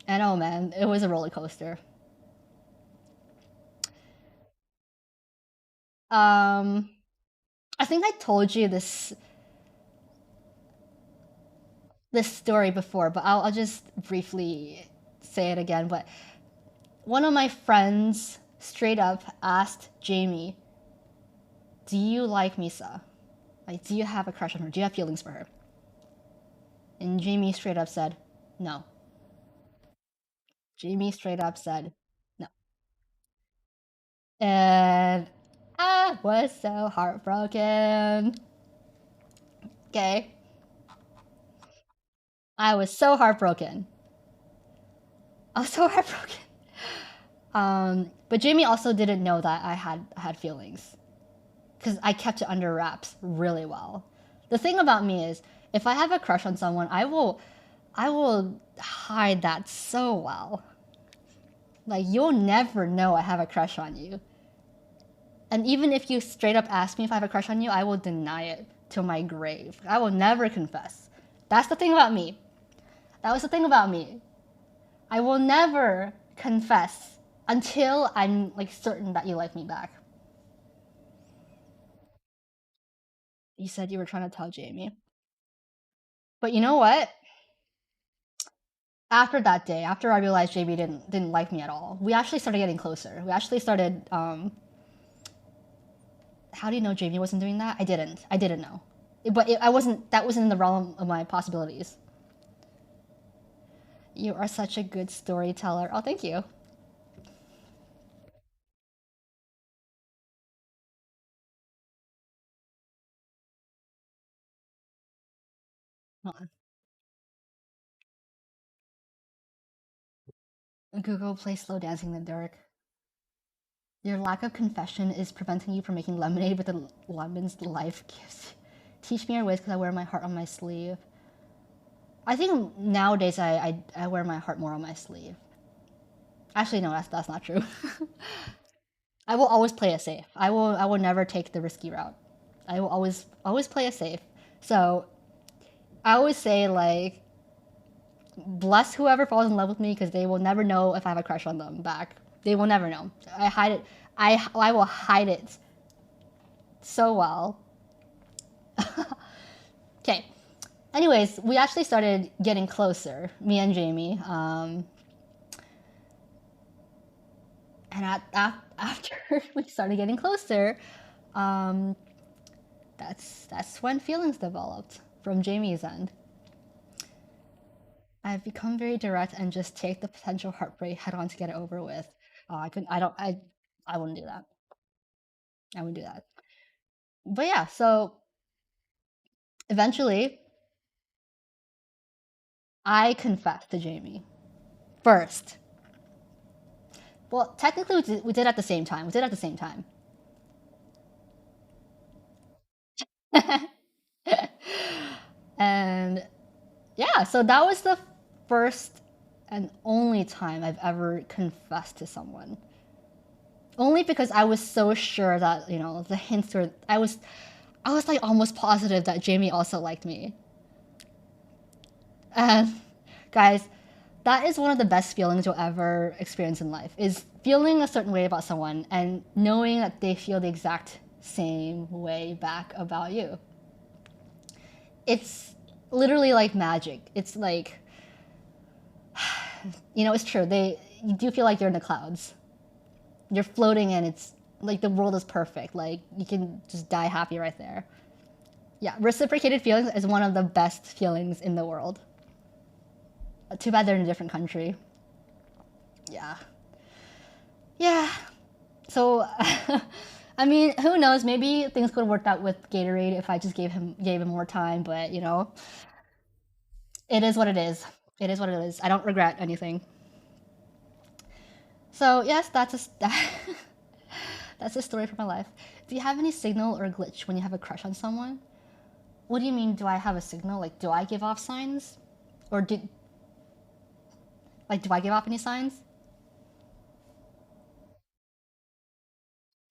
And oh man, it was a roller coaster. I think I told you this story before, but I'll just briefly say it again. But one of my friends straight up asked Jamie, "Do you like Misa? Like, do you have a crush on her? Do you have feelings for her?" And Jamie straight up said, "No." Jamie straight up said, "No." And I was so heartbroken. Okay. I was so heartbroken. But Jamie also didn't know that I had feelings, because I kept it under wraps really well. The thing about me is, if I have a crush on someone, I will hide that so well. Like, you'll never know I have a crush on you. And even if you straight up ask me if I have a crush on you, I will deny it till my grave. I will never confess. That's the thing about me. That was the thing about me. I will never confess until I'm like certain that you like me back. You said you were trying to tell Jamie. But you know what? After that day, after I realized Jamie didn't like me at all, we actually started getting closer. We actually started. How do you know Jamie wasn't doing that? I didn't. I didn't know, but I wasn't. That wasn't in the realm of my possibilities. You are such a good storyteller. Oh, thank you. Hold on. Google play slow dancing in the dark. Your lack of confession is preventing you from making lemonade with the lemons life gives. Teach me your ways because I wear my heart on my sleeve. I think nowadays I wear my heart more on my sleeve. Actually, no, that's not true. I will always play it safe. I will never take the risky route. I will always play it safe. So I always say like, bless whoever falls in love with me because they will never know if I have a crush on them back. They will never know. I hide it. I will hide it so well. Okay. Anyways, we actually started getting closer, me and Jamie. And after we started getting closer, um, that's when feelings developed from Jamie's end. I've become very direct and just take the potential heartbreak head on to get it over with. I couldn't. I don't. I wouldn't do that. I wouldn't do that. But yeah, so eventually, I confessed to Jamie first. Well, technically, we did at the same time. We did at the same time. And yeah, so that was the first and only time I've ever confessed to someone. Only because I was so sure that, the hints were I was like almost positive that Jamie also liked me. And guys, that is one of the best feelings you'll ever experience in life is feeling a certain way about someone and knowing that they feel the exact same way back about you. It's literally like magic. It's like it's true. You do feel like you're in the clouds. You're floating and it's like the world is perfect. Like you can just die happy right there. Yeah, reciprocated feelings is one of the best feelings in the world. Too bad they're in a different country. Yeah. Yeah. So, I mean, who knows? Maybe things could have worked out with Gatorade if I just gave him more time. But it is what it is. It is what it is. I don't regret anything. So yes, that's a story from my life. Do you have any signal or glitch when you have a crush on someone? What do you mean? Do I have a signal? Like, do I give off signs, or do I give off any signs?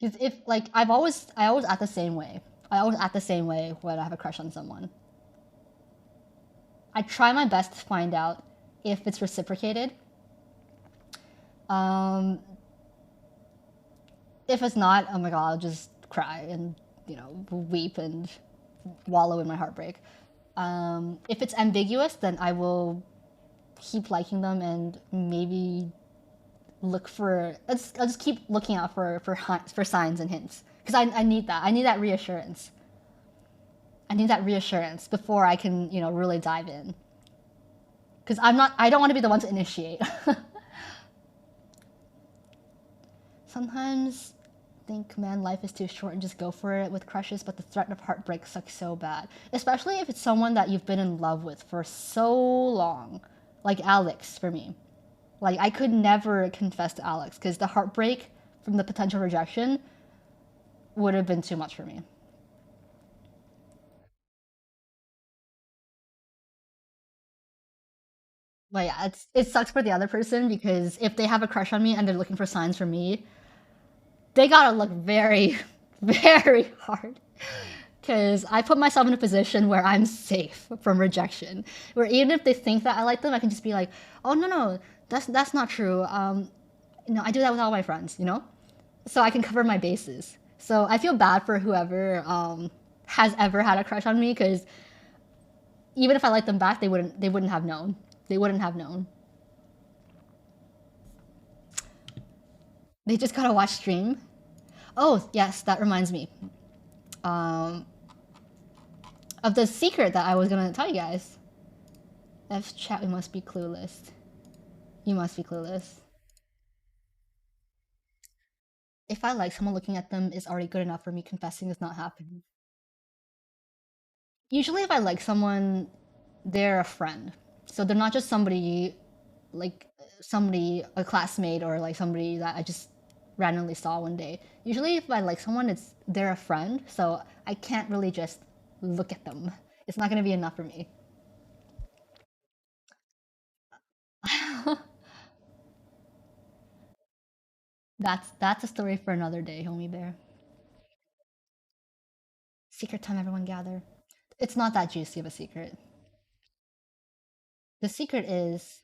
Because if like I always act the same way. I always act the same way when I have a crush on someone. I try my best to find out if it's reciprocated. Um, if it's not, oh my god, I'll just cry and weep and wallow in my heartbreak. If it's ambiguous, then I will keep liking them and maybe look for. I'll just keep looking out for signs and hints because I need that. I need that reassurance. I need that reassurance before I can really dive in. Because I don't want to be the one to initiate. Sometimes think, man, life is too short and just go for it with crushes, but the threat of heartbreak sucks so bad. Especially if it's someone that you've been in love with for so long. Like Alex for me. Like I could never confess to Alex because the heartbreak from the potential rejection would have been too much for me. But yeah, it sucks for the other person because if they have a crush on me and they're looking for signs for me, they gotta look very, very hard. Because I put myself in a position where I'm safe from rejection. Where even if they think that I like them, I can just be like, oh, no, no. That's not true. No, I do that with all my friends, you know? So I can cover my bases. So I feel bad for whoever has ever had a crush on me, because even if I liked them back, they wouldn't have known. They wouldn't have known. They just gotta watch stream. Oh yes, that reminds me of the secret that I was gonna tell you guys. F chat, we must be clueless. You must be clueless. If I like someone, looking at them is already good enough for me. Confessing is not happening. Usually if I like someone, they're a friend. So they're not just somebody, like somebody, a classmate, or like somebody that I just randomly saw one day. Usually if I like someone, they're a friend, so I can't really just look at them. It's not gonna be enough for me. That's a story for another day, homie bear. Secret time, everyone gather. It's not that juicy of a secret. The secret is,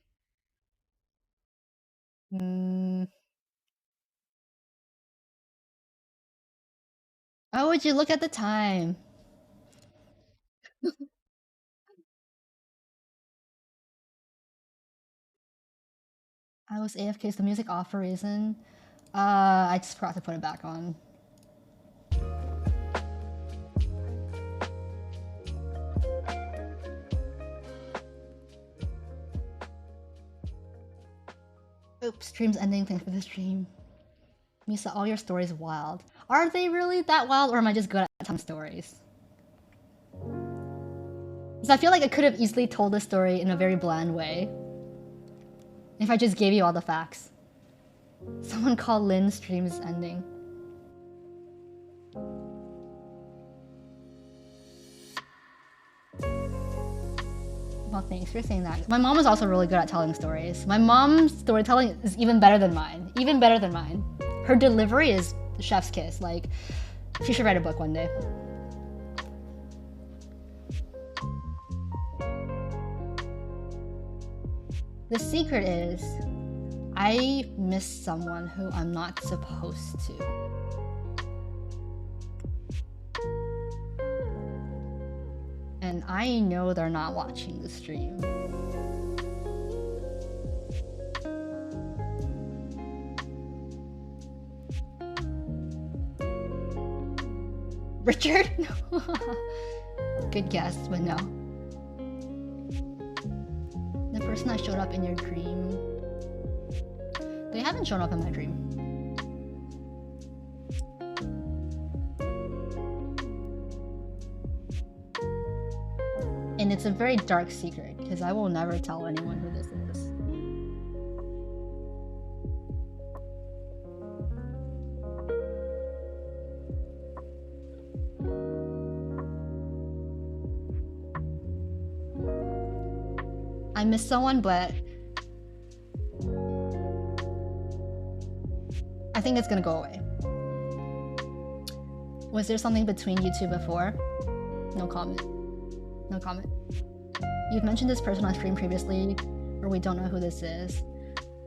mm, oh, would you look at the time? I was AFK. Is the music off for a reason? I just forgot to put it back on. Oops, stream's ending. Thanks for the stream. Misa, all your stories wild. Are they really that wild, or am I just good at telling stories? Because I feel like I could have easily told this story in a very bland way if I just gave you all the facts. Someone call Lynn, stream's ending. Well, thanks for saying that. My mom is also really good at telling stories. My mom's storytelling is even better than mine. Even better than mine. Her delivery is chef's kiss. Like, she should write a book one day. The secret is, I miss someone who I'm not supposed to. And I know they're not watching the stream. Richard? Good guess, but no. The person that showed up in your dream. They haven't shown up in my dream. And it's a very dark secret, because I will never tell anyone who this is. I miss someone, but I think it's gonna go away. Was there something between you two before? No comment. No comment. You've mentioned this person on stream previously, or we don't know who this is.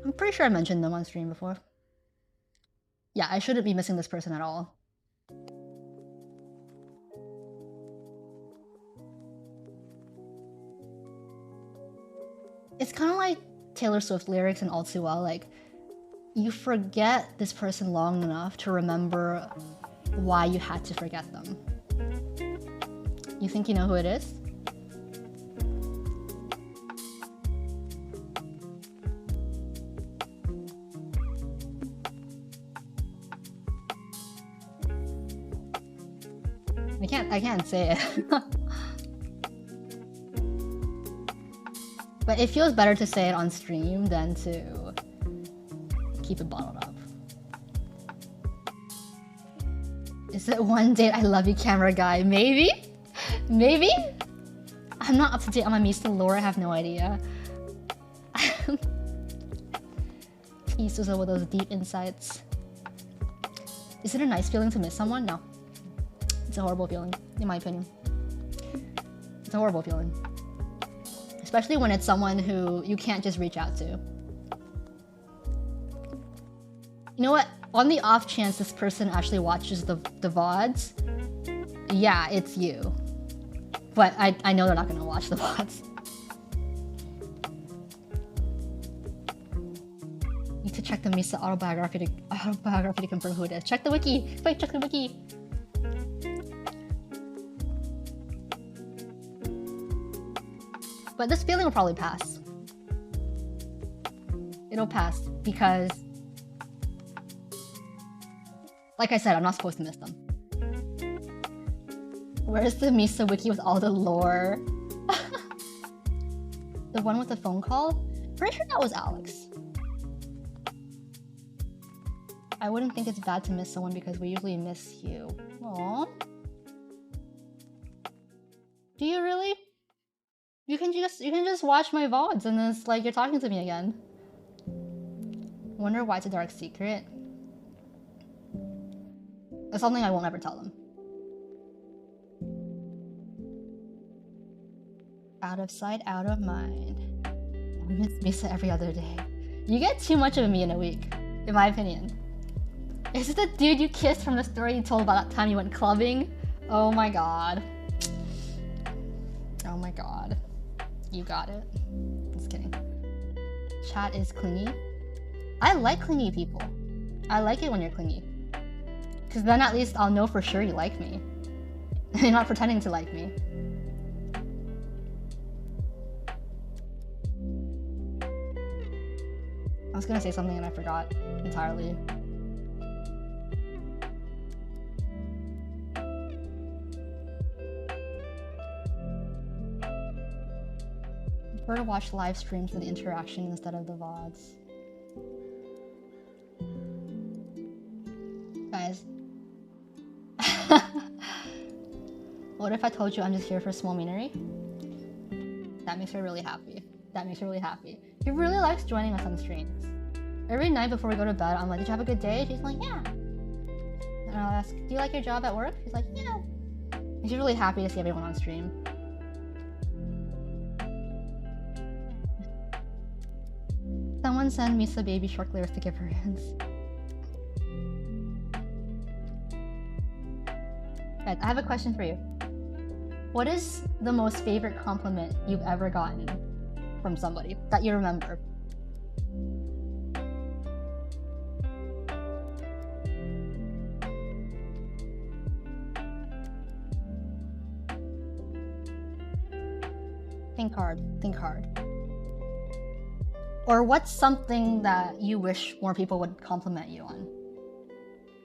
I'm pretty sure I mentioned them on stream before. Yeah, I shouldn't be missing this person at all. It's kind of like Taylor Swift lyrics in All Too Well, like, you forget this person long enough to remember why you had to forget them. You think you know who it is? I can't say it. But it feels better to say it on stream than to keep it bottled up. Is it one date I love you camera guy? Maybe? Maybe? I'm not up to date on my Misa lore, I have no idea. Peace was over those deep insights. Is it a nice feeling to miss someone? No. It's a horrible feeling, in my opinion. It's a horrible feeling. Especially when it's someone who you can't just reach out to. You know what? On the off chance this person actually watches the VODs, yeah, it's you. But I know they're not gonna watch the VODs. Need to check the Misa autobiography to confirm who it is. Check the wiki! Wait, check the wiki! But this feeling will probably pass. It'll pass because, like I said, I'm not supposed to miss them. Where's the Misa wiki with all the lore? The one with the phone call? Pretty sure that was Alex. I wouldn't think it's bad to miss someone because we usually miss you. Aww. Do you really? You can just watch my VODs and it's like you're talking to me again. Wonder why it's a dark secret. It's something I won't ever tell them. Out of sight, out of mind. I miss Misa every other day. You get too much of me in a week, in my opinion. Is it the dude you kissed from the story you told about that time you went clubbing? Oh my god. Oh my god. You got it. Just kidding. Chat is clingy. I like clingy people. I like it when you're clingy. Because then at least I'll know for sure you like me. You're not pretending to like me. I was gonna say something and I forgot entirely. I prefer to watch live streams for the interaction instead of the VODs. Guys. What if I told you I'm just here for small minery? That makes her really happy. That makes her really happy. She really likes joining us on streams. Every night before we go to bed, I'm like, did you have a good day? She's like, yeah. And I'll ask, do you like your job at work? She's like, yeah. And she's really happy to see everyone on stream. Someone send Misa baby shark lyrics to give her hints. Guys, I have a question for you. What is the most favorite compliment you've ever gotten from somebody that you remember? Think hard, think hard. Or what's something that you wish more people would compliment you on?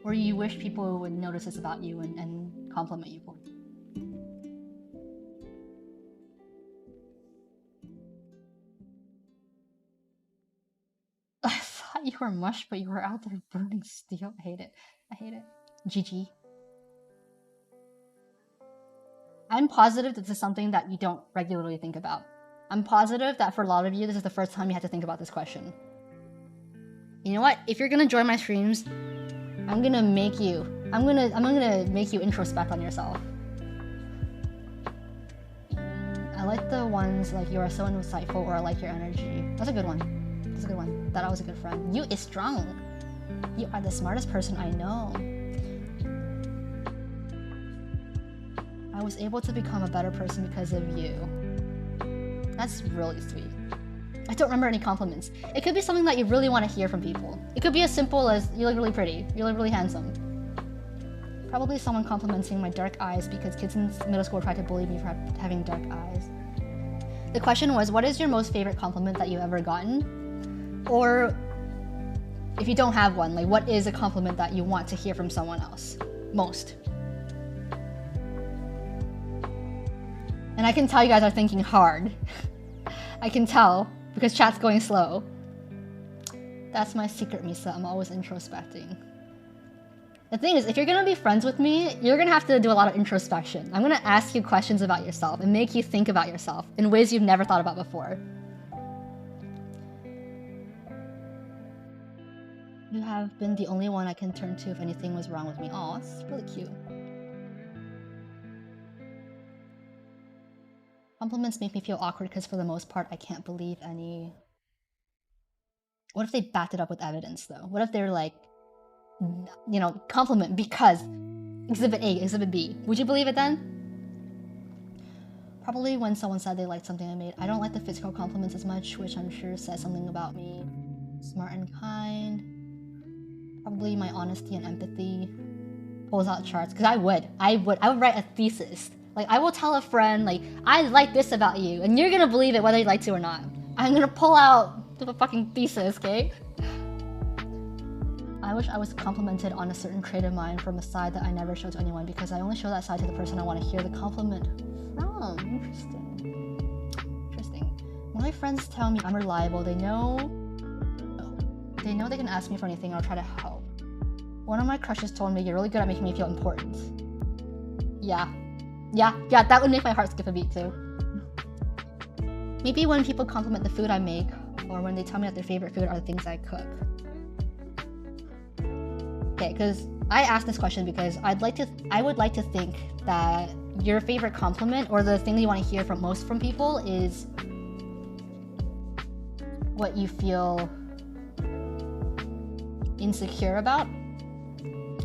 Or you wish people would notice this about you and compliment you for? I thought you were mush, but you were out there burning steel. I hate it. I hate it. GG. I'm positive that this is something that you don't regularly think about. I'm positive that for a lot of you, this is the first time you had to think about this question. You know what? If you're gonna join my streams, I'm gonna make you introspect on yourself. I like the ones like you are so insightful or I like your energy. That's a good one. That's a good one. That I was a good friend. You is strong. You are the smartest person I know. I was able to become a better person because of you. That's really sweet. I don't remember any compliments. It could be something that you really want to hear from people. It could be as simple as, you look really pretty, you look really handsome. Probably someone complimenting my dark eyes because kids in middle school tried to bully me for having dark eyes. The question was, what is your most favorite compliment that you've ever gotten? Or, if you don't have one, like what is a compliment that you want to hear from someone else? Most. And I can tell you guys are thinking hard. I can tell, because chat's going slow. That's my secret, Misa. I'm always introspecting. The thing is, if you're gonna be friends with me, you're gonna have to do a lot of introspection. I'm gonna ask you questions about yourself and make you think about yourself in ways you've never thought about before. You have been the only one I can turn to if anything was wrong with me. Aw, it's really cute. Compliments make me feel awkward because for the most part, I can't believe any... What if they backed it up with evidence though? What if they're like, compliment because exhibit A, exhibit B. Would you believe it then? Probably when someone said they liked something I made. I don't like the physical compliments as much, which I'm sure says something about me. Smart and kind. Probably my honesty and empathy. Pulls out charts, because I would write a thesis. Like, I will tell a friend, like, I like this about you, and you're gonna believe it whether you like to or not. I'm gonna pull out the fucking thesis, okay? I wish I was complimented on a certain trait of mine from a side that I never show to anyone, because I only show that side to the person I want to hear the compliment from. Interesting. When my friends tell me I'm reliable, they know they can ask me for anything, I'll try to help. One of my crushes told me, "You're really good at making me feel important." Yeah, that would make my heart skip a beat too. Maybe when people compliment the food I make, or when they tell me that their favorite food are the things I cook. Okay, because I asked this question because I would like to think that your favorite compliment, or the thing that you want to hear from people, is what you feel insecure about,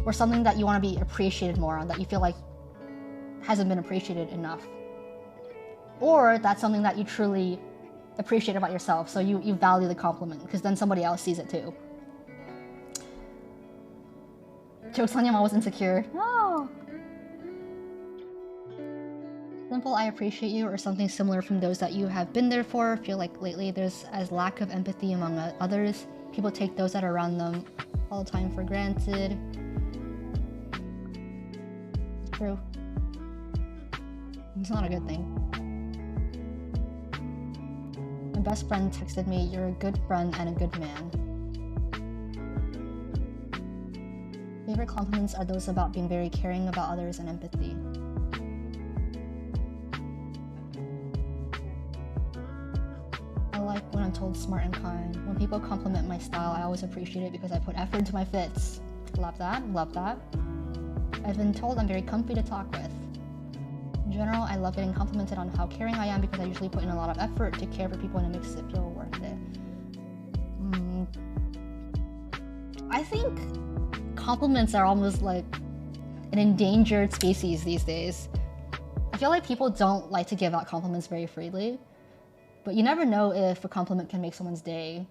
or something that you want to be appreciated more on, that you feel like hasn't been appreciated enough, or that's something that you truly appreciate about yourself, so you value the compliment, because then somebody else sees it too. Jokes on you, I'm always insecure. No. Simple "I appreciate you" or something similar from those that you have been there for. Feel like lately there's a lack of empathy among others. People take those that are around them all the time for granted. True. It's not a good thing. My best friend texted me, "You're a good friend and a good man." Favorite compliments are those about being very caring about others and empathy. I like when I'm told smart and kind. When people compliment my style, I always appreciate it because I put effort into my fits. Love that, love that. I've been told I'm very comfy to talk with. In general, I love getting complimented on how caring I am because I usually put in a lot of effort to care for people and it makes it feel worth it. I think compliments are almost like an endangered species these days. I feel like people don't like to give out compliments very freely, but you never know if a compliment can make someone's day,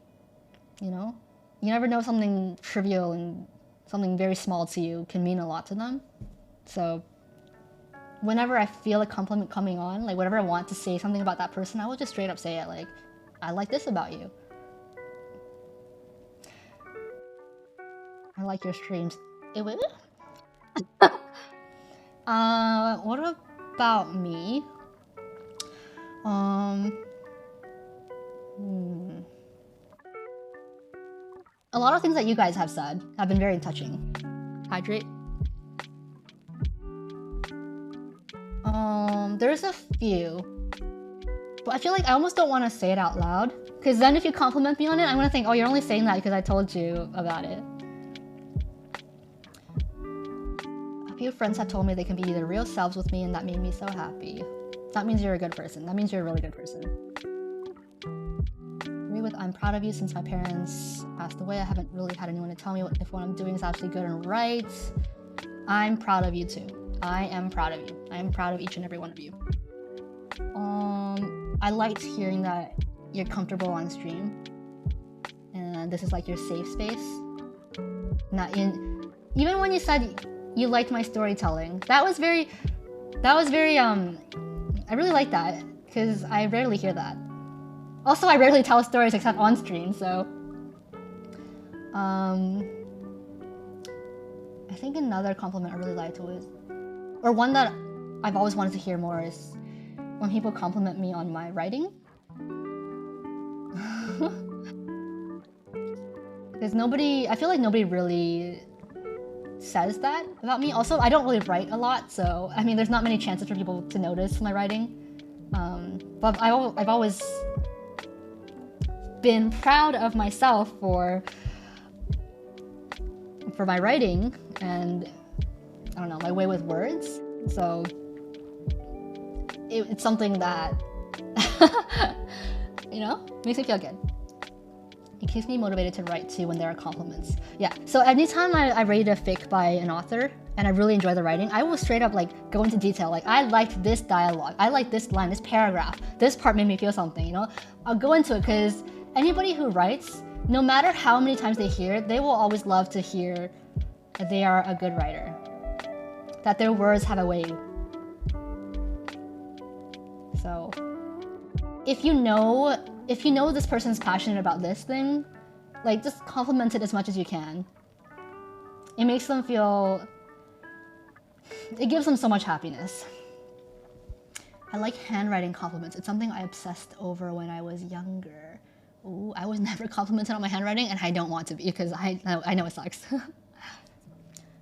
you know? You never know, something trivial and something very small to you can mean a lot to them. So whenever I feel a compliment coming on, like whenever I want to say something about that person, I will just straight up say it, like, "I like this about you." I like your streams. What about me? A lot of things that you guys have said have been very touching. Hydrate. There's a few, but I feel like I almost don't want to say it out loud, because then if you compliment me on it, I'm gonna think, "Oh, you're only saying that because I told you about it." A few friends have told me they can be their real selves with me, and that made me so happy. That means you're a good person. That means you're a really good person. Agree with "I'm proud of you." Since my parents passed away, I haven't really had anyone to tell me if what I'm doing is actually good and right. I'm proud of you too. I am proud of you. I am proud of each and every one of you. I liked hearing that you're comfortable on stream, and this is like your safe space. Even when you said you liked my storytelling, that was very, I really like that, because I rarely hear that. Also, I rarely tell stories except on stream, so. I think another compliment I really liked was, or one that I've always wanted to hear more, is when people compliment me on my writing. Because I feel like nobody really says that about me. Also, I don't really write a lot, so I mean, there's not many chances for people to notice my writing. But I've always been proud of myself for my writing and, I don't know, my way with words. So it's something that, makes me feel good. It keeps me motivated to write too when there are compliments. Yeah, so anytime I rate a fic by an author and I really enjoy the writing, I will straight up like go into detail. Like, I liked this dialogue, I like this line, this paragraph, this part made me feel something, you know? I'll go into it because anybody who writes, no matter how many times they hear it, they will always love to hear that they are a good writer, that their words have a weight. So if you know this person's passionate about this thing, like, just compliment it as much as you can. It makes them feel, it gives them so much happiness. I like handwriting compliments. It's something I obsessed over when I was younger. Ooh, I was never complimented on my handwriting, and I don't want to be because I know it sucks.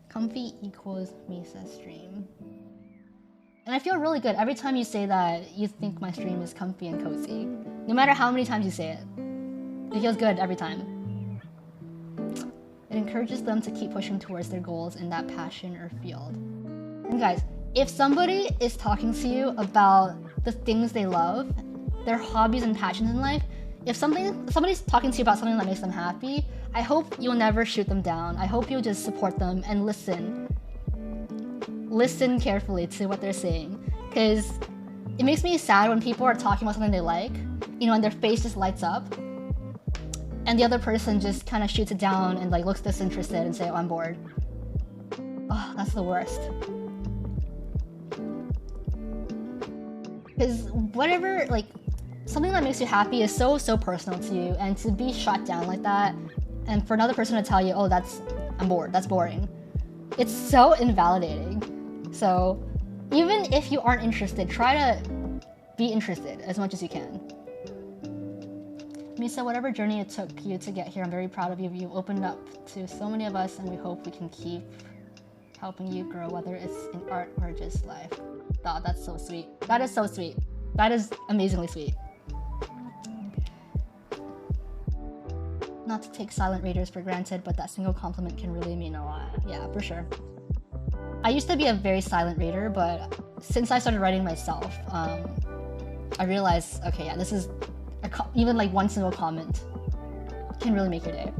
Comfy equals Misa stream. And I feel really good every time you say that you think my stream is comfy and cozy. No matter how many times you say it. It feels good every time. It encourages them to keep pushing towards their goals in that passion or field. And guys, if somebody is talking to you about the things they love, their hobbies and passions in life, if somebody's talking to you about something that makes them happy, I hope you'll never shoot them down. I hope you'll just support them and listen. Listen carefully to what they're saying, because it makes me sad when people are talking about something they like, you know, and their face just lights up, and the other person just kind of shoots it down and like looks disinterested and say, oh, I'm bored. Oh, that's the worst. Because whatever, like, something that makes you happy is so personal to you, and to be shot down like that, and for another person to tell you, oh, I'm bored, that's boring. It's so invalidating. So even if you aren't interested, try to be interested as much as you can. Misa, whatever journey it took you to get here, I'm very proud of you. You've opened up to so many of us, and we hope we can keep helping you grow, whether it's in art or just life. Oh, that's so sweet. That is so sweet. That is amazingly sweet. Not to take silent readers for granted, but that single compliment can really mean a lot. Yeah, for sure. I used to be a very silent reader, but since I started writing myself, I realized, okay, yeah, this is even like one single comment can really make your day.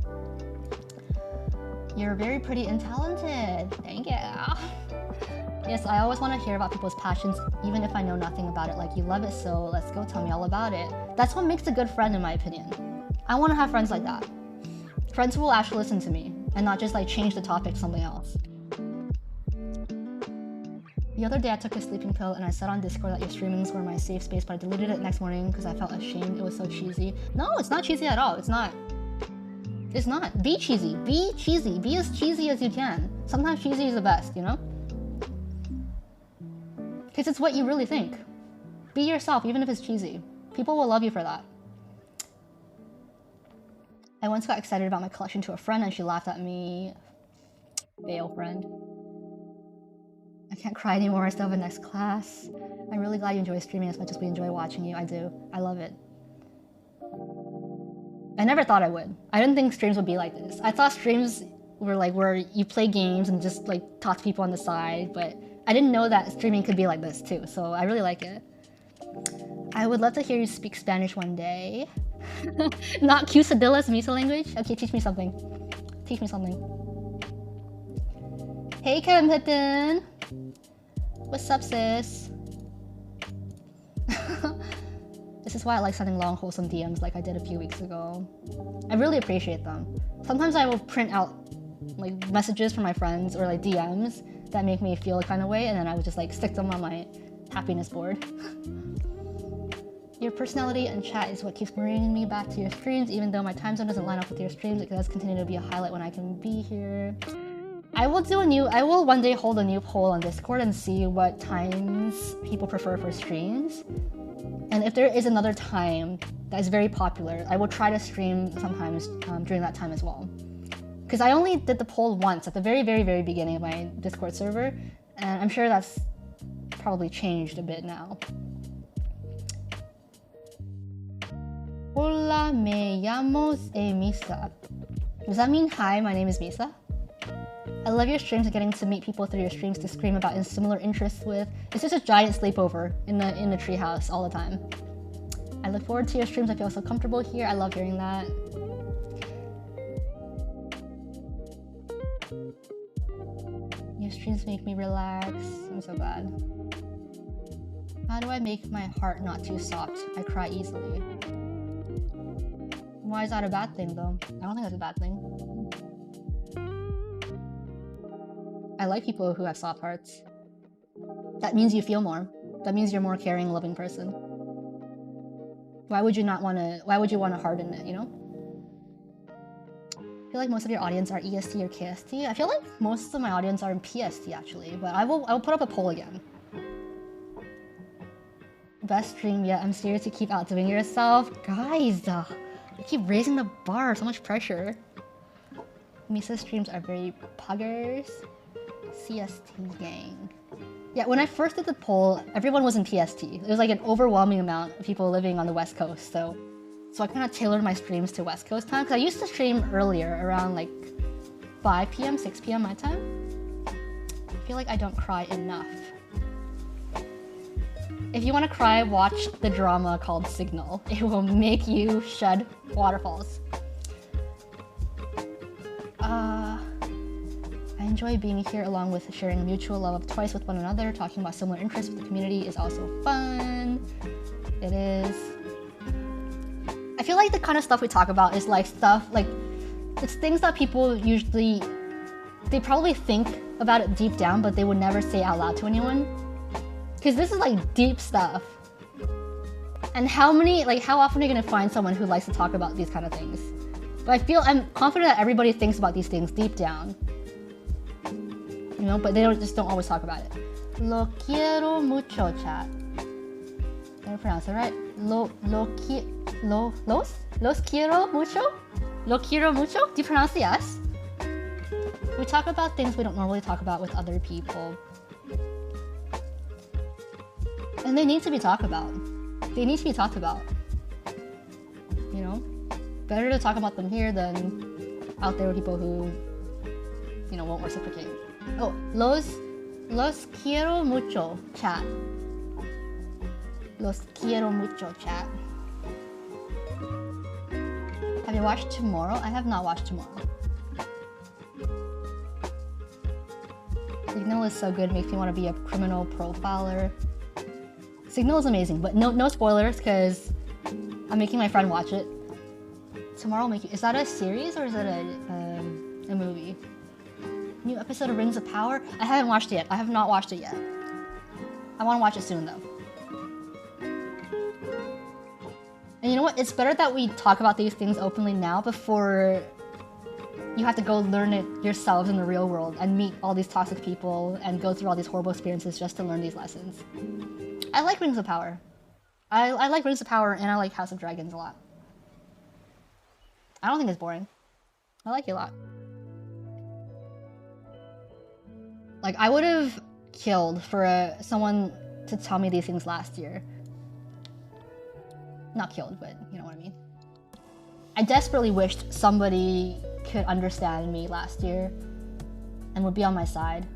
You're very pretty and talented. Thank you. Yes, I always want to hear about people's passions, even if I know nothing about it. Like, you love it, so let's go, tell me all about it. That's what makes a good friend, in my opinion. I want to have friends like that. Friends who will actually listen to me and not just like change the topic to something else. The other day I took a sleeping pill and I said on Discord that your streamings were my safe space, but I deleted it next morning because I felt ashamed. It was so cheesy. No, it's not cheesy at all. It's not. It's not. Be cheesy. Be cheesy. Be as cheesy as you can. Sometimes cheesy is the best, you know? Because it's what you really think. Be yourself, even if it's cheesy. People will love you for that. I once got excited about my collection to a friend and she laughed at me. Fail, friend. I can't cry anymore. I still have a next class. I'm really glad you enjoy streaming as much as we enjoy watching you. I do. I love it. I never thought I would. I didn't think streams would be like this. I thought streams were like where you play games and just like talk to people on the side, but I didn't know that streaming could be like this too, so I really like it. I would love to hear you speak Spanish one day. Not quesadillas, Misa language? Okay, teach me something. Teach me something. Hey, Kevin Pippin! What's up, sis? This is why I like sending long, wholesome DMs like I did a few weeks ago. I really appreciate them. Sometimes I will print out like messages from my friends or like DMs that make me feel a kind of way, and then I would just like stick them on my happiness board. Your personality and chat is what keeps bringing me back to your streams, even though my time zone doesn't line up with your streams. It does continue to be a highlight when I can be here. I will one day hold a new poll on Discord and see what times people prefer for streams. And if there is another time that is very popular, I will try to stream sometimes during that time as well. Because I only did the poll once at the very, very, very beginning of my Discord server, and I'm sure that's probably changed a bit now. Hola, me llamo Misa. Does that mean hi, my name is Misa? I love your streams and getting to meet people through your streams to scream about similar interests with. It's just a giant sleepover in the treehouse all the time. I look forward to your streams. I feel so comfortable here. I love hearing that. streams make me relax. I'm so glad. How do I make my heart not too soft? I cry easily. Why is that a bad thing though? I don't think that's a bad thing. I like people who have soft hearts. That means you feel more. That means you're a more caring, loving person. Why would you want to harden it, you know? I feel like most of your audience are EST or KST. I feel like most of my audience are in PST actually, but I will put up a poll again. Best stream yet. I'm serious to keep outdoing yourself. Guys, you keep raising the bar, so much pressure. Misa streams are very puggers. CST gang. Yeah, when I first did the poll, everyone was in PST. There was like an overwhelming amount of people living on the West Coast, so I kind of tailored my streams to West Coast time, because I used to stream earlier, around like 5 p.m., 6 p.m. my time. I feel like I don't cry enough. If you want to cry, watch the drama called Signal. It will make you shed waterfalls. I enjoy being here along with sharing a mutual love of Twice with one another. Talking about similar interests with the community is also fun. It is. I feel like the kind of stuff we talk about is like stuff, like, it's things that people usually, they probably think about it deep down, but they would never say out loud to anyone. Because this is like deep stuff. And how often are you gonna find someone who likes to talk about these kind of things? But I'm confident that everybody thinks about these things deep down. You know, but they just don't always talk about it. Lo quiero mucho, chat. Did I pronounce it right? Los quiero mucho? Lo quiero mucho? Do you pronounce the S? We talk about things we don't normally talk about with other people. And they need to be talked about. They need to be talked about. You know? Better to talk about them here than out there with people who, you know, won't reciprocate. Oh, los quiero mucho, chat. Los quiero mucho, chat. Have you watched Tomorrow? I have not watched Tomorrow. Signal is so good, makes me want to be a criminal profiler. Signal is amazing, but no spoilers, because I'm making my friend watch it. Tomorrow, is that a series or is it a movie? New episode of Rings of Power? I haven't watched it yet. I have not watched it yet. I want to watch it soon though. And you know what? It's better that we talk about these things openly now before you have to go learn it yourselves in the real world and meet all these toxic people and go through all these horrible experiences just to learn these lessons. I like Rings of Power. I like Rings of Power and I like House of Dragons a lot. I don't think it's boring. I like it a lot. Like, I would have killed for someone to tell me these things last year. Not killed, but you know what I mean. I desperately wished somebody could understand me last year and would be on my side.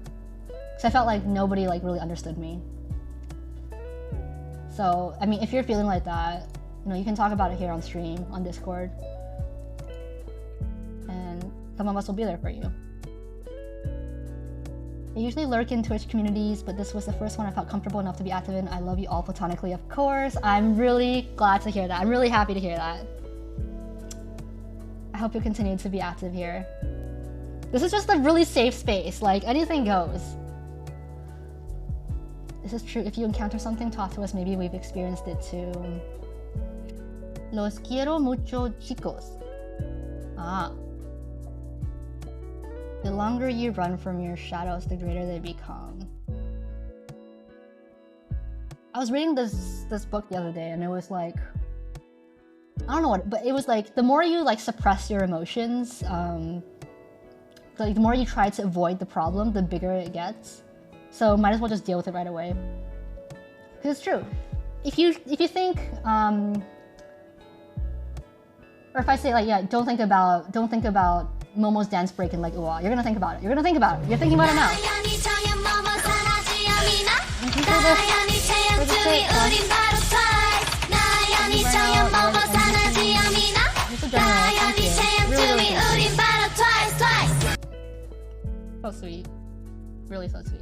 Because I felt like nobody really understood me. So, I mean, if you're feeling like that, you know, you can talk about it here on stream, on Discord. And some of us will be there for you. I usually lurk in Twitch communities, but this was the first one I felt comfortable enough to be active in. I love you all platonically, of course. I'm really glad to hear that. I'm really happy to hear that. I hope you continue to be active here. This is just a really safe space. Like, anything goes. This is true. If you encounter something, talk to us. Maybe we've experienced it too. Los quiero mucho, chicos. Ah. The longer you run from your shadows, the greater they become. I was reading this book the other day, and it was like, I don't know what, but it was like, the more you suppress your emotions, the more you try to avoid the problem, the bigger it gets. So might as well just deal with it right away. Because it's true. If you think, or if I say don't think about Momo's dance break in UA, you're gonna think about it. You're gonna think about it. You're thinking about it now. Thank you for the tip, Really, really thank you. So sweet. Really so sweet.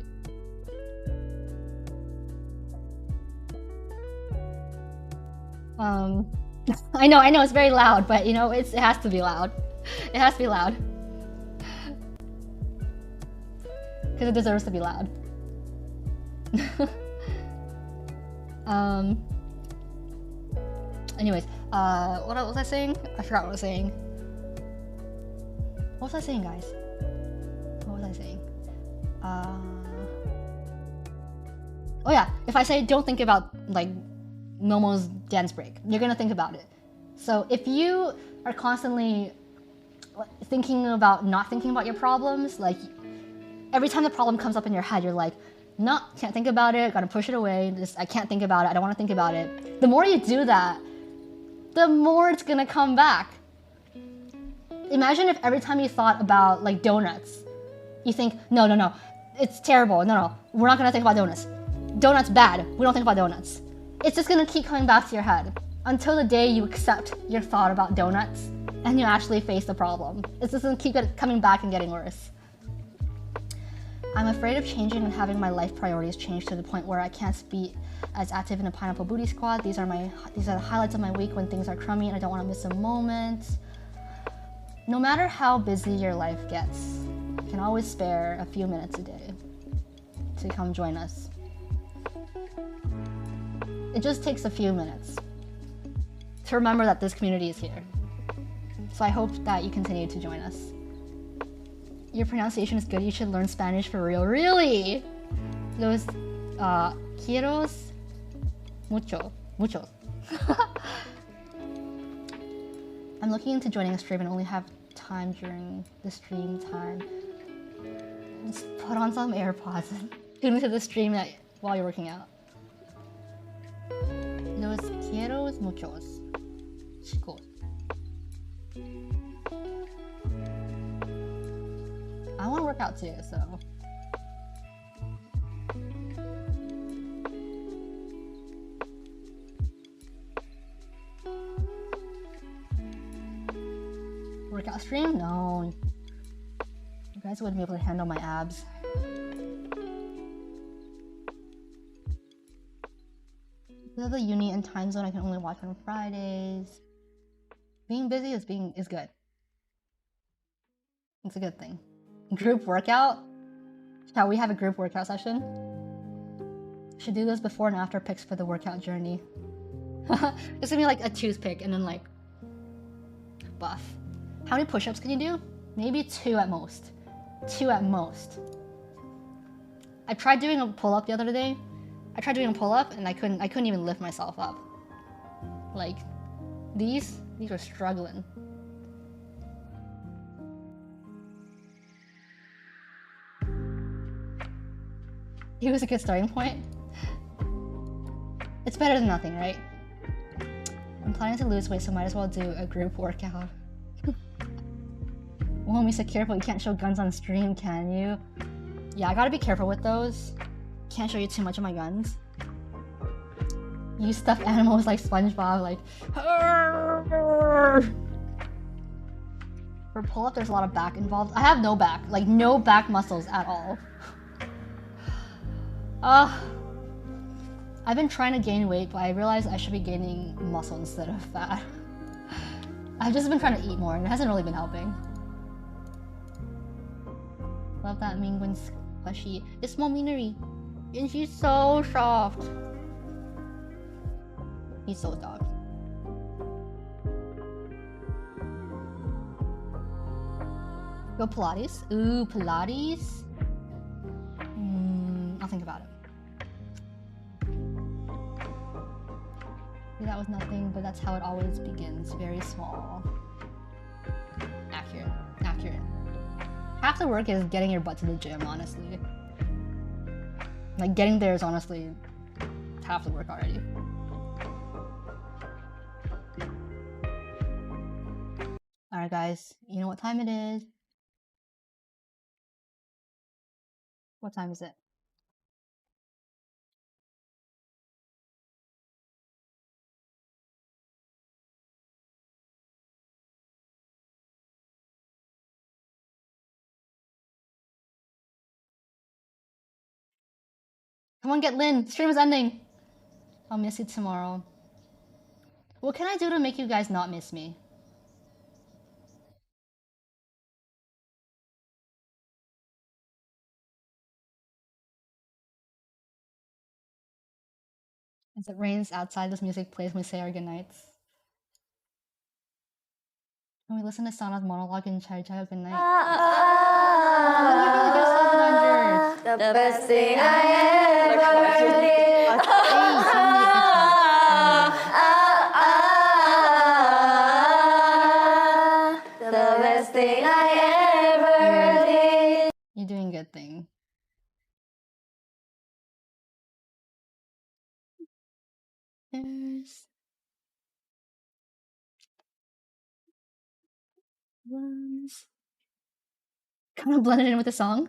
I know it's very loud, but you know, it has to be loud. It has to be loud. Because it deserves to be loud. Anyways, what was I saying? I forgot what I was saying. What was I saying, guys? What was I saying? Oh yeah, if I say don't think about like Momo's dance break, you're gonna think about it. So if you are constantly thinking about not thinking about your problems, like every time the problem comes up in your head, you're like, no, can't think about it, gotta push it away, I can't think about it, I don't wanna think about it. The more you do that, the more it's gonna come back. Imagine if every time you thought about like donuts, you think, no, it's terrible, no, we're not gonna think about donuts. Donuts bad, we don't think about donuts. It's just gonna keep coming back to your head until the day you accept your thought about donuts and you actually face the problem. It's just gonna keep coming back and getting worse. I'm afraid of changing and having my life priorities change to the point where I can't be as active in a Pineapple Booty Squad. These are the highlights of my week when things are crummy and I don't want to miss a moment. No matter how busy your life gets, you can always spare a few minutes a day to come join us. It just takes a few minutes to remember that this community is here. So I hope that you continue to join us. Your pronunciation is good. You should learn Spanish for real. Really? Los quieros muchos. I'm looking into joining a stream and only have time during the stream time. Just put on some AirPods and tune into the stream while you're working out. Los quieros muchos. Chicos. I want to work out too, so. Workout stream? No. You guys wouldn't be able to handle my abs. Because of the uni and time zone, I can only watch on Fridays. Being busy is good. It's a good thing. Group workout? Shall we have a group workout session? Should do this before and after pics for the workout journey. It's gonna be like a toothpick and then like buff. How many push-ups can you do? Maybe 2 at most. 2 at most. I tried doing a pull-up the other day. I tried doing a pull-up and I couldn't even lift myself up. Like these were struggling. It was a good starting point. It's better than nothing, right? I'm planning to lose weight, so might as well do a group workout. Well, be careful, you can't show guns on stream, can you? Yeah, I gotta be careful with those. Can't show you too much of my guns. Use stuffed animals like SpongeBob, like. For pull-up, there's a lot of back involved. I have no back, like no back muscles at all. I've been trying to gain weight, but I realized I should be gaining muscle instead of fat. I've just been trying to eat more, and it hasn't really been helping. Love that Minguin's squishy. It's small Minari, and she's so soft. He's so soft. Go Pilates. Ooh, Pilates. I'll think about it. That was nothing, but that's how it always begins. Very small. Accurate. Accurate. Half the work is getting your butt to the gym, honestly. Like, getting there is honestly half the work already. Alright guys, you know what time it is? What time is it? Come on, get Lynn. Stream is ending. I'll miss you tomorrow. What can I do to make you guys not miss me? As it rains outside, this music plays when we say our goodnights. When we listen to Sana's monologue and Chai Chai good night. The best thing I ever did. The best thing I ever did. You're doing good thing. There's ones. Kind of blended in with the song.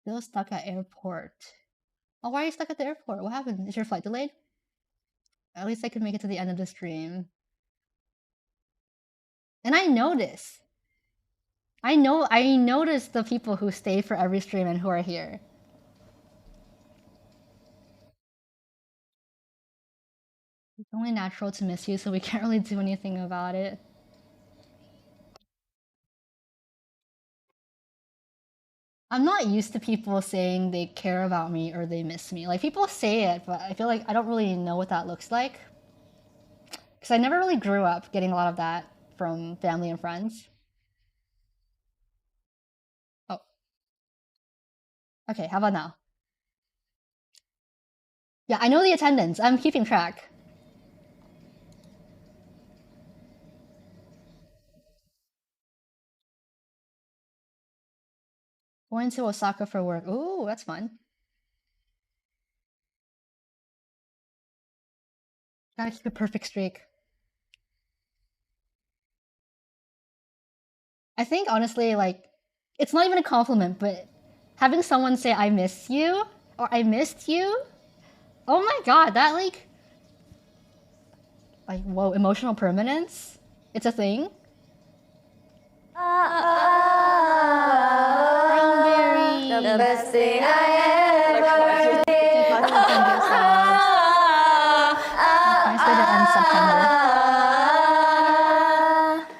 Still stuck at airport. Oh, why are you stuck at the airport? What happened? Is your flight delayed? At least I could make it to the end of the stream. And I notice. I notice the people who stay for every stream and who are here. It's only natural to miss you, so we can't really do anything about it. I'm not used to people saying they care about me or they miss me. Like, people say it, but I feel like I don't really know what that looks like. Because I never really grew up getting a lot of that from family and friends. Oh. Okay, how about now? Yeah, I know the attendance. I'm keeping track. Going to Osaka for work. Ooh, that's fun. Gotta keep a perfect streak. I think honestly, like, it's not even a compliment, but having someone say I miss you or I missed you, oh my god, that like whoa, emotional permanence. It's a thing. Cranberry. The best thing I ever did. I said it in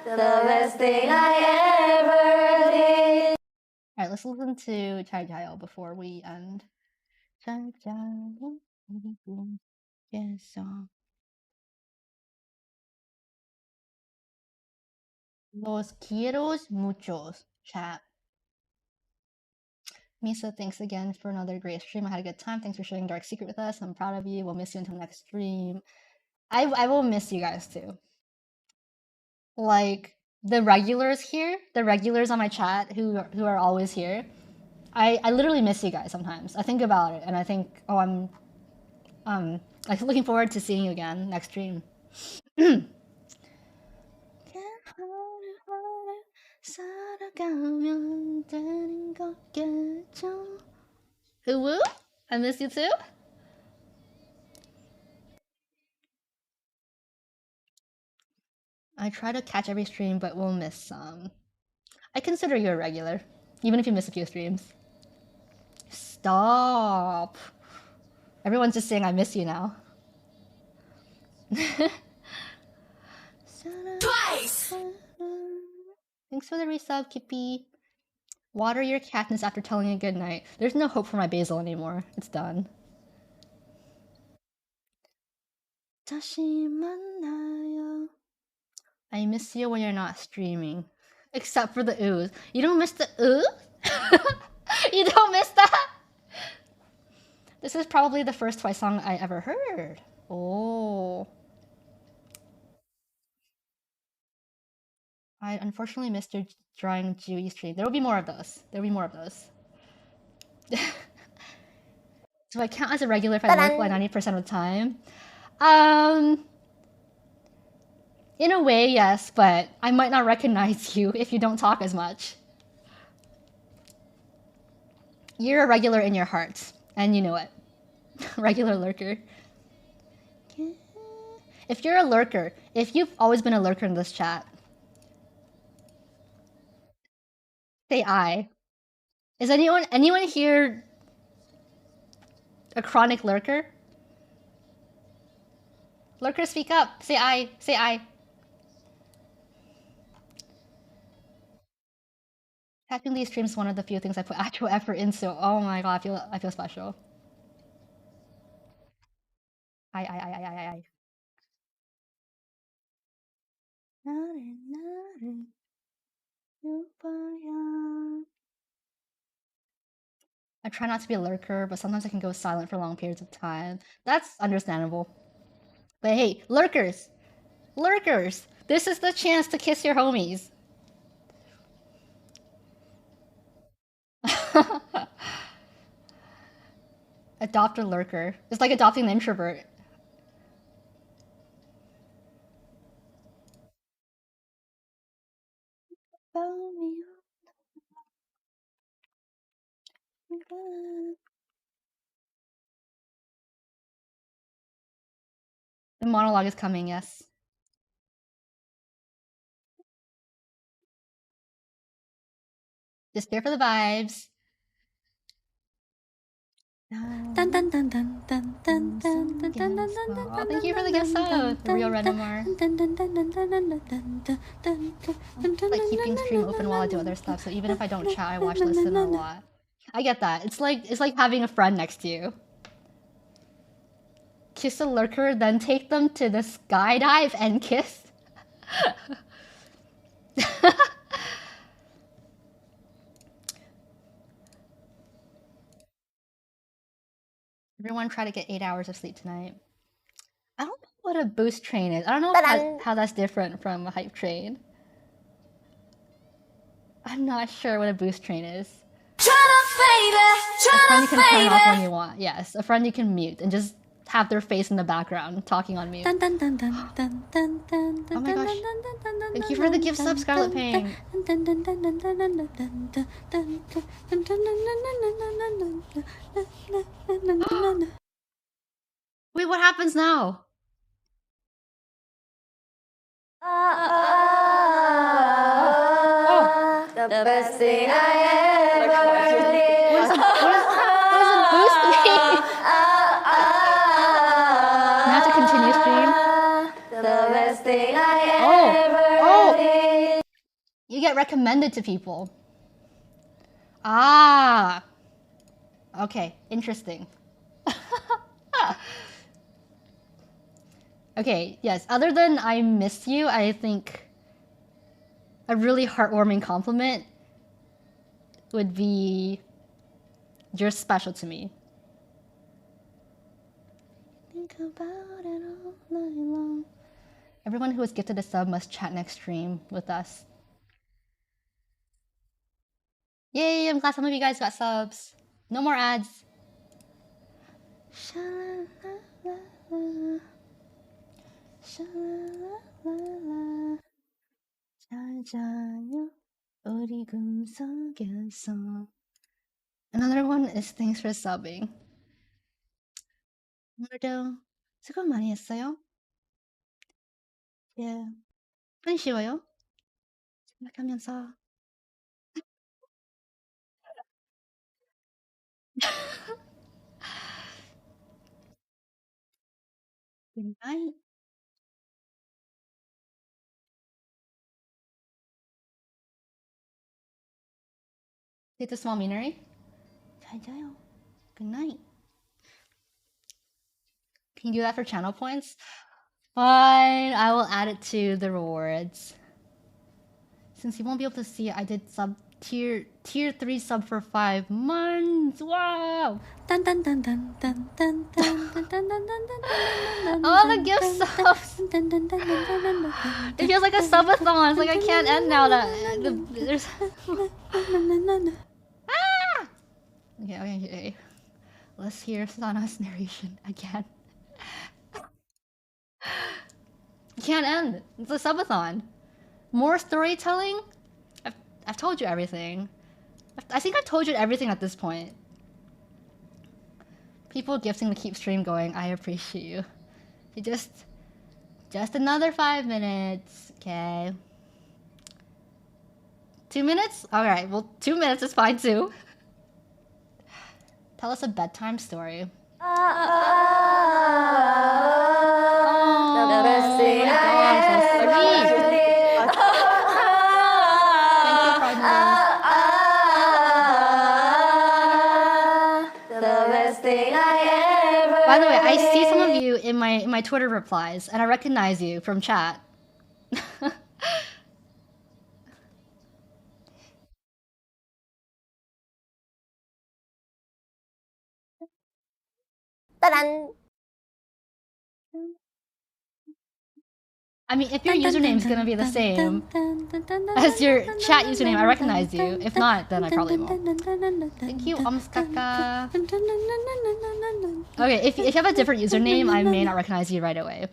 September. The best thing I ever did. Alright, let's listen to Chai Jayo before we end. Chai Jayo. Yes, Los quiero muchos, chat. Misa, thanks again for another great stream. I had a good time. Thanks for sharing Dark Secret with us. I'm proud of you. We'll miss you until next stream. I will miss you guys too. Like the regulars here, the regulars on my chat who are always here. I literally miss you guys sometimes. I think about it and I think, oh, I'm like looking forward to seeing you again next stream. Woo? I miss you too? I try to catch every stream, but we'll miss some. I consider you a regular, even if you miss a few streams. Stop. Everyone's just saying I miss you now. Twice. Thanks for the resub, Kippy. Water your Katniss after telling a good night. There's no hope for my basil anymore. It's done. I miss you when you're not streaming. Except for the ooze. You don't miss the ooze? You don't miss that? This is probably the first Twice song I ever heard. Oh. I unfortunately missed your drawing Jewy stream. There will be more of those. There will be more of those. Do I count as a regular if I work like 90% of the time? In a way, yes, but I might not recognize you if you don't talk as much. You're a regular in your heart, and you know it. Regular lurker. If you're a lurker, if you've always been a lurker in this chat, Say I. Is anyone here a chronic lurker? Lurker, speak up. Say I. Say I. Catching these streams is one of the few things I put actual effort into. Oh my god, I feel special. I. I try not to be a lurker, but sometimes I can go silent for long periods of time. That's understandable. But hey, lurkers! Lurkers! This is the chance to kiss your homies. Adopt a lurker. It's like adopting an introvert. The monologue is coming, yes. Just here for the vibes. Dun dun dun dun dun dun dun dun dun dun dun. Oh, thank you for the gift sub, Real Renamar. Like keeping stream open while I do other stuff, so even if I don't chat, I watch, listen a lot. I get that. It's like having a friend next to you. Kiss a lurker, then take them to the skydive and kiss. Everyone try to get 8 hours of sleep tonight. I don't know what a boost train is. I don't know how that's different from a hype train. I'm not sure what a boost train is. A friend you can turn off when you want. Yes, a friend you can mute and just have their face in the background talking on mute. Oh my gosh. Thank you for the gift sub, Scarlet Pang. Wait, what happens now? The best thing I ever did. What does a boost mean? You have to continue stream. The best thing I ever did. You get recommended to people. Ah. Okay, interesting. Okay, yes, other than I miss you, I think a really heartwarming compliment would be you're special to me. Think about it all night long. Everyone who was gifted a sub must chat next stream with us. Yay, I'm glad some of you guys got subs. No more ads. Sha-la-la-la-la. Sha-la-la-la-la. 잘 자요, 우리 꿈속에서. Another one is thanks for subbing. 오늘도 수고 많이 했어요. 예, 편 쉬워요. 생각하면서. Good night. Take the small meanery. 잘 자요. Good night. Can you do that for channel points? Fine, I will add it to the rewards. Since you won't be able to see it, I did sub tier 3 sub for 5 months. Wow! All the gift subs. It feels like a subathon. It's like I can't end now. There's. Ah! Okay. Let's hear Sana's narration again. You can't end. It's a subathon. More storytelling? I've told you everything. I think I've told you everything at this point. People gifting to keep stream going, I appreciate you. You just another 5 minutes, okay? 2 minutes? Alright, well, 2 minutes is fine too. Tell us a bedtime story. The best thing I ever did. Thank you, Cardinal. The best thing I ever By the way, I see some of you in my Twitter replies, and I recognize you from chat. Ta-dan! I mean, if your username is gonna be the same as your chat username, I recognize you. If not, then I probably won't. Thank you, Omskaka. Okay, if you have a different username, I may not recognize you right away.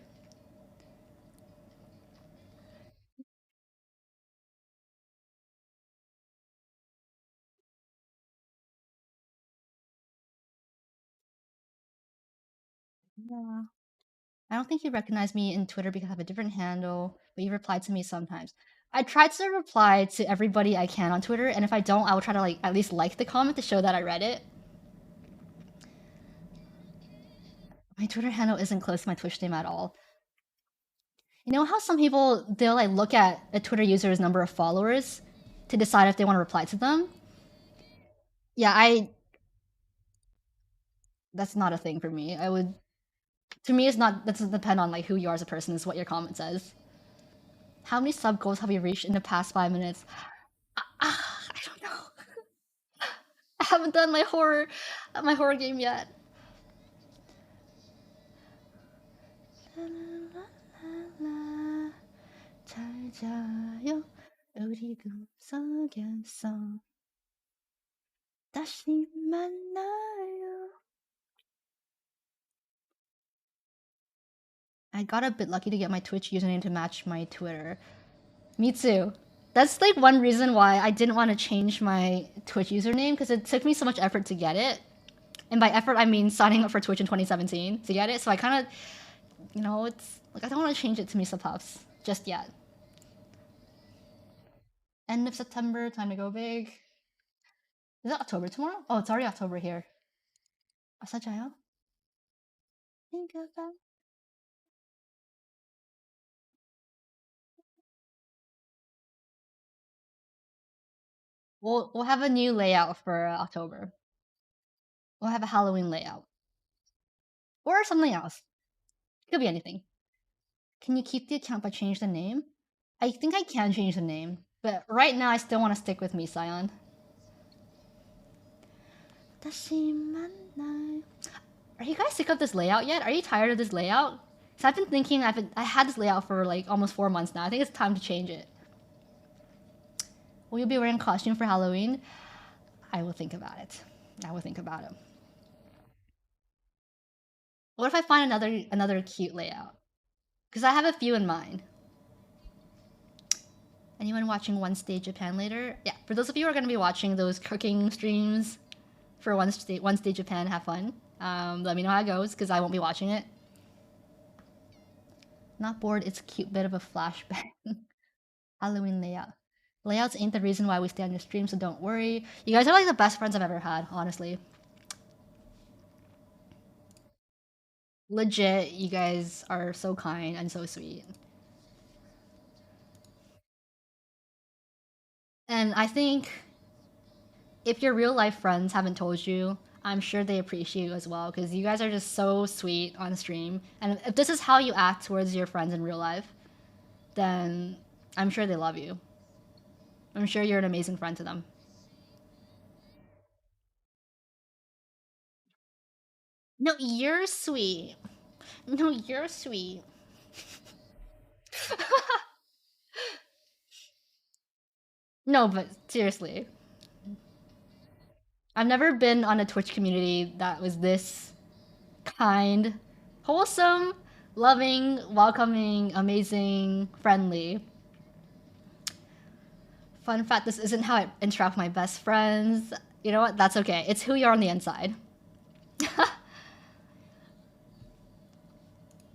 Yeah. I don't think you recognize me in Twitter because I have a different handle, but you reply to me sometimes. I try to reply to everybody I can on Twitter, and if I don't, I will try to like at least like the comment to show that I read it. My Twitter handle isn't close to my Twitch name at all. You know how some people they'll like look at a Twitter user's number of followers to decide if they want to reply to them? Yeah, that's not a thing for me. To me it's not that doesn't depend on like who you are as a person, is what your comment says. How many sub goals have you reached in the past 5 minutes? I don't know. I haven't done my horror game yet. 잘 자요 우리 꿈속에서 다시 만나요. I got a bit lucky to get my Twitch username to match my Twitter. Me too. That's like one reason why I didn't want to change my Twitch username, because it took me so much effort to get it. And by effort, I mean signing up for Twitch in 2017 to get it. So I kind of, it's like I don't want to change it to Misa Puffs just yet. End of September, time to go big. Is it October tomorrow? Oh, it's already October here. Asajayo? Think about. We'll have a new layout for October. We'll have a Halloween layout. Or something else. Could be anything. Can you keep the account but change the name? I think I can change the name, but right now I still want to stick with Misayon. Are you guys sick of this layout yet? Are you tired of this layout? Because I've been thinking I had this layout for like almost 4 months now. I think it's time to change it. Will you be wearing a costume for Halloween? I will think about it. What if I find another cute layout? Because I have a few in mind. Anyone watching One Stage Japan later? Yeah, for those of you who are going to be watching those cooking streams for One Stage Japan, have fun. Let me know how it goes, because I won't be watching it. Not bored, it's a cute bit of a flashback. Halloween layout. Layouts ain't the reason why we stay on your stream, so don't worry. You guys are like the best friends I've ever had, honestly. Legit, you guys are so kind and so sweet. And I think if your real life friends haven't told you, I'm sure they appreciate you as well, because you guys are just so sweet on stream. And if this is how you act towards your friends in real life, then I'm sure they love you. I'm sure you're an amazing friend to them. No, you're sweet. No, you're sweet. No, but seriously. I've never been on a Twitch community that was this kind, wholesome, loving, welcoming, amazing, friendly. Fun fact, this isn't how I interact with my best friends. You know what? That's okay. It's who you are on the inside.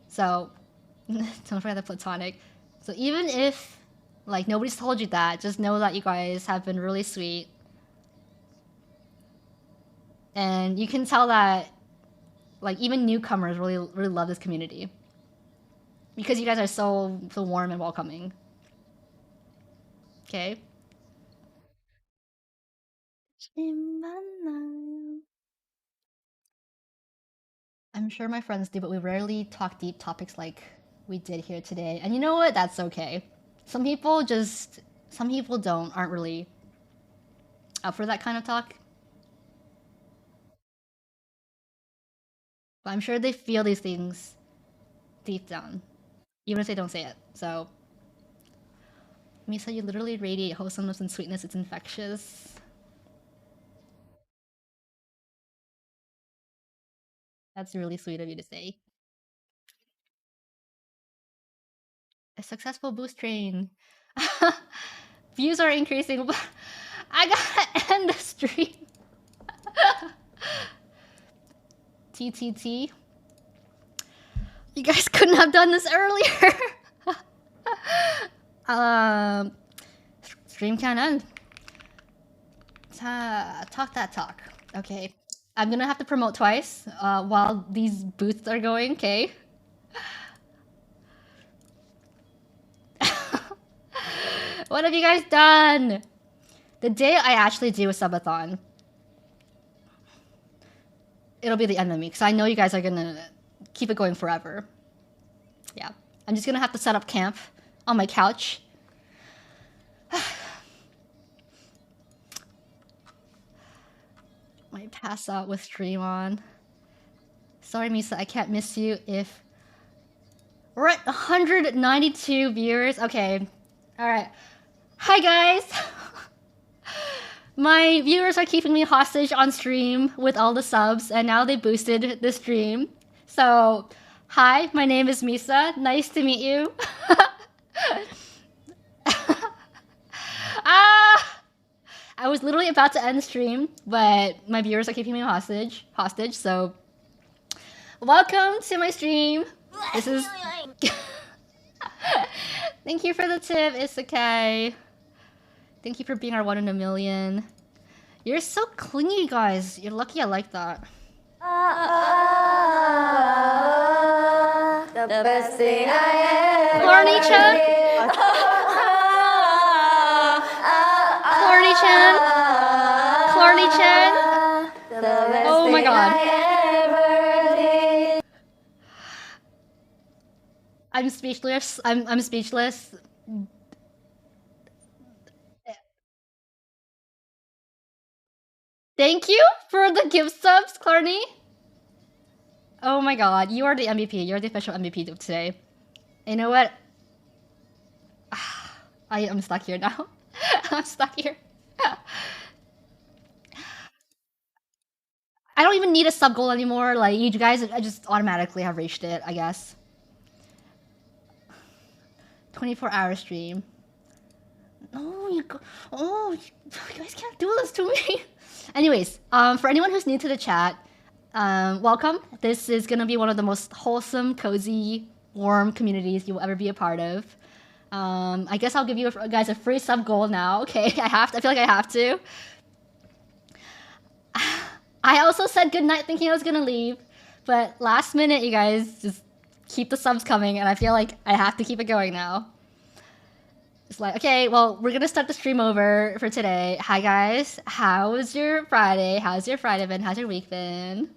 So, don't forget the platonic. So even if Like, nobody's told you that. Just know that you guys have been really sweet. And you can tell that, like, even newcomers really, really love this community. Because you guys are so warm and welcoming. Okay? I'm sure my friends do, but we rarely talk deep topics like we did here today. And you know what? That's okay. Some people aren't really up for that kind of talk. But I'm sure they feel these things deep down, even if they don't say it. So, Misa, you literally radiate wholesomeness and sweetness. It's infectious. That's really sweet of you to say. A successful boost train. Views are increasing, but I gotta end the stream. TTT. You guys couldn't have done this earlier. Stream can end. Talk that talk. Okay. I'm gonna have to promote twice while these booths are going, okay? What have you guys done? The day I actually do a subathon, it'll be the end of me, because I know you guys are gonna keep it going forever. Yeah. I'm just gonna have to set up camp on my couch. Might pass out with stream on. Sorry, Misa, I can't miss you if... We're at 192 viewers. Okay. Alright. Hi, guys! My viewers are keeping me hostage on stream with all the subs, and now they boosted the stream. So, hi, my name is Misa. Nice to meet you. I was literally about to end the stream, but my viewers are keeping me hostage, so welcome to my stream. This is... Thank you for the tip, it's okay. Thank you for being our 1 in a million. You're so clingy, guys. You're lucky I like that. The best thing I ever Clarny-chan? Clarny-chan? Oh my god. I'm speechless. I'm speechless. Thank you for the gift subs, Clarny. Oh my god, you are the MVP. You're the official MVP of today. You know what? I am stuck here now. I'm stuck here. I don't even need a sub goal anymore. Like, you guys, I just automatically have reached it, I guess. 24-hour stream. Oh, you guys can't do this to me. Anyways, for anyone who's new to the chat, welcome. This is gonna be one of the most wholesome, cozy, warm communities you'll ever be a part of. I guess I'll give you guys a free sub goal now. Okay, I feel like I have to. I also said goodnight thinking I was gonna leave, but last minute you guys just keep the subs coming, and I feel like I have to keep it going now. It's like, okay, well, we're gonna start the stream over for today. Hi guys, how was your Friday? How's your Friday been? How's your week been?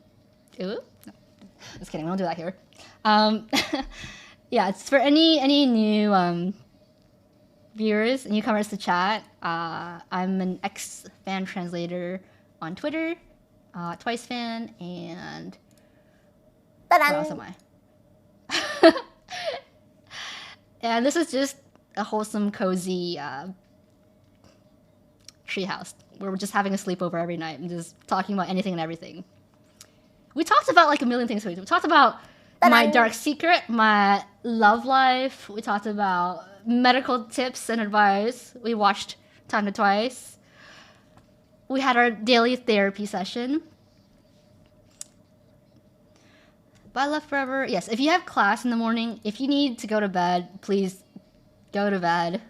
Ooh, no, just kidding, we don't do that here. Yeah, it's for any new viewers, newcomers to chat. I'm an ex-fan translator on Twitter, Twice fan, and what else am I? And this is just a wholesome, cozy treehouse where we're just having a sleepover every night and just talking about anything and everything. We talked about like a million things. We talked about my dark secret, my love life. We talked about medical tips and advice. We watched Time to Twice. We had our daily therapy session. Bye, love forever. Yes, if you have class in the morning, if you need to go to bed, please go to bed.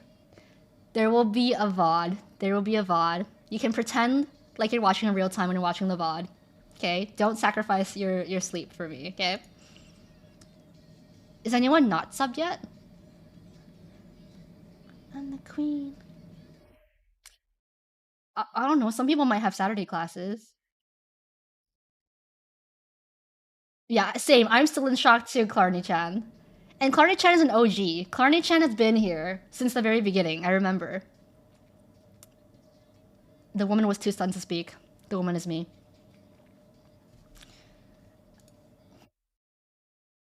There will be a VOD. There will be a VOD. You can pretend like you're watching in real time when you're watching the VOD. Okay? Don't sacrifice your sleep for me, okay? Is anyone not subbed yet? I'm the queen. I don't know. Some people might have Saturday classes. Yeah, same. I'm still in shock too, Clarny-chan. And Clarny-chan is an OG. Clarny-chan has been here since the very beginning, I remember. The woman was too stunned to speak. The woman is me.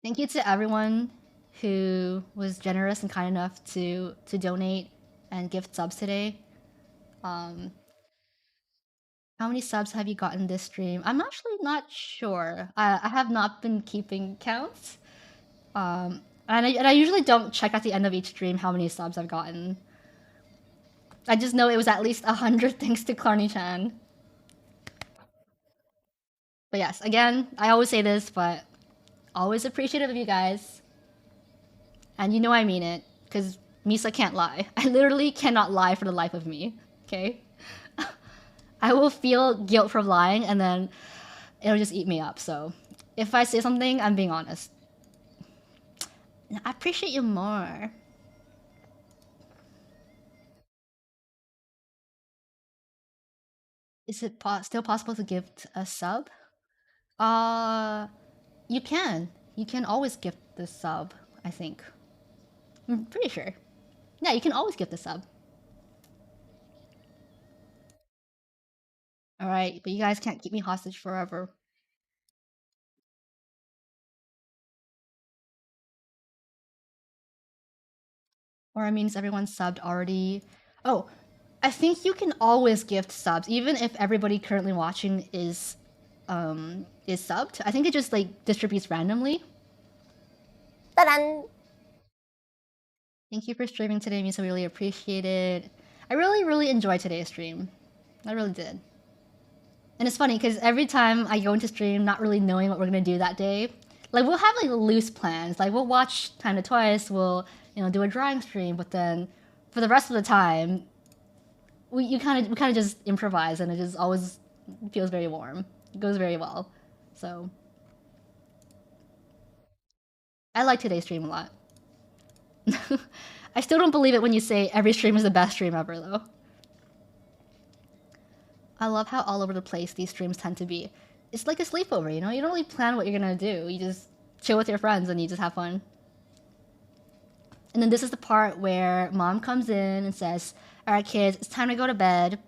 Thank you to everyone who was generous and kind enough to donate and gift subs today. How many subs have you gotten this stream? I'm actually not sure. I have not been keeping counts. And I usually don't check at the end of each stream how many subs I've gotten. I just know it was at least 100 thanks to Clarny-chan. But yes, again, I always say this, but always appreciative of you guys. And you know I mean it, because Misa can't lie. I literally cannot lie for the life of me, okay? I will feel guilt from lying, and then it'll just eat me up, so if I say something, I'm being honest. I appreciate you more. Is it still possible to gift a sub? You can. You can always gift the sub, I think. I'm pretty sure. Yeah, you can always gift the sub. Alright, but you guys can't keep me hostage forever. Or it means everyone's subbed already. Oh, I think you can always gift subs, even if everybody currently watching is subbed. I think it just like distributes randomly. Ta-da! Thank you for streaming today, Misa. Really appreciate it. I really enjoyed today's stream. I really did. And it's funny because every time I go into stream, not really knowing what we're gonna do that day, like we'll have like loose plans. Like we'll watch Time to Twice, we'll do a drawing stream, but then for the rest of the time, we kind of just improvise, and it just always feels very warm. It goes very well. So I like today's stream a lot. I still don't believe it when you say every stream is the best stream ever, though. I love how all over the place these streams tend to be. It's like a sleepover, you know? You don't really plan what you're gonna do. You just chill with your friends and you just have fun. And then this is the part where mom comes in and says, alright kids, it's time to go to bed.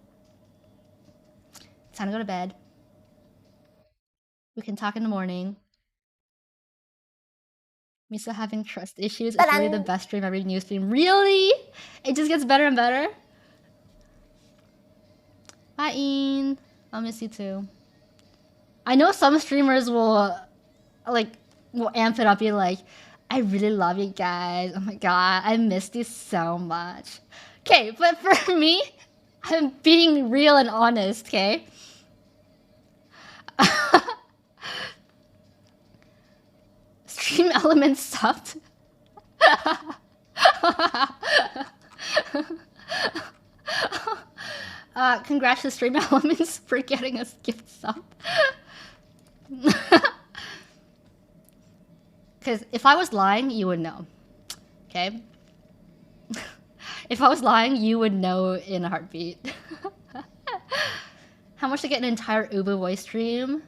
It's time to go to bed. We can talk in the morning. Misa having trust issues. It's really the best stream every new stream. Really? It just gets better and better? Hi, Ian. I'll miss you too. I know some streamers will amp it up, be like, I really love you guys. Oh my god, I missed you so much. Okay, but for me, I'm being real and honest, okay? Stream elements sucked. Congrats to Stream Elements for getting us gift sub. Because if I was lying, you would know. Okay? If I was lying, you would know in a heartbeat. How much to get an entire Ubu voice stream?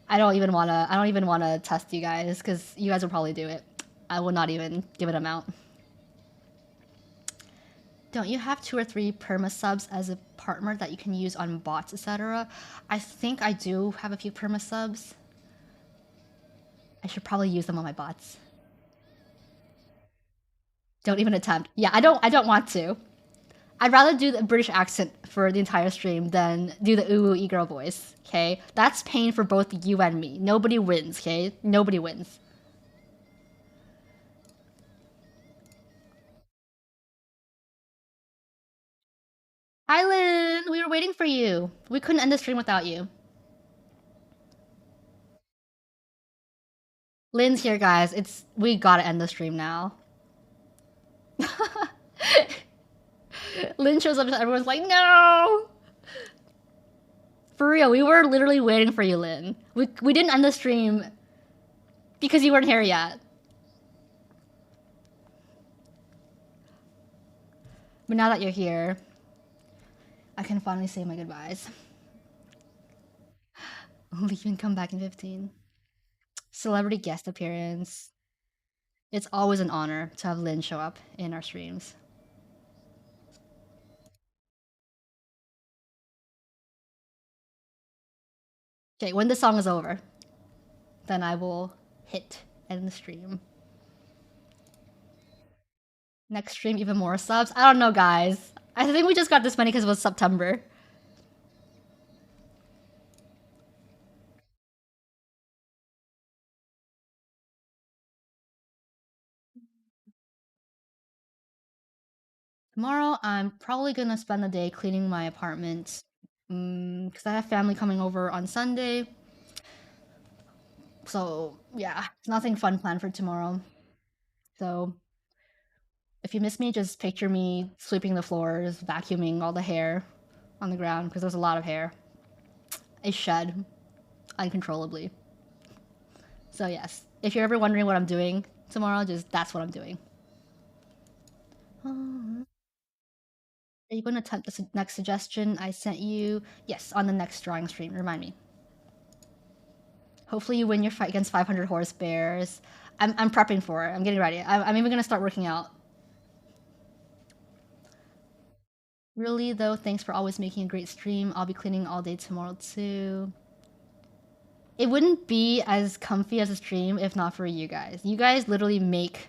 I don't even wanna test you guys, because you guys will probably do it. I will not even give it an amount. Don't you have 2 or 3 perma subs as a partner that you can use on bots, etc.? I think I do have a few perma subs. I should probably use them on my bots. Don't even attempt. Yeah, I don't want to. I'd rather do the British accent for the entire stream than do the ooh e-girl voice, okay? That's pain for both you and me. Nobody wins, okay? Nobody wins. Island, we were waiting for you. We couldn't end the stream without you. Lynn's here, guys. We gotta end the stream now. Lynn shows up, everyone's like, no! For real, we were literally waiting for you, Lynn. We didn't end the stream because you weren't here yet. But now that you're here, I can finally say my goodbyes. Leave and come back in 15. Celebrity guest appearance. It's always an honor to have Lynn show up in our streams. Okay, when the song is over, then I will hit end the stream. Next stream, even more subs? I don't know, guys. I think we just got this many because it was September. Tomorrow, I'm probably gonna spend the day cleaning my apartment. Because I have family coming over on Sunday. So, yeah, nothing fun planned for tomorrow. So, if you miss me, just picture me sweeping the floors, vacuuming all the hair on the ground, because there's a lot of hair. I shed uncontrollably. So, yes, if you're ever wondering what I'm doing tomorrow, that's what I'm doing. Are you going to attempt the next suggestion I sent you? Yes, on the next drawing stream. Remind me. Hopefully you win your fight against 500 horse bears. I'm prepping for it. I'm getting ready. I'm even going to start working out. Really, though, thanks for always making a great stream. I'll be cleaning all day tomorrow, too. It wouldn't be as comfy as a stream if not for you guys. You guys literally make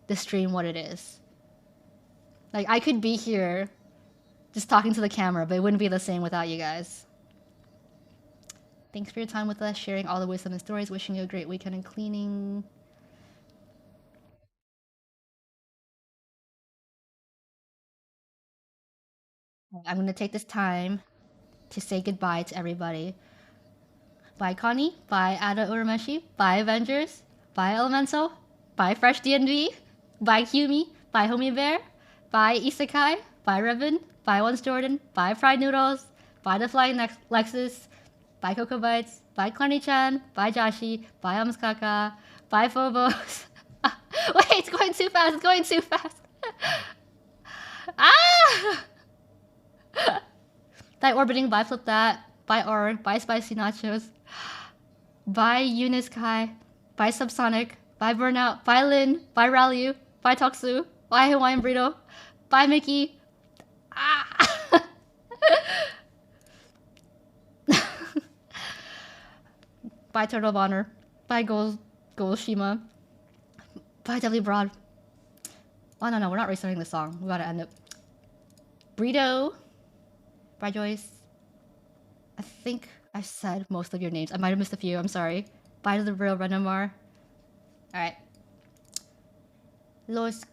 the stream what it is. Like, I could be here just talking to the camera, but it wouldn't be the same without you guys. Thanks for your time with us, sharing all the wisdom and stories. Wishing you a great weekend and cleaning. I'm going to take this time to say goodbye to everybody. Bye, Connie. Bye, Ada Urameshi. Bye, Avengers. Bye, Elemental. Bye, Fresh D&D. Bye, Humi. Bye, Homie Bear. Bye, Isekai. Bye, Ribbon. Bye, Once Jordan. Bye, Fried Noodles. Bye, The Flying Lexus. Bye, Cocoa Bites. Bye, Clarny-chan. Bye, Joshi. Bye, Amskaka. Bye, Phobos. Wait, it's going too fast. It's going too fast. Ah! Die Orbiting. Bye, Flip That. Bye, Org. Bye, Spicy Nachos. Bye, Eunice Kai. Bye, Subsonic. Bye, Burnout. Bye, Lynn. Bye, Ralliu. Bye, Toksu. Bye, Hawaiian Burrito. Bye, Mickey. Ah! Bye, Turtle of Honor. Bye, Shima. Bye, Deadly Broad. Oh, no, we're not restarting the song. We gotta end it. Burrito. Bye, Joyce. I think I said most of your names. I might have missed a few. I'm sorry. Bye to the real Renamar. Alright. Los